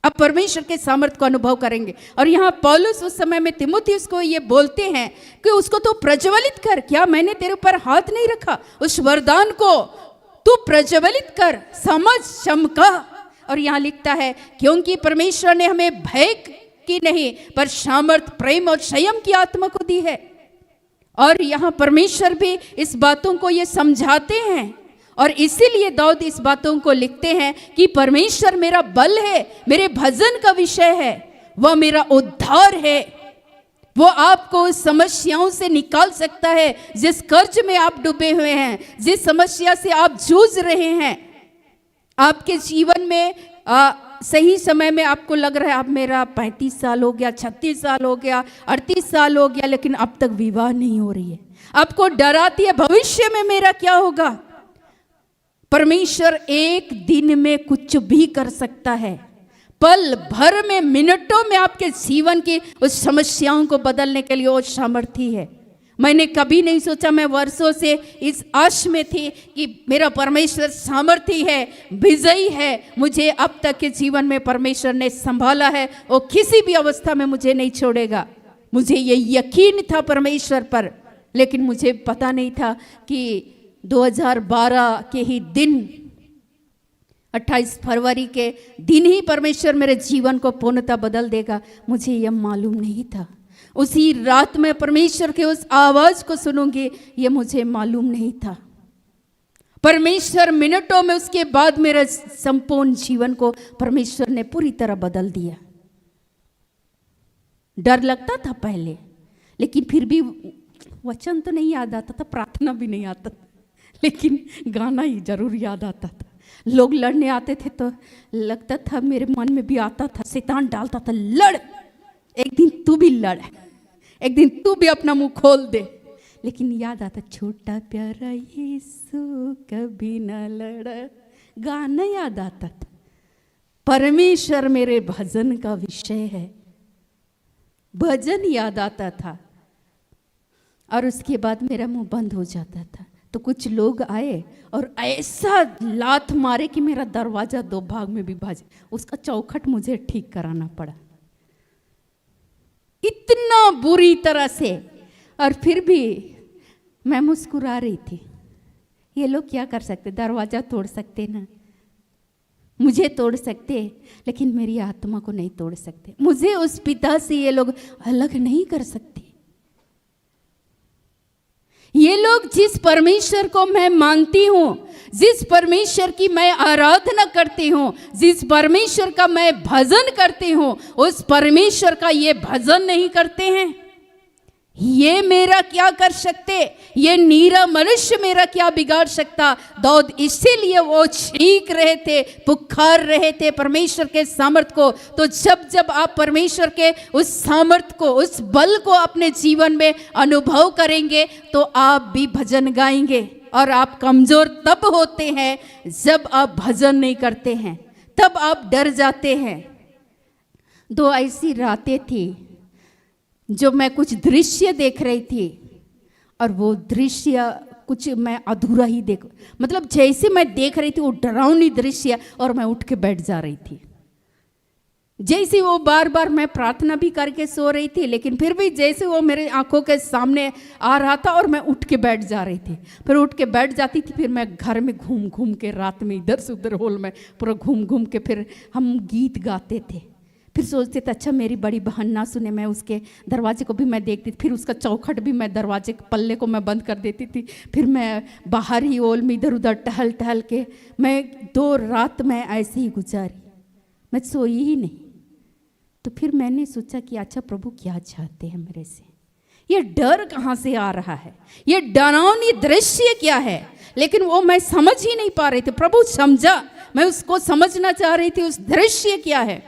[SPEAKER 6] अब परमेश्वर के सामर्थ्य को अनुभव करेंगे। और यहाँ पौलुस उस समय में तीमुथियुस को ये बोलते हैं कि उसको तो प्रज्वलित कर, क्या मैंने तेरे ऊपर हाथ नहीं रखा, उस वरदान को तू प्रज्वलित कर, समझ, चमका। और यहाँ लिखता है, क्योंकि परमेश्वर ने हमें भय की नहीं पर सामर्थ्य, प्रेम और संयम की आत्मा को दी है। और यहाँ परमेश्वर भी इस बातों को ये समझाते हैं और इसीलिए दाऊद इस बातों को लिखते हैं कि परमेश्वर मेरा बल है, मेरे भजन का विषय है, वह मेरा उद्धार है। वो आपको उस समस्याओं से निकाल सकता है, जिस कर्ज में आप डूबे हुए हैं, जिस समस्या से आप जूझ रहे हैं। आपके जीवन में सही समय में आपको लग रहा है अब मेरा 35 साल हो गया, 36 साल हो गया, 38 साल हो गया, लेकिन अब तक विवाह नहीं हो रही है। आपको डराती है भविष्य में मेरा क्या होगा। परमेश्वर एक दिन में कुछ भी कर सकता है, पल भर में, मिनटों में आपके जीवन की उस समस्याओं को बदलने के लिए वो सामर्थ्य है। मैंने कभी नहीं सोचा, मैं वर्षों से इस आश में थी कि मेरा परमेश्वर सामर्थ्य है, विजयी है, मुझे अब तक के जीवन में परमेश्वर ने संभाला है, वो किसी भी अवस्था में मुझे नहीं छोड़ेगा। मुझे ये यकीन था परमेश्वर पर, लेकिन मुझे पता नहीं था कि 2012 के ही दिन, 28 फरवरी के दिन ही परमेश्वर मेरे जीवन को पूर्णतः बदल देगा। मुझे यह मालूम नहीं था। उसी रात में परमेश्वर के उस आवाज को सुनूंगी, ये मुझे मालूम नहीं था। परमेश्वर मिनटों में, उसके बाद मेरे संपूर्ण जीवन को परमेश्वर ने पूरी तरह बदल दिया। डर लगता था पहले, लेकिन फिर भी वचन तो नहीं याद आता था, प्रार्थना भी नहीं आता था, लेकिन गाना ही जरूर याद आता था। लोग लड़ने आते थे तो लगता था, मेरे मन में भी आता था, शैतान डालता था, लड़, एक दिन तू भी लड़, एक दिन तू भी अपना मुंह खोल दे। लेकिन याद आता, छोटा प्यारा यीशु कभी न लड़ा, गाना याद आता था। परमेश्वर मेरे भजन का विषय है, भजन याद आता था। और उसके बाद मेरा मुंह बंद हो जाता था। तो कुछ लोग आए और ऐसा लात मारे कि मेरा दरवाजा 2 भाग में विभाजित, उसका चौखट मुझे ठीक कराना पड़ा, इतना बुरी तरह से। और फिर भी मैं मुस्कुरा रही थी। ये लोग क्या कर सकते, दरवाजा तोड़ सकते ना, मुझे तोड़ सकते, लेकिन मेरी आत्मा को नहीं तोड़ सकते। मुझे उस पिता से ये लोग अलग नहीं कर सकते। ये लोग जिस परमेश्वर को मैं मानती हूँ, जिस परमेश्वर की मैं आराधना करती हूँ, जिस परमेश्वर का मैं भजन करती हूँ, उस परमेश्वर का ये भजन नहीं करते हैं। ये मेरा क्या कर सकते, ये नीरा मनुष्य मेरा क्या बिगाड़ सकता। दाऊद इसीलिए वो चीख रहे थे, पुकार रहे थे परमेश्वर के सामर्थ को। तो जब जब आप परमेश्वर के उस सामर्थ को, उस बल को अपने जीवन में अनुभव करेंगे, तो आप भी भजन गाएंगे, और आप कमज़ोर तब होते हैं जब आप भजन नहीं करते हैं, तब आप डर जाते हैं। 2 ऐसी रातें थी जो मैं कुछ दृश्य देख रही थी और वो दृश्य कुछ मैं अधूरा ही मतलब जैसे मैं देख रही थी वो डरावनी दृश्य, और मैं उठ के बैठ जा रही थी। जैसे वो बार बार मैं प्रार्थना भी करके सो रही थी, लेकिन फिर भी जैसे वो मेरे आंखों के सामने आ रहा था और मैं उठ के बैठ जा रही थी। फिर उठ के बैठ जाती थी, फिर मैं घर में घूम घूम के रात में इधर से उधर हॉल में पूरा घूम घूम के फिर हम गीत गाते थे। फिर सोचते थे अच्छा मेरी बड़ी बहन ना सुने, मैं उसके दरवाजे को भी मैं देखती थी, फिर उसका चौखट भी मैं दरवाजे के पल्ले को मैं बंद कर देती थी। फिर मैं बाहर ही हॉल में इधर उधर टहल टहल के मैं 2 रात में ऐसे ही गुजारी, मैं सोई ही नहीं। तो फिर मैंने सोचा कि अच्छा प्रभु क्या चाहते हैं मेरे से, ये डर कहाँ से आ रहा है, ये डरावनी दृश्य क्या है। लेकिन वो मैं समझ ही नहीं पा रही थी। प्रभु समझा, मैं उसको समझना चाह रही थी उस दृश्य क्या है,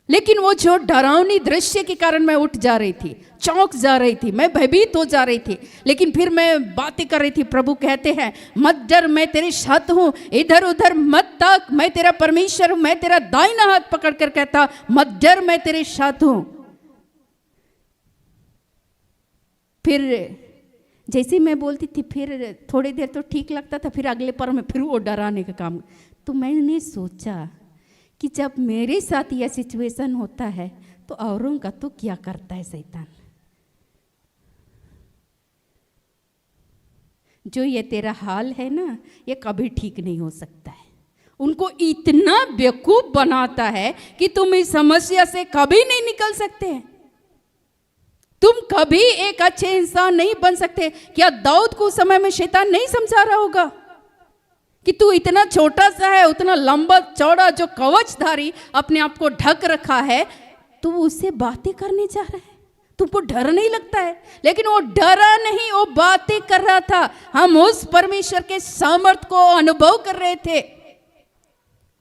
[SPEAKER 6] लेकिन वो जो डरावनी दृश्य के कारण मैं उठ जा रही थी, चौंक जा रही थी, मैं भयभीत हो जा रही थी। लेकिन फिर मैं बातें कर रही थी। प्रभु कहते हैं मत डर, मैं तेरे साथ हूँ, इधर उधर मत ताक, मैं तेरा परमेश्वर हूँ। मैं तेरा दाहिना हाथ पकड़ कर कहता मत डर, मैं तेरे साथ हूँ। फिर जैसे मैं बोलती थी, फिर थोड़ी देर तो ठीक लगता था, फिर अगले पल में फिर वो डराने का काम। तो मैंने सोचा कि जब मेरे साथ यह सिचुएशन होता है तो औरों का तो क्या करता है शैतान। जो ये तेरा हाल है ना, ये कभी ठीक नहीं हो सकता है। उनको इतना बेवकूफ बनाता है कि तुम इस समस्या से कभी नहीं निकल सकते हैं, तुम कभी एक अच्छे इंसान नहीं बन सकते। क्या दाऊद को उस समय में शैतान नहीं समझा रहा होगा कि तू इतना छोटा सा है, उतना लंबा चौड़ा जो कवचधारी अपने आप को ढक रखा है, तू उससे बातें करने जा रहा है, तुमको डर नहीं लगता है। लेकिन वो डरा नहीं, वो बातें कर रहा था। हम उस परमेश्वर के सामर्थ को अनुभव कर रहे थे।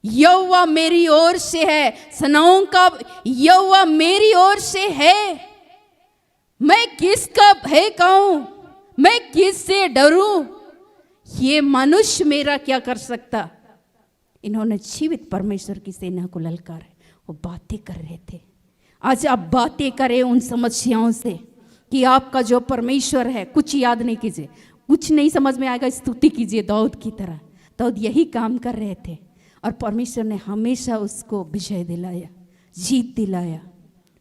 [SPEAKER 6] यहोवा मेरी ओर से है, सेनाओं का यहोवा मेरी ओर से है, मैं किसका भय खाऊं, मैं किससे डरूं, ये मनुष्य मेरा क्या कर सकता। इन्होंने जीवित परमेश्वर की सेना को ललकार है, वो बातें कर रहे थे। आज आप बातें करें उन समस्याओं से कि आपका जो परमेश्वर है, कुछ याद नहीं कीजिए, कुछ नहीं समझ में आएगा, स्तुति कीजिए दाऊद की तरह। दाऊद यही काम कर रहे थे और परमेश्वर ने हमेशा उसको विजय दिलाया, जीत दिलाया।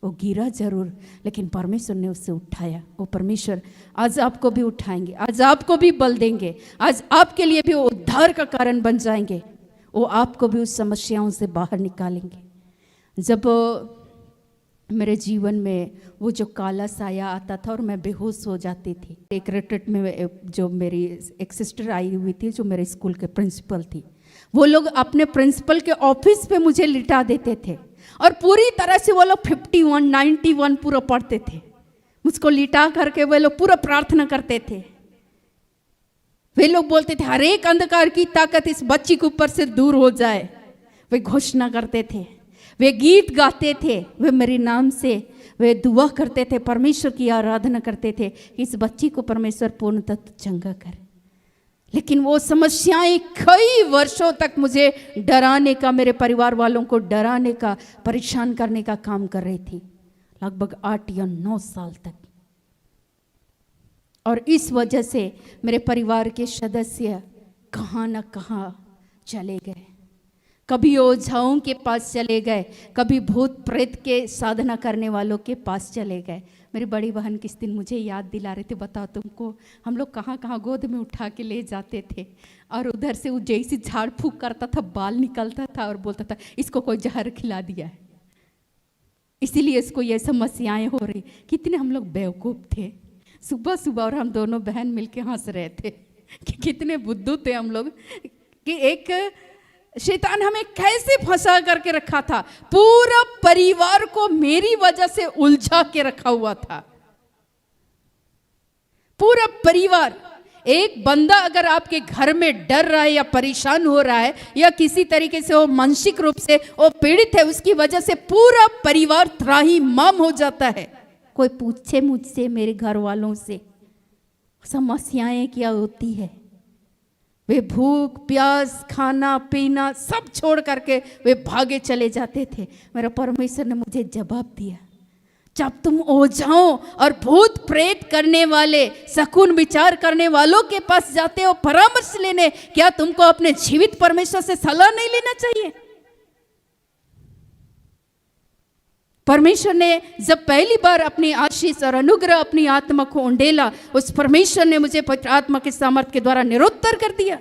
[SPEAKER 6] वो गिरा जरूर, लेकिन परमेश्वर ने उससे उठाया। वो परमेश्वर आज आपको भी उठाएंगे, आज आपको भी बल देंगे, आज आपके लिए भी वो उद्धार का कारण बन जाएंगे। वो आपको भी उस समस्याओं से बाहर निकालेंगे। जब मेरे जीवन में वो जो काला साया आता था और मैं बेहोश हो जाती थी, एक रिट्रीट में जो मेरी एक सिस्टर आई हुई थी, जो मेरे स्कूल के प्रिंसिपल थी, वो लोग अपने प्रिंसिपल के ऑफिस पे मुझे लिटा देते थे और पूरी तरह से वो लोग 51, 91 पूरा पढ़ते थे। मुझको लिटा करके वे लोग पूरा प्रार्थना करते थे। वे लोग बोलते थे हर एक अंधकार की ताकत इस बच्ची के ऊपर से दूर हो जाए। वे घोषणा करते थे, वे गीत गाते थे, वे मेरे नाम से वे दुआ करते थे, परमेश्वर की आराधना करते थे कि इस बच्ची को परमेश्वर पूर्णतः चंगा करे। लेकिन वो समस्याएं कई वर्षों तक मुझे डराने का, मेरे परिवार वालों को डराने का, परेशान करने का काम कर रही थी, लगभग 8 या 9 साल तक। और इस वजह से मेरे परिवार के सदस्य कहाँ न कहाँ चले गए। कभी ओझाओं के पास चले गए, कभी भूत प्रेत के साधना करने वालों के पास चले गए। मेरी बड़ी बहन किस दिन मुझे याद दिला रहे थे, बताओ तुमको हम लोग कहाँ कहाँ गोद में उठा के ले जाते थे और उधर से वो जैसे झाड़ फूक करता था, बाल निकलता था और बोलता था इसको कोई जहर खिला दिया है, इसीलिए इसको ये समस्याएं हो रही। कितने हम लोग बेवकूफ़ थे। सुबह सुबह और हम दोनों बहन मिलके हंस रहे थे कि कितने बुद्धू थे हम लोग, कि एक शैतान हमें कैसे फंसा करके रखा था। पूरा परिवार को मेरी वजह से उलझा के रखा हुआ था। पूरा परिवार, एक बंदा अगर आपके घर में डर रहा है या परेशान हो रहा है या किसी तरीके से वो मानसिक रूप से वो पीड़ित है, उसकी वजह से पूरा परिवार त्राहिमाम हो जाता है। कोई पूछे मुझसे, मेरे घर वालों से, समस्याएं क्या होती है, वे भूख प्यास खाना पीना सब छोड़ करके वे भागे चले जाते थे। मेरा परमेश्वर ने मुझे जवाब दिया, जब तुम ओझाओं और भूत प्रेत करने वाले शकुन विचार करने वालों के पास जाते हो परामर्श लेने, क्या तुमको अपने जीवित परमेश्वर से सलाह नहीं लेना चाहिए? परमेश्वर ने जब पहली बार अपनी आशीष और अनुग्रह अपनी आत्मा को उंडेला, उस परमेश्वर ने मुझे पवित्र आत्मा के सामर्थ्य के द्वारा निरुत्तर कर दिया।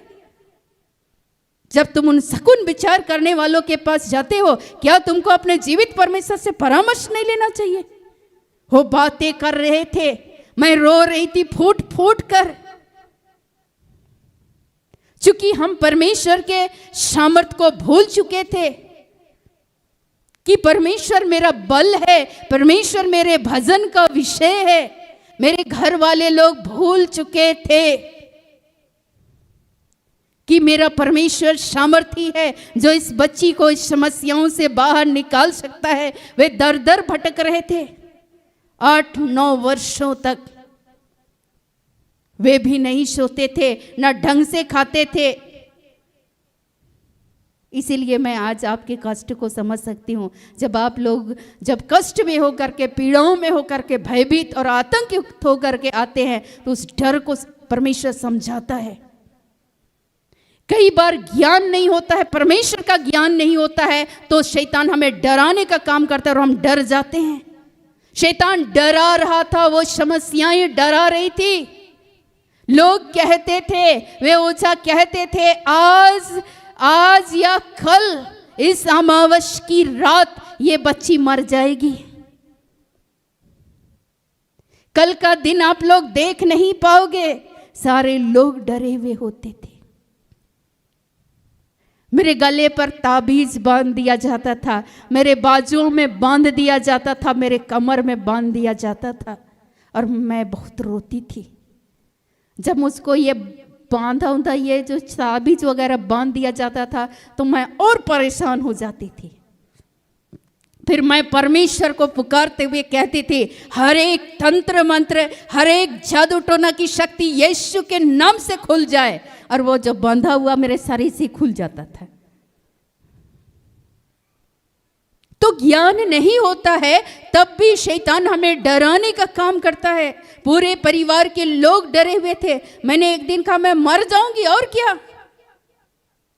[SPEAKER 6] जब तुम उन शकुन विचार करने वालों के पास जाते हो, क्या तुमको अपने जीवित परमेश्वर से परामर्श नहीं लेना चाहिए? वो बातें कर रहे थे, मैं रो रही थी फूट फूट कर, चूंकि हम परमेश्वर के सामर्थ को भूल चुके थे कि परमेश्वर मेरा बल है, परमेश्वर मेरे भजन का विषय है। मेरे घर वाले लोग भूल चुके थे कि मेरा परमेश्वर सामर्थी है जो इस बच्ची को इस समस्याओं से बाहर निकाल सकता है। वे दर दर भटक रहे थे 8-9 वर्षों तक। वे भी नहीं सोते थे, ना ढंग से खाते थे। इसीलिए मैं आज आपके कष्ट को समझ सकती हूँ। जब आप लोग जब कष्ट में होकर के, पीड़ाओं में होकर के, भयभीत और आतंकित होकर के आते हैं, तो उस डर को परमेश्वर समझाता है। कई बार ज्ञान नहीं होता है, परमेश्वर का ज्ञान नहीं होता है, तो शैतान हमें डराने का काम करता है और हम डर जाते हैं। शैतान डरा रहा था, वो समस्याएं डरा रही थी। लोग कहते थे, वे ओझा कहते थे, आज या कल इस अमावस की रात ये बच्ची मर जाएगी, कल का दिन आप लोग देख नहीं पाओगे। सारे लोग डरे हुए होते थे। मेरे गले पर ताबीज बांध दिया जाता था, मेरे बाजुओं में बांध दिया जाता था, मेरे कमर में बांध दिया जाता था, और मैं बहुत रोती थी। जब मुझको ये बांधा उंधा, ये जो ताबीज वगैरह बांध दिया जाता था, तो मैं और परेशान हो जाती थी। फिर मैं परमेश्वर को पुकारते हुए कहती थी, हर एक तंत्र मंत्र, हर एक जादू टोना की शक्ति यीशु के नाम से खुल जाए, और वो जो बंधा हुआ मेरे शरीर से खुल जाता था। तो ज्ञान नहीं होता है, तब भी शैतान हमें डराने का काम करता है। पूरे परिवार के लोग डरे हुए थे। मैंने एक दिन कहा, मैं मर जाऊंगी और क्या,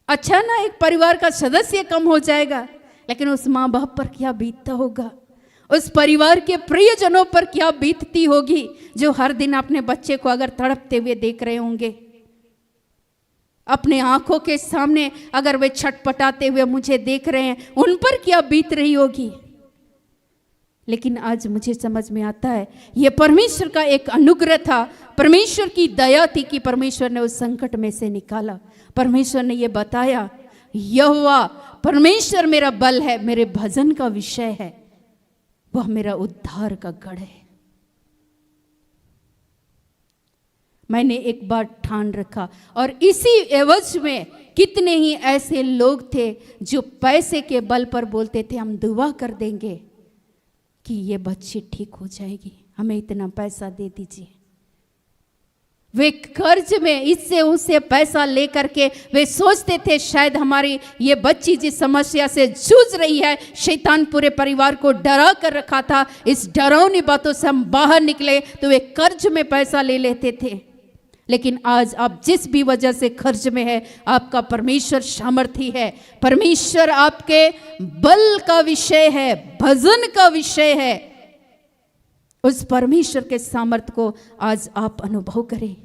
[SPEAKER 6] अच्छा ना एक परिवार का सदस्य कम हो जाएगा। लेकिन उस माँ बाप पर क्या बीतता होगा, उस परिवार के प्रियजनों पर क्या बीतती होगी, जो हर दिन अपने बच्चे को अगर तड़पते हुए देख रहे होंगे, अपने आंखों के सामने अगर वे छटपटाते हुए मुझे देख रहे हैं, उन पर क्या बीत रही होगी। लेकिन आज मुझे समझ में आता है, यह परमेश्वर का एक अनुग्रह था, परमेश्वर की दया थी कि परमेश्वर ने उस संकट में से निकाला। परमेश्वर ने यह बताया, यहोवा परमेश्वर मेरा बल है, मेरे भजन का विषय है, वह मेरा उद्धार का गढ़ है। मैंने एक बार ठान रखा, और इसी एवज में कितने ही ऐसे लोग थे जो पैसे के बल पर बोलते थे, हम दुआ कर देंगे कि ये बच्ची ठीक हो जाएगी, हमें इतना पैसा दे दीजिए। वे कर्ज में इससे उससे पैसा लेकर के वे सोचते थे शायद हमारी ये बच्ची जिस समस्या से जूझ रही है, शैतान पूरे परिवार को डरा कर रखा था, इस डरावनी बातों से हम बाहर निकले, तो वे कर्ज में पैसा ले लेते थे। लेकिन आज आप जिस भी वजह से खर्च में है, आपका परमेश्वर सामर्थी है, परमेश्वर आपके बल का विषय है, भजन का विषय है। उस परमेश्वर के सामर्थ्य को आज आप अनुभव करें,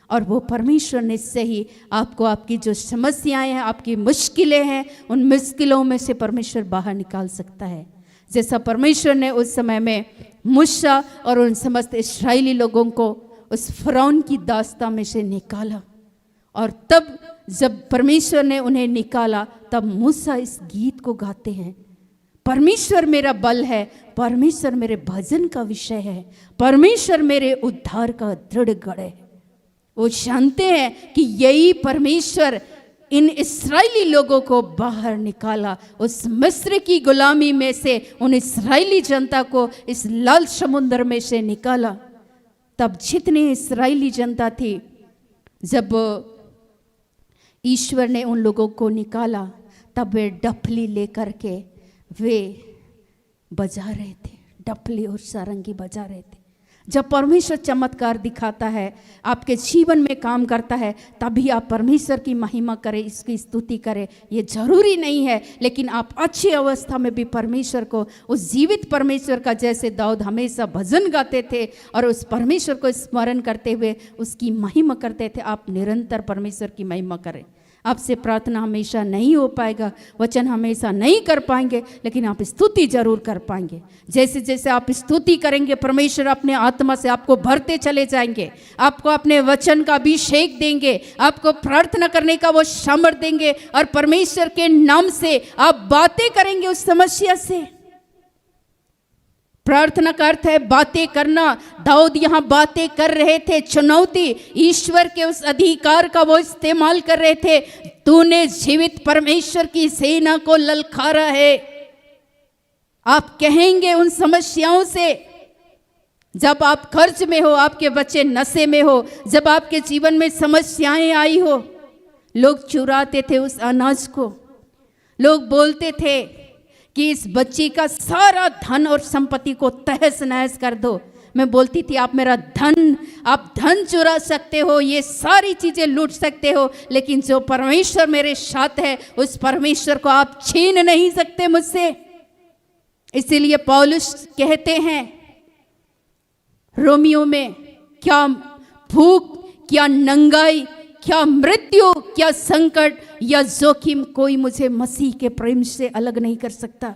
[SPEAKER 6] और वो परमेश्वर निश्चय ही आपको आपकी जो समस्याएं हैं, आपकी मुश्किलें हैं, उन मुश्किलों में से परमेश्वर बाहर निकाल सकता है। जैसा परमेश्वर ने उस समय में मूसा और उन समस्त इस्राएली लोगों को उस फ़िरौन की दास्ता में से निकाला, और तब जब परमेश्वर ने उन्हें निकाला, तब मूसा इस गीत को गाते हैं, परमेश्वर मेरा बल है, परमेश्वर मेरे भजन का विषय है, परमेश्वर मेरे उद्धार का दृढ़ गढ़ है। वो जानते हैं कि यही परमेश्वर इन इस्राएली लोगों को बाहर निकाला, उस मिस्र की गुलामी में से उन इस्राएली जनता को इस लाल समुद्र में से निकाला। तब जितने इस्राएली जनता थी, जब ईश्वर ने उन लोगों को निकाला, तब वे डफली लेकर के वे बजा रहे थे, डफली और सारंगी बजा रहे थे। जब परमेश्वर चमत्कार दिखाता है, आपके जीवन में काम करता है, तभी आप परमेश्वर की महिमा करें, इसकी स्तुति करें। ये जरूरी नहीं है, लेकिन आप अच्छी अवस्था में भी परमेश्वर को, उस जीवित परमेश्वर का, जैसे दाऊद हमेशा भजन गाते थे और उस परमेश्वर को स्मरण करते हुए उसकी महिमा करते थे, आप निरंतर परमेश्वर की महिमा करें। आपसे प्रार्थना हमेशा नहीं हो पाएगा, वचन हमेशा नहीं कर पाएंगे, लेकिन आप स्तुति जरूर कर पाएंगे। जैसे जैसे आप स्तुति करेंगे, परमेश्वर अपने आत्मा से आपको भरते चले जाएंगे, आपको अपने वचन का अभिषेक देंगे, आपको प्रार्थना करने का वो सामर्थ देंगे, और परमेश्वर के नाम से आप बातें करेंगे उस समस्या से। प्रार्थना का अर्थ है बातें करना। दाऊद यहाँ बातें कर रहे थे, चुनौती, ईश्वर के उस अधिकार का वो इस्तेमाल कर रहे थे। तूने जीवित परमेश्वर की सेना को ललकारा है। आप कहेंगे उन समस्याओं से, जब आप कर्ज में हो, आपके बच्चे नशे में हो, जब आपके जीवन में समस्याएं आई हो, लोग चुराते थे उस अनाज को, लोग बोलते थे कि इस बच्ची का सारा धन और संपत्ति को तहस नहस कर दो। मैं बोलती थी आप मेरा धन, आप धन चुरा सकते हो, ये सारी चीजें लूट सकते हो, लेकिन जो परमेश्वर मेरे साथ है, उस परमेश्वर को आप छीन नहीं सकते मुझसे। इसीलिए पौलुस कहते हैं रोमियो में, क्या भूख, क्या नंगाई, क्या मृत्यु, क्या संकट या जोखिम, कोई मुझे मसीह के प्रेम से अलग नहीं कर सकता।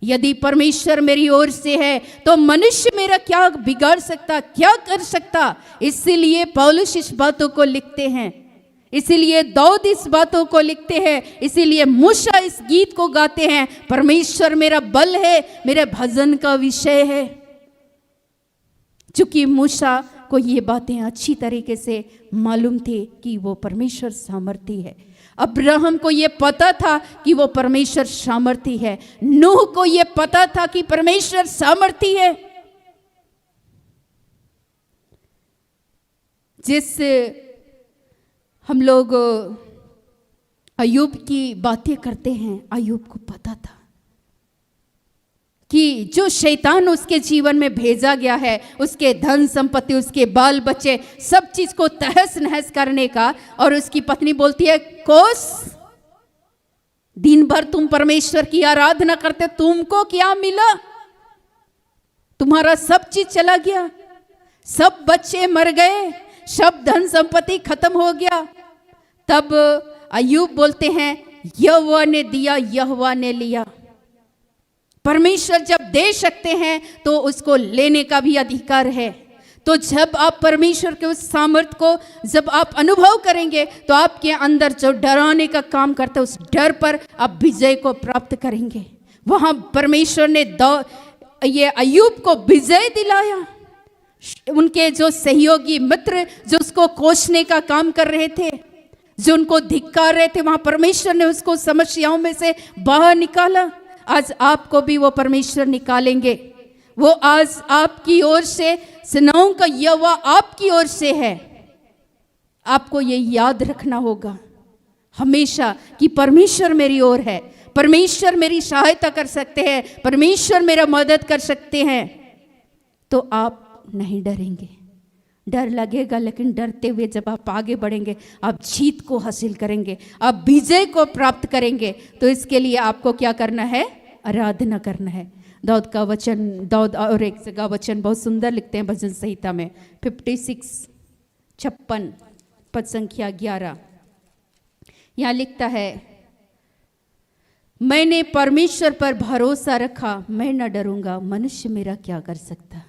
[SPEAKER 6] यदि परमेश्वर मेरी ओर से है तो मनुष्य मेरा क्या बिगाड़ सकता, क्या कर सकता। इसीलिए पौलुस इस बातों को लिखते हैं, इसीलिए दाऊद इस बातों को लिखते हैं, इसीलिए मूसा इस गीत को गाते हैं, परमेश्वर मेरा बल है, मेरे भजन का विषय है। चूंकि मूसा को ये बातें अच्छी तरीके से मालूम थी कि वो परमेश्वर सामर्थी है। अब्राहम को ये पता था कि वो परमेश्वर सामर्थी है। नूह को ये पता था कि परमेश्वर सामर्थी है। जिस हम लोग अय्यूब की बातें करते हैं, अय्यूब को पता था कि जो शैतान उसके जीवन में भेजा गया है, उसके धन संपत्ति, उसके बाल बच्चे, सब चीज को तहस नहस करने का। और उसकी पत्नी बोलती है, कोस दिन भर तुम परमेश्वर की आराधना करते, तुमको क्या मिला? तुम्हारा सब चीज चला गया, सब बच्चे मर गए, सब धन संपत्ति खत्म हो गया। तब अय्यूब बोलते हैं, यहोवा ने दिया, यहोवा ने लिया। परमेश्वर जब दे सकते हैं तो उसको लेने का भी अधिकार है। तो जब आप परमेश्वर के उस सामर्थ को जब आप अनुभव करेंगे, तो आपके अंदर जो डराने का काम करता है, उस डर पर आप विजय को प्राप्त करेंगे। वहां परमेश्वर ने ये अय्यूब को विजय दिलाया। उनके जो सहयोगी मित्र जो उसको कोसने का काम कर रहे थे, जो उनको धिक्कार रहे थे, वहां परमेश्वर ने उसको समस्याओं में से बाहर निकाला। आज आपको भी वो परमेश्वर निकालेंगे। वो आज आपकी ओर से, सेनाओं का यहोवा आपकी ओर से है। आपको ये याद रखना होगा हमेशा कि परमेश्वर मेरी ओर है, परमेश्वर मेरी सहायता कर सकते हैं, परमेश्वर मेरा मदद कर सकते हैं। तो आप नहीं डरेंगे। डर लगेगा, लेकिन डरते हुए जब आप आगे बढ़ेंगे, आप जीत को हासिल करेंगे, आप विजय को प्राप्त करेंगे। तो इसके लिए आपको क्या करना है? आराधना करना है। दाऊद का वचन, दाऊद और एक जगह वचन बहुत सुंदर लिखते हैं भजन संहिता में, 56 पद संख्या 11। यहाँ लिखता है, मैंने परमेश्वर पर भरोसा रखा, मैं न डरूंगा, मनुष्य मेरा क्या कर सकता।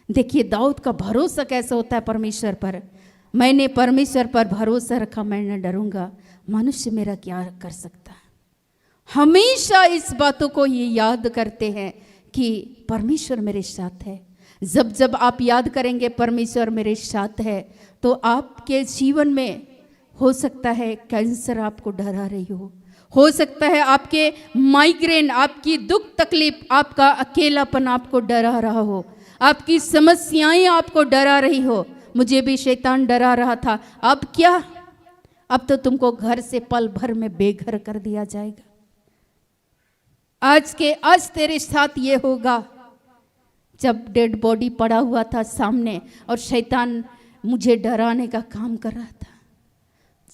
[SPEAKER 6] देखिए दाऊद का भरोसा कैसा होता है परमेश्वर पर। मैंने परमेश्वर पर भरोसा रखा, मैं न डरूंगा, मनुष्य मेरा क्या कर सकता। हमेशा इस बातों को ये याद करते हैं कि परमेश्वर मेरे साथ है। जब जब आप याद करेंगे परमेश्वर मेरे साथ है, तो आपके जीवन में हो सकता है कैंसर आपको डरा रही हो सकता है आपके माइग्रेन, आपकी दुख तकलीफ, आपका अकेलापन आपको डरा रहा हो, आपकी समस्याएं आपको डरा रही हो। मुझे भी शैतान डरा रहा था। अब क्या, अब तो तुमको घर से पल भर में बेघर कर दिया जाएगा। आज तेरे साथ ये होगा। जब डेड बॉडी पड़ा हुआ था सामने और शैतान मुझे डराने का काम कर रहा था।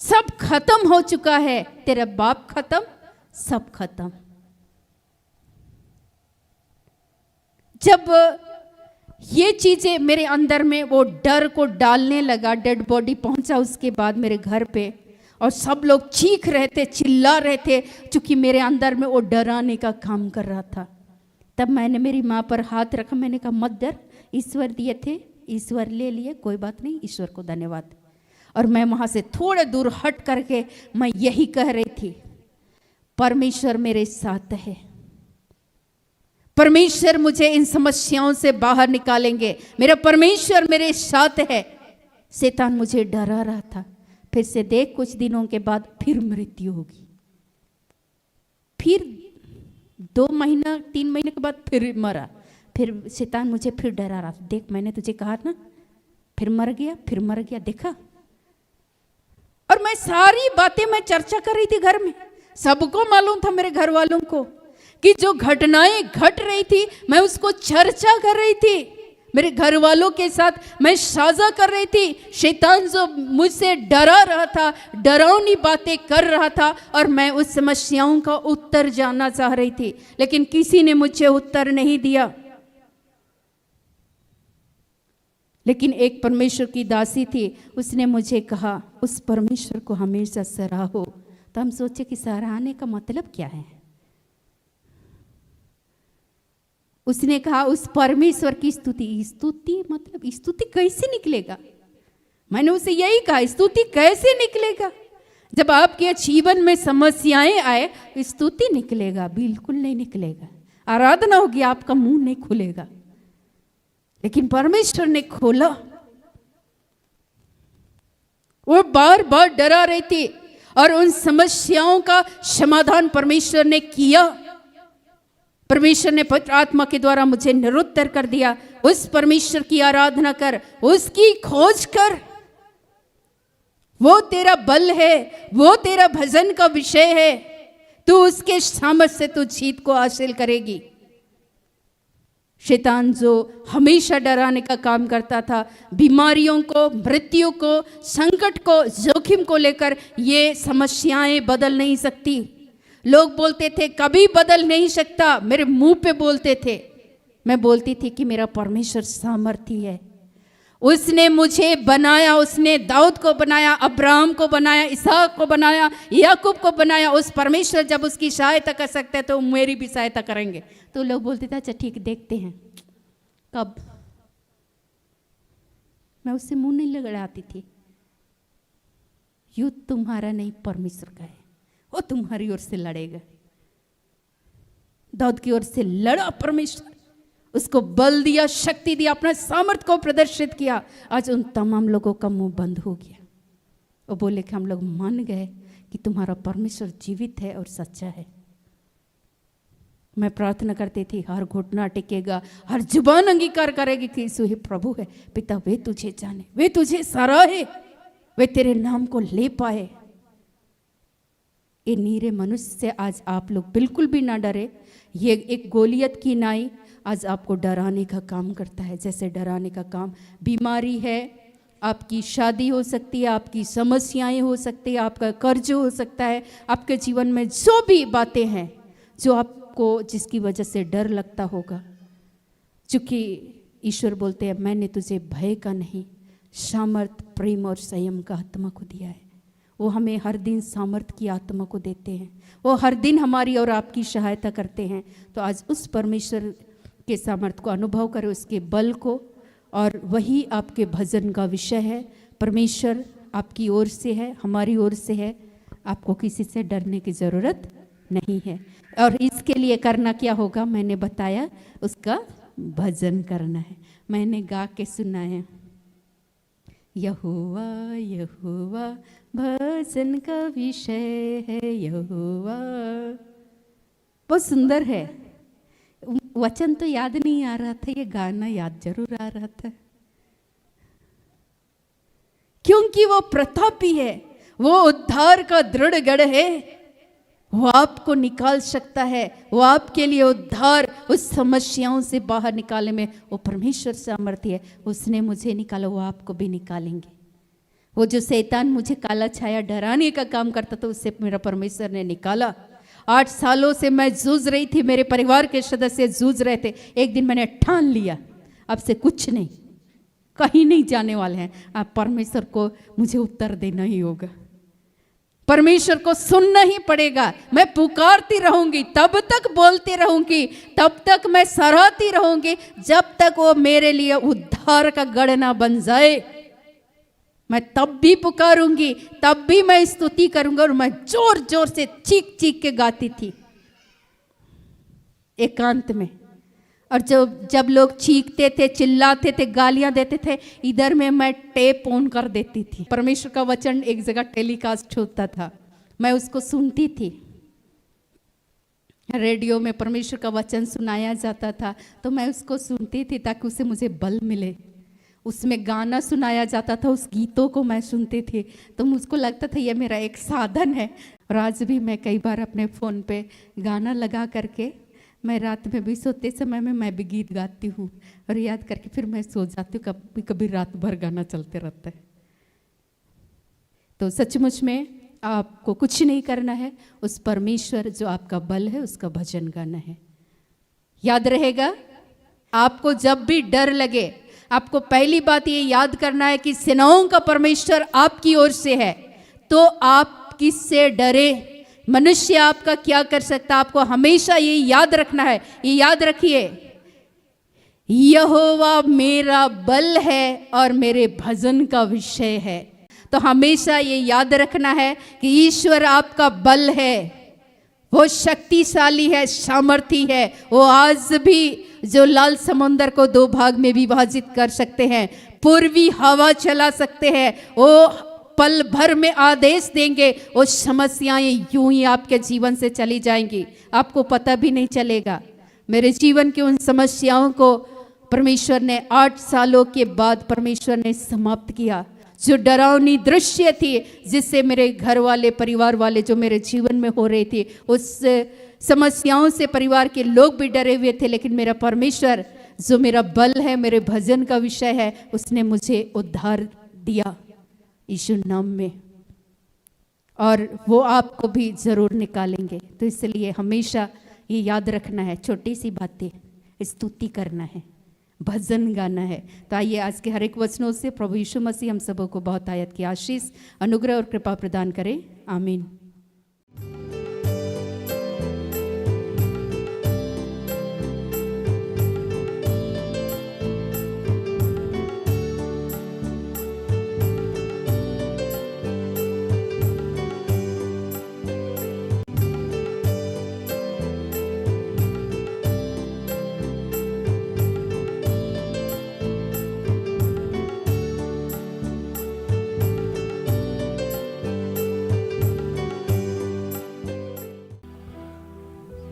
[SPEAKER 6] सब खत्म हो चुका है, तेरा बाप खत्म, सब खत्म। जब ये चीजें मेरे अंदर में वो डर को डालने लगा, डेड बॉडी पहुंचा उसके बाद मेरे घर पे, और सब लोग चीख रहे थे, चिल्ला रहे थे, क्योंकि मेरे अंदर में वो डराने का काम कर रहा था। तब मैंने मेरी माँ पर हाथ रखा, मैंने कहा मत डर, ईश्वर दिए थे, ईश्वर ले लिए, कोई बात नहीं, ईश्वर को धन्यवाद। और मैं वहाँ से थोड़े दूर हट करके मैं यही कह रही थी, परमेश्वर मेरे साथ है, परमेश्वर मुझे इन समस्याओं से बाहर निकालेंगे, मेरा परमेश्वर मेरे साथ है। शैतान मुझे डरा रहा था। फिर से देख, कुछ दिनों के बाद फिर मृत्यु होगी, फिर 2 महीना 3 महीने के बाद फिर मरा। फिर शैतान मुझे फिर डरा रहा था, देख मैंने तुझे कहा ना, फिर मर गया, देखा। और मैं सारी बातें मैं चर्चा कर रही थी घर में, सबको मालूम था, मेरे घर वालों को, कि जो घटनाएं घट रही थी मैं उसको चर्चा कर रही थी, मेरे घर वालों के साथ मैं साझा कर रही थी। शैतान जो मुझसे डरा रहा था, डरावनी बातें कर रहा था, और मैं उस समस्याओं का उत्तर जानना चाह रही थी, लेकिन किसी ने मुझे उत्तर नहीं दिया। लेकिन एक परमेश्वर की दासी थी, उसने मुझे कहा उस परमेश्वर को हमेशा सराहो। तो हम सोचे कि सराहने का मतलब क्या है। उसने कहा उस परमेश्वर की स्तुति मतलब स्तुति कैसे निकलेगा। मैंने उसे यही कहा, स्तुति कैसे निकलेगा। जब आपके जीवन में समस्याएं आए, स्तुति निकलेगा? बिल्कुल नहीं निकलेगा। आराधना होगी, आपका मुंह नहीं खुलेगा। लेकिन परमेश्वर ने खोला। वो बार बार डरा रही थी, और उन समस्याओं का समाधान परमेश्वर ने किया। परमेश्वर ने पवित्र आत्मा के द्वारा मुझे निरुत्तर कर दिया। उस परमेश्वर की आराधना कर, उसकी खोज कर, वो तेरा बल है, वो तेरा भजन का विषय है। तू उसके सामर्थ से तू जीत को हासिल करेगी। शैतान जो हमेशा डराने का काम करता था, बीमारियों को, मृत्यु को, संकट को, जोखिम को लेकर, ये समस्याएं बदल नहीं सकती। लोग बोलते थे कभी बदल नहीं सकता, मेरे मुंह पे बोलते थे। मैं बोलती थी कि मेरा परमेश्वर सामर्थी है, उसने मुझे बनाया, उसने दाऊद को बनाया, अब्राहम को बनाया, इसहाक को बनाया, याकूब को बनाया। उस परमेश्वर जब उसकी सहायता कर सकते हैं तो मेरी भी सहायता करेंगे। तो लोग बोलते थे अच्छा ठीक, देखते हैं कब। मैं उससे मुंह नहीं लगाती थी। युद्ध तुम्हारा नहीं, परमेश्वर का है, वो तुम्हारी ओर से लड़ेगा। दाऊद की ओर से लड़ा परमेश्वर, उसको बल दिया, शक्ति दिया, अपना सामर्थ को प्रदर्शित किया। आज उन तमाम लोगों का मुंह बंद हो गया। वो बोले कि हम लोग मान गए कि तुम्हारा परमेश्वर जीवित है और सच्चा है। मैं प्रार्थना करती थी हर घुटना टिकेगा, हर जुबान अंगीकार करेगी कि यीशु ही प्रभु है। पिता वे तुझे जाने, वे तुझे सराहे, वे तेरे नाम को ले पाए। ये नीरे मनुष्य से आज आप लोग बिल्कुल भी ना डरे। ये एक गोलियत की नाई आज आपको डराने का काम करता है। जैसे डराने का काम बीमारी है, आपकी शादी हो सकती है, आपकी समस्याएं हो सकती है, आपका कर्ज हो सकता है, आपके जीवन में जो भी बातें हैं जो आपको जिसकी वजह से डर लगता होगा, चूँकि ईश्वर बोलते हैं मैंने तुझे भय का नहीं, सामर्थ, प्रेम और संयम का आत्मा को दिया है। वो हमें हर दिन सामर्थ की आत्मा को देते हैं, वो हर दिन हमारी और आपकी सहायता करते हैं। तो आज उस परमेश्वर के सामर्थ को अनुभव करें, उसके बल को, और वही आपके भजन का विषय है। परमेश्वर आपकी ओर से है, हमारी ओर से है, आपको किसी से डरने की ज़रूरत नहीं है। और इसके लिए करना क्या होगा, मैंने बताया, उसका भजन करना है। मैंने गा के सुनाया, यहोवा यहोवा भजन का विषय है, यहोवा। बहुत सुंदर है। वचन तो याद नहीं आ रहा था, ये गाना याद जरूर आ रहा था, क्योंकि वो प्रतापी है, वो उद्धार का दृढ़ गढ़ है, वो आपको निकाल सकता है, वो आपके लिए उद्धार, उस समस्याओं से बाहर निकालने में वो परमेश्वर सामर्थ्य है। उसने मुझे निकाला, वो आपको भी निकालेंगे। वो जो शैतान मुझे काला छाया डराने का काम करता था, उससे मेरा परमेश्वर ने निकाला। 8 सालों से मैं जूझ रही थी, मेरे परिवार के सदस्य जूझ रहे थे। एक दिन मैंने ठान लिया, अब से कुछ नहीं, कहीं नहीं जाने वाले हैं। अब परमेश्वर को मुझे उत्तर देना ही होगा, परमेश्वर को सुनना ही पड़ेगा। मैं पुकारती रहूंगी, तब तक बोलती रहूंगी, तब तक मैं सराहती रहूंगी, जब तक वो मेरे लिए उद्धार का गढ़ ना बन जाए। मैं तब भी पुकारूंगी, तब भी मैं स्तुति करूंगा। और मैं जोर जोर से चीख चीख के गाती थी एकांत में। और जब लोग चीखते थे, चिल्लाते थे, गालियां देते थे, इधर में मैं टेप ऑन कर देती थी। परमेश्वर का वचन एक जगह टेलीकास्ट होता था, मैं उसको सुनती थी। रेडियो में परमेश्वर का वचन सुनाया जाता था, तो मैं उसको सुनती थी ताकि उससे मुझे बल मिले। उसमें गाना सुनाया जाता था, उस गीतों को मैं सुनती थी, तो मुझको लगता था ये मेरा एक साधन है। और आज भी मैं कई बार अपने फ़ोन पे गाना लगा करके, मैं रात में भी सोते समय में मैं भी गीत गाती हूँ और याद करके फिर मैं सो जाती हूँ। कभी कभी रात भर गाना चलते रहता है। तो सचमुच में आपको कुछ नहीं करना है, उस परमेश्वर जो आपका बल है उसका भजन गाना है। याद रहेगा, आपको जब भी डर लगे, आपको पहली बात ये याद करना है कि सेनाओं का परमेश्वर आपकी ओर से है, तो आप किससे डरे? मनुष्य आपका क्या कर सकता? आपको हमेशा ये याद रखना है, ये याद रखिए, यहोवा मेरा बल है और मेरे भजन का विषय है। तो हमेशा ये याद रखना है कि ईश्वर आपका बल है, वो शक्तिशाली है, सामर्थी है। वो आज भी जो लाल समुंदर को 2 भाग में विभाजित कर सकते हैं, पूर्वी हवा चला सकते हैं, वो पल भर में आदेश देंगे, वो समस्याएं यूं ही आपके जीवन से चली जाएंगी, आपको पता भी नहीं चलेगा। मेरे जीवन की उन समस्याओं को परमेश्वर ने 8 सालों के बाद परमेश्वर ने समाप्त किया। जो डरावनी दृश्य थी, जिससे मेरे घर वाले, परिवार वाले जो मेरे जीवन में हो रही थी, उस समस्याओं से परिवार के लोग भी डरे हुए थे, लेकिन मेरा परमेश्वर जो मेरा बल है, मेरे भजन का विषय है, उसने मुझे उद्धार दिया यीशु नाम में, और वो आपको भी ज़रूर निकालेंगे। तो इसलिए हमेशा ये याद रखना है, छोटी सी बातें, स्तुति करना है, भजन गाना है। तो आइए आज के हर एक वचनों से प्रभु यीशु मसीह हम सबों को बहुत आयत की आशीष, अनुग्रह और कृपा प्रदान करें। आमीन।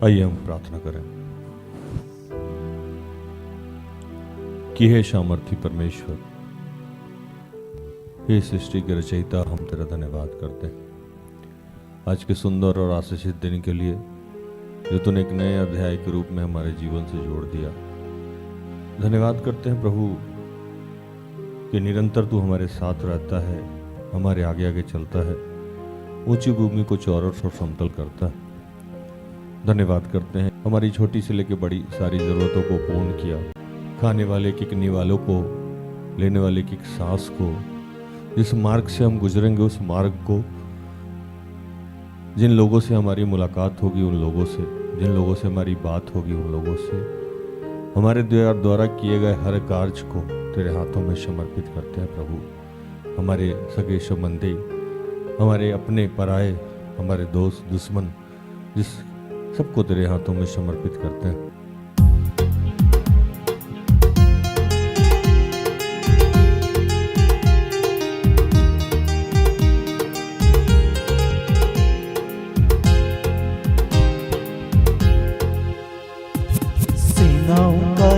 [SPEAKER 7] आइए हम प्रार्थना करें कि हे सामर्थी परमेश्वर, हे सृष्टि के रचयिता, हम तेरा धन्यवाद करते हैं आज के सुंदर और आशीषित दिन के लिए, जो तूने एक नए अध्याय के रूप में हमारे जीवन से जोड़ दिया। धन्यवाद करते हैं प्रभु कि निरंतर तू हमारे साथ रहता है, हमारे आगे आगे चलता है, ऊंची भूमि को चौरस और समतल करता है। धन्यवाद करते हैं हमारी छोटी से लेकर बड़ी सारी ज़रूरतों को पूर्ण किया, खाने वाले की किन्नी वालों को, लेने वाले की सांस को, जिस मार्ग से हम गुजरेंगे उस मार्ग को, जिन लोगों से हमारी मुलाकात होगी उन लोगों से, जिन लोगों से हमारी बात होगी उन लोगों से, हमारे द्वारा किए गए हर कार्य को तेरे हाथों में समर्पित करते हैं प्रभु। हमारे सगे संबंधी, हमारे अपने पराए, हमारे दोस्त दुश्मन, जिस सबको तेरे हाथों में समर्पित करते हैं।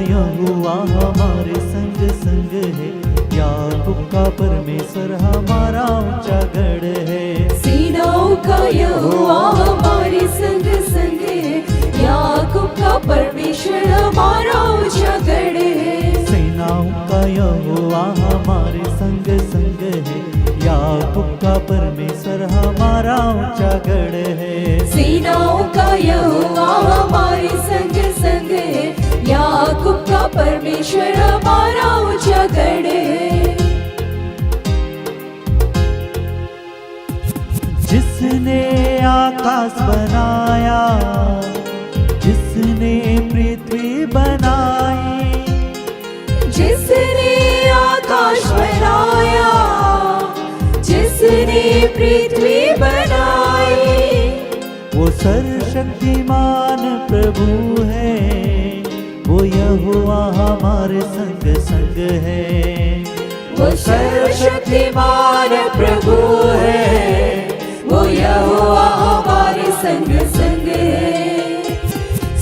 [SPEAKER 1] यहोवा हमारे संग संग है, याकूब का परमेश्वर हमारा ऊंचा गढ़ है।
[SPEAKER 3] सेनाओं का यहोवा हमारे संग संग है, याकूब का परमेश्वर हमारा ऊंचा गढ़ है।
[SPEAKER 1] सेनाओं का यहोवा हमारे संग संग है, याकूब का परमेश्वर हमारा ऊंचा गढ़ है।
[SPEAKER 3] सेनाओं का यहोवा हमारे संग संग है, याकूब का परमेश्वर हमारा ऊंचा गढ़ है।
[SPEAKER 1] जिसने आकाश बनाया, जिसने पृथ्वी बनाई,
[SPEAKER 3] जिसने आकाश बनाया, जिसने पृथ्वी बनाई,
[SPEAKER 1] वो सर्वशक्तिमान प्रभु है, वो यहोवा हमारे संग संग है।
[SPEAKER 3] वो सर्वशक्तिमान प्रभु है, वो यहोवा हमारे संग संग है।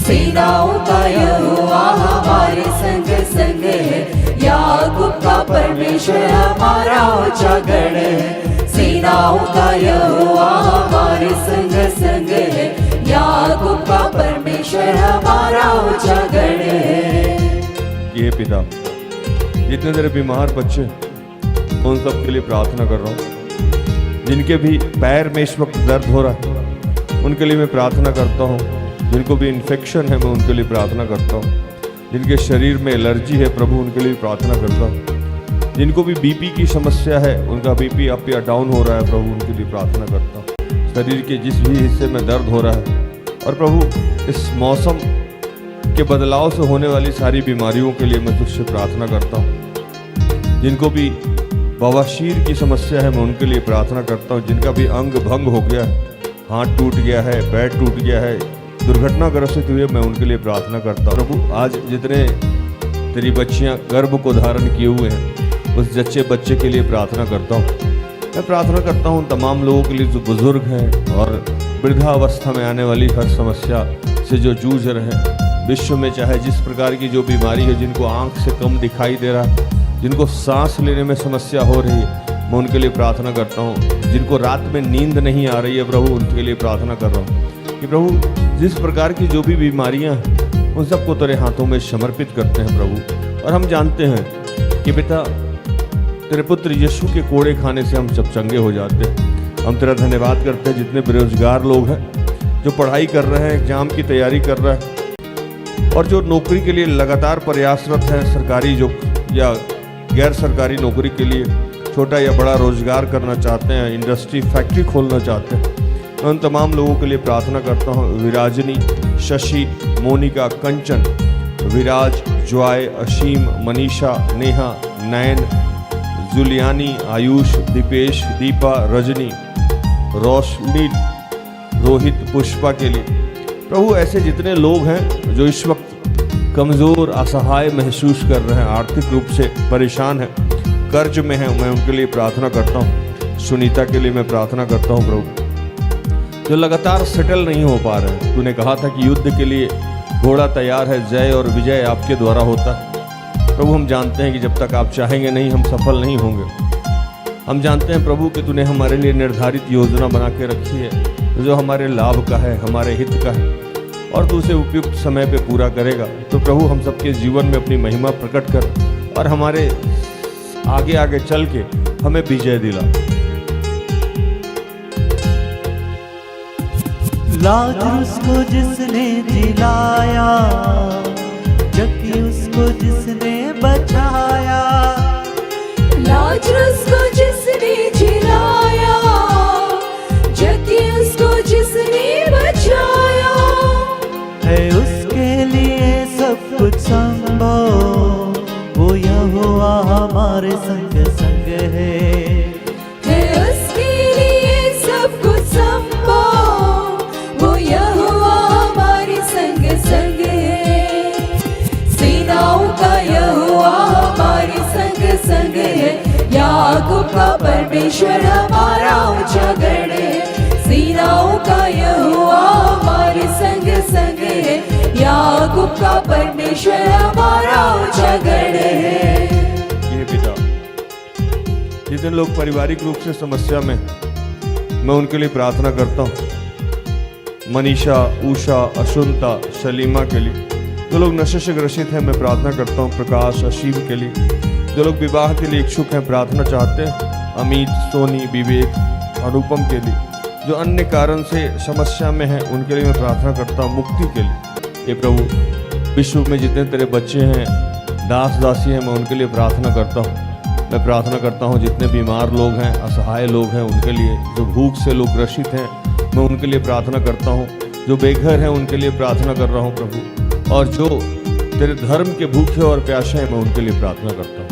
[SPEAKER 3] सेनाओं का यहोवा हमारे संग संग है, याकूब का परमेश्वर हमारा ऊंचा गढ़ है। सेनाओं का यहोवा हमारे संग संग है, याकूब का परमेश्वर हमारा ऊंचा गढ़ है।
[SPEAKER 7] ये पिता, जितने तेरे बीमार बच्चे उन सब के लिए प्रार्थना कर रहा हूँ। जिनके भी पैर में इस वक्त दर्द हो रहा है उनके लिए मैं प्रार्थना करता हूँ। जिनको भी इन्फेक्शन है मैं उनके लिए प्रार्थना करता हूँ। जिनके शरीर में एलर्जी है प्रभु उनके लिए प्रार्थना करता हूँ। जिनको भी बीपी की समस्या है, उनका बीपी अप या डाउन हो रहा है प्रभु उनके लिए प्रार्थना करता हूँ। शरीर के जिस भी हिस्से में दर्द हो रहा है, और प्रभु इस मौसम के बदलाव से होने वाली सारी बीमारियों के लिए मैं तुझसे प्रार्थना करता हूँ। जिनको भी बवासीर की समस्या है मैं उनके लिए प्रार्थना करता हूँ। जिनका भी अंग भंग हो गया है, हाथ टूट गया है, पैर टूट गया है, दुर्घटनाग्रस्त हुए, मैं उनके लिए प्रार्थना करता हूँ। प्रभु आज जितने तेरी बच्चियाँ गर्भ को धारण किए हुए हैं उस जच्चे बच्चे के लिए प्रार्थना करता हूँ। मैं प्रार्थना करता हूँ तमाम लोगों के लिए जो बुजुर्ग हैं और वृद्धावस्था में आने वाली हर समस्या से जो जूझ रहे हैं विश्व में, चाहे जिस प्रकार की जो बीमारी है, जिनको आँख से कम दिखाई दे रहा है, जिनको सांस लेने में समस्या हो रही है, मैं उनके लिए प्रार्थना करता हूँ। जिनको रात में नींद नहीं आ रही है प्रभु उनके लिए प्रार्थना कर रहा हूँ कि प्रभु जिस प्रकार की जो भी बीमारियाँ हैं उन सबको तेरे हाथों में समर्पित करते हैं प्रभु। और हम जानते हैं कि पिता तेरे पुत्र यीशु के कोड़े खाने से हम सब चंगे हो जाते हैं। हम तेरा धन्यवाद करते हैं जितने बेरोजगार लोग हैं, जो पढ़ाई कर रहे हैं, एग्जाम की तैयारी कर रहे हैं और जो नौकरी के लिए लगातार प्रयासरत हैं, सरकारी जो या गैर सरकारी नौकरी के लिए छोटा या बड़ा रोजगार करना चाहते हैं, इंडस्ट्री फैक्ट्री खोलना चाहते हैं, मैं उन तमाम लोगों के लिए प्रार्थना करता हूँ। विराजनी, शशि, मोनिका, कंचन, विराज, जॉय, असीम, मनीषा, नेहा, नयन, जुलियानी, आयुष, दीपेश, दीपा, रजनी, रोशनी, रोहित, पुष्पा के लिए प्रभु ऐसे जितने लोग हैं जो इस वक्त कमज़ोर, असहाय महसूस कर रहे हैं, आर्थिक रूप से परेशान हैं, कर्ज में हैं, मैं उनके लिए प्रार्थना करता हूँ। सुनीता के लिए मैं प्रार्थना करता हूँ प्रभु, जो लगातार सेटल नहीं हो पा रहे हैं। तूने कहा था कि युद्ध के लिए घोड़ा तैयार है, जय और विजय आपके द्वारा होता है। प्रभु हम जानते हैं कि जब तक आप चाहेंगे नहीं हम सफल नहीं होंगे। हम जानते हैं प्रभु कि तूने हमारे लिए निर्धारित योजना बना के रखी है जो हमारे लाभ का है, हमारे हित का है, और तू उसे उपयुक्त समय पे पूरा करेगा। तो प्रभु हम सबके जीवन में अपनी महिमा प्रकट कर और हमारे आगे आगे चल के हमें विजय दिला।
[SPEAKER 1] लाजरुस को जिसने जिलाया, जक्कियुस को जिसने बचाया,
[SPEAKER 3] लाजरुस को जिसने जिलाया, जक्कियुस को जिसने बचाया,
[SPEAKER 1] है उसके लिए सब कुछ संभव, वो यहोवा हमारे संग संग है
[SPEAKER 3] उसके लिए सब कुछ संभव, वो यहोवा हमारे संग संग है। सेनाओं का यहोवा हमारे संग संग है, याकूब का परमेश्वर हमारा ऊंचा गढ़ है। सेनाओं का यहोवा हमारे संग संग है, याकूब याकूब का परमेश्वर हमारा ऊंचा गढ़ है।
[SPEAKER 7] ये पिता, जितने लोग पारिवारिक रूप से समस्या में, मैं उनके लिए प्रार्थना करता हूँ। मनीषा, उषा, अशुंता, शलीमा के लिए। जो लोग नशे से ग्रसित हैं, मैं प्रार्थना करता हूँ प्रकाश, अशीम के लिए। जो लोग विवाह के लिए इच्छुक हैं, प्रार्थना चाहते हैं, अमित, सोनी, विवेक, अनुपम के लिए। जो अन्य कारण से समस्या में हैं, उनके लिए मैं प्रार्थना करता हूँ मुक्ति के लिए। ये प्रभु, विश्व में जितने तेरे बच्चे हैं, दास दासी हैं, मैं उनके लिए प्रार्थना करता हूँ। मैं प्रार्थना करता हूँ जितने बीमार लोग हैं, असहाय लोग हैं, उनके लिए। जो भूख से लोग ग्रसित हैं, मैं उनके लिए प्रार्थना करता हूँ। जो बेघर हैं, उनके लिए प्रार्थना कर रहा हूँ प्रभु। और जो तेरे धर्म के भूखे और प्यासे हैं, मैं उनके लिए प्रार्थना करता हूँ।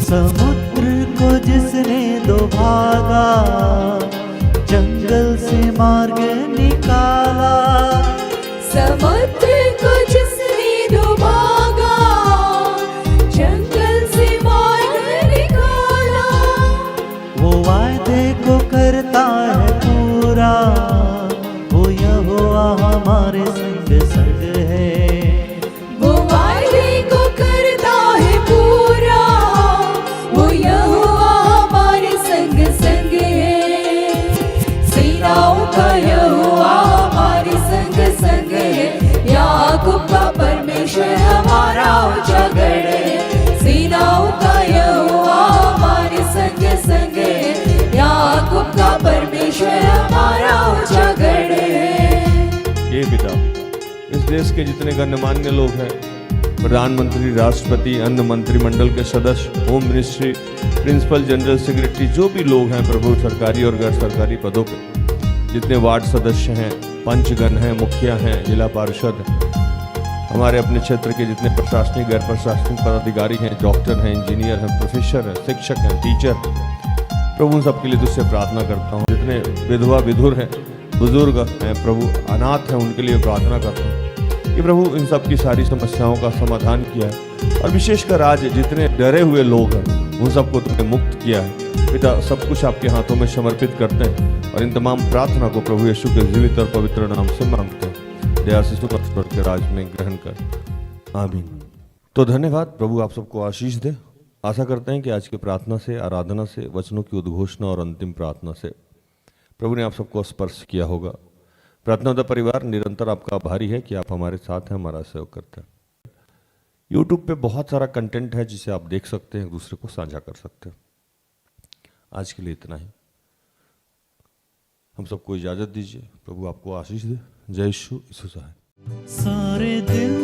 [SPEAKER 1] समुद्र को जिसने दो भागा, जंगल से मार्ग निकाला।
[SPEAKER 3] समुद्र को जिसने दो भागा, जंगल से मार्ग निकाला।
[SPEAKER 1] वो वायदे को करता है पूरा, वो यहोवा हमारे संग संग है।
[SPEAKER 3] वो वायदे को करता है पूरा, वो यहोवा हमारे संग संग है। सेनाओं का यहोवा हमारे संग संग है। याकूब का परमेश्वर हमारा ऊंचा गढ़ है। सेनाओं का यहोवा हमारे संग संग है। याकूब का परमेश्वर हमारा ऊंचा गढ़ है।
[SPEAKER 7] ये पिता, इस देश के जितने गणमान्य लोग हैं, प्रधानमंत्री, राष्ट्रपति, अन्य मंत्रिमंडल के सदस्य, home ministry, principal general secretary, जो भी लोग हैं प्रभु, सरकारी और गैर सरकारी पदों पे, जितने वार्ड सदस्य हैं, पंचगण हैं, मुखिया हैं, जिला पार्षद, हमारे अपने क्षेत्र के जितने प्रशासनिक, गैर प्रशासनिक पदाधिकारी हैं, डॉक्टर हैं, इंजीनियर हैं, प्रोफेसर हैं, शिक्षक हैं, टीचर, प्रभु सबके लिए तुझसे प्रार्थना करता हूँ। जितने विधवा विधुर हैं, बुजुर्ग हैं प्रभु, अनाथ हैं, उनके लिए प्रार्थना करता हूँ कि प्रभु इन सब की सारी समस्याओं का समाधान किया है। और विशेषकर आज जितने डरे हुए लोग हैं, उन सबको तुमने मुक्त किया है। पिता, सब कुछ आपके हाथों में समर्पित करते हैं और इन तमाम प्रार्थना को प्रभु यीशु के जीवित और पवित्र नाम से मांगते हैं। दया से स्वर्ग के राज में ग्रहण कर, आमीन। तो धन्यवाद, प्रभु आप सबको आशीष दे। आशा करते हैं कि आज की प्रार्थना से, आराधना से, वचनों की उद्घोषणा और अंतिम प्रार्थना से प्रभु ने आप सबको स्पर्श किया होगा। प्रार्थना परिवार निरंतर आपका आभारी है कि आप हमारे साथ हैं, हमारा सहयोग करते हैं। यूट्यूब पे बहुत सारा कंटेंट है जिसे आप देख सकते हैं, एक दूसरे को साझा कर सकते हैं। आज के लिए इतना ही। हम सबको इजाजत दीजिए। प्रभु आपको आशीष दे। जय यीशु, यीशु सहाय।
[SPEAKER 1] सारे दिन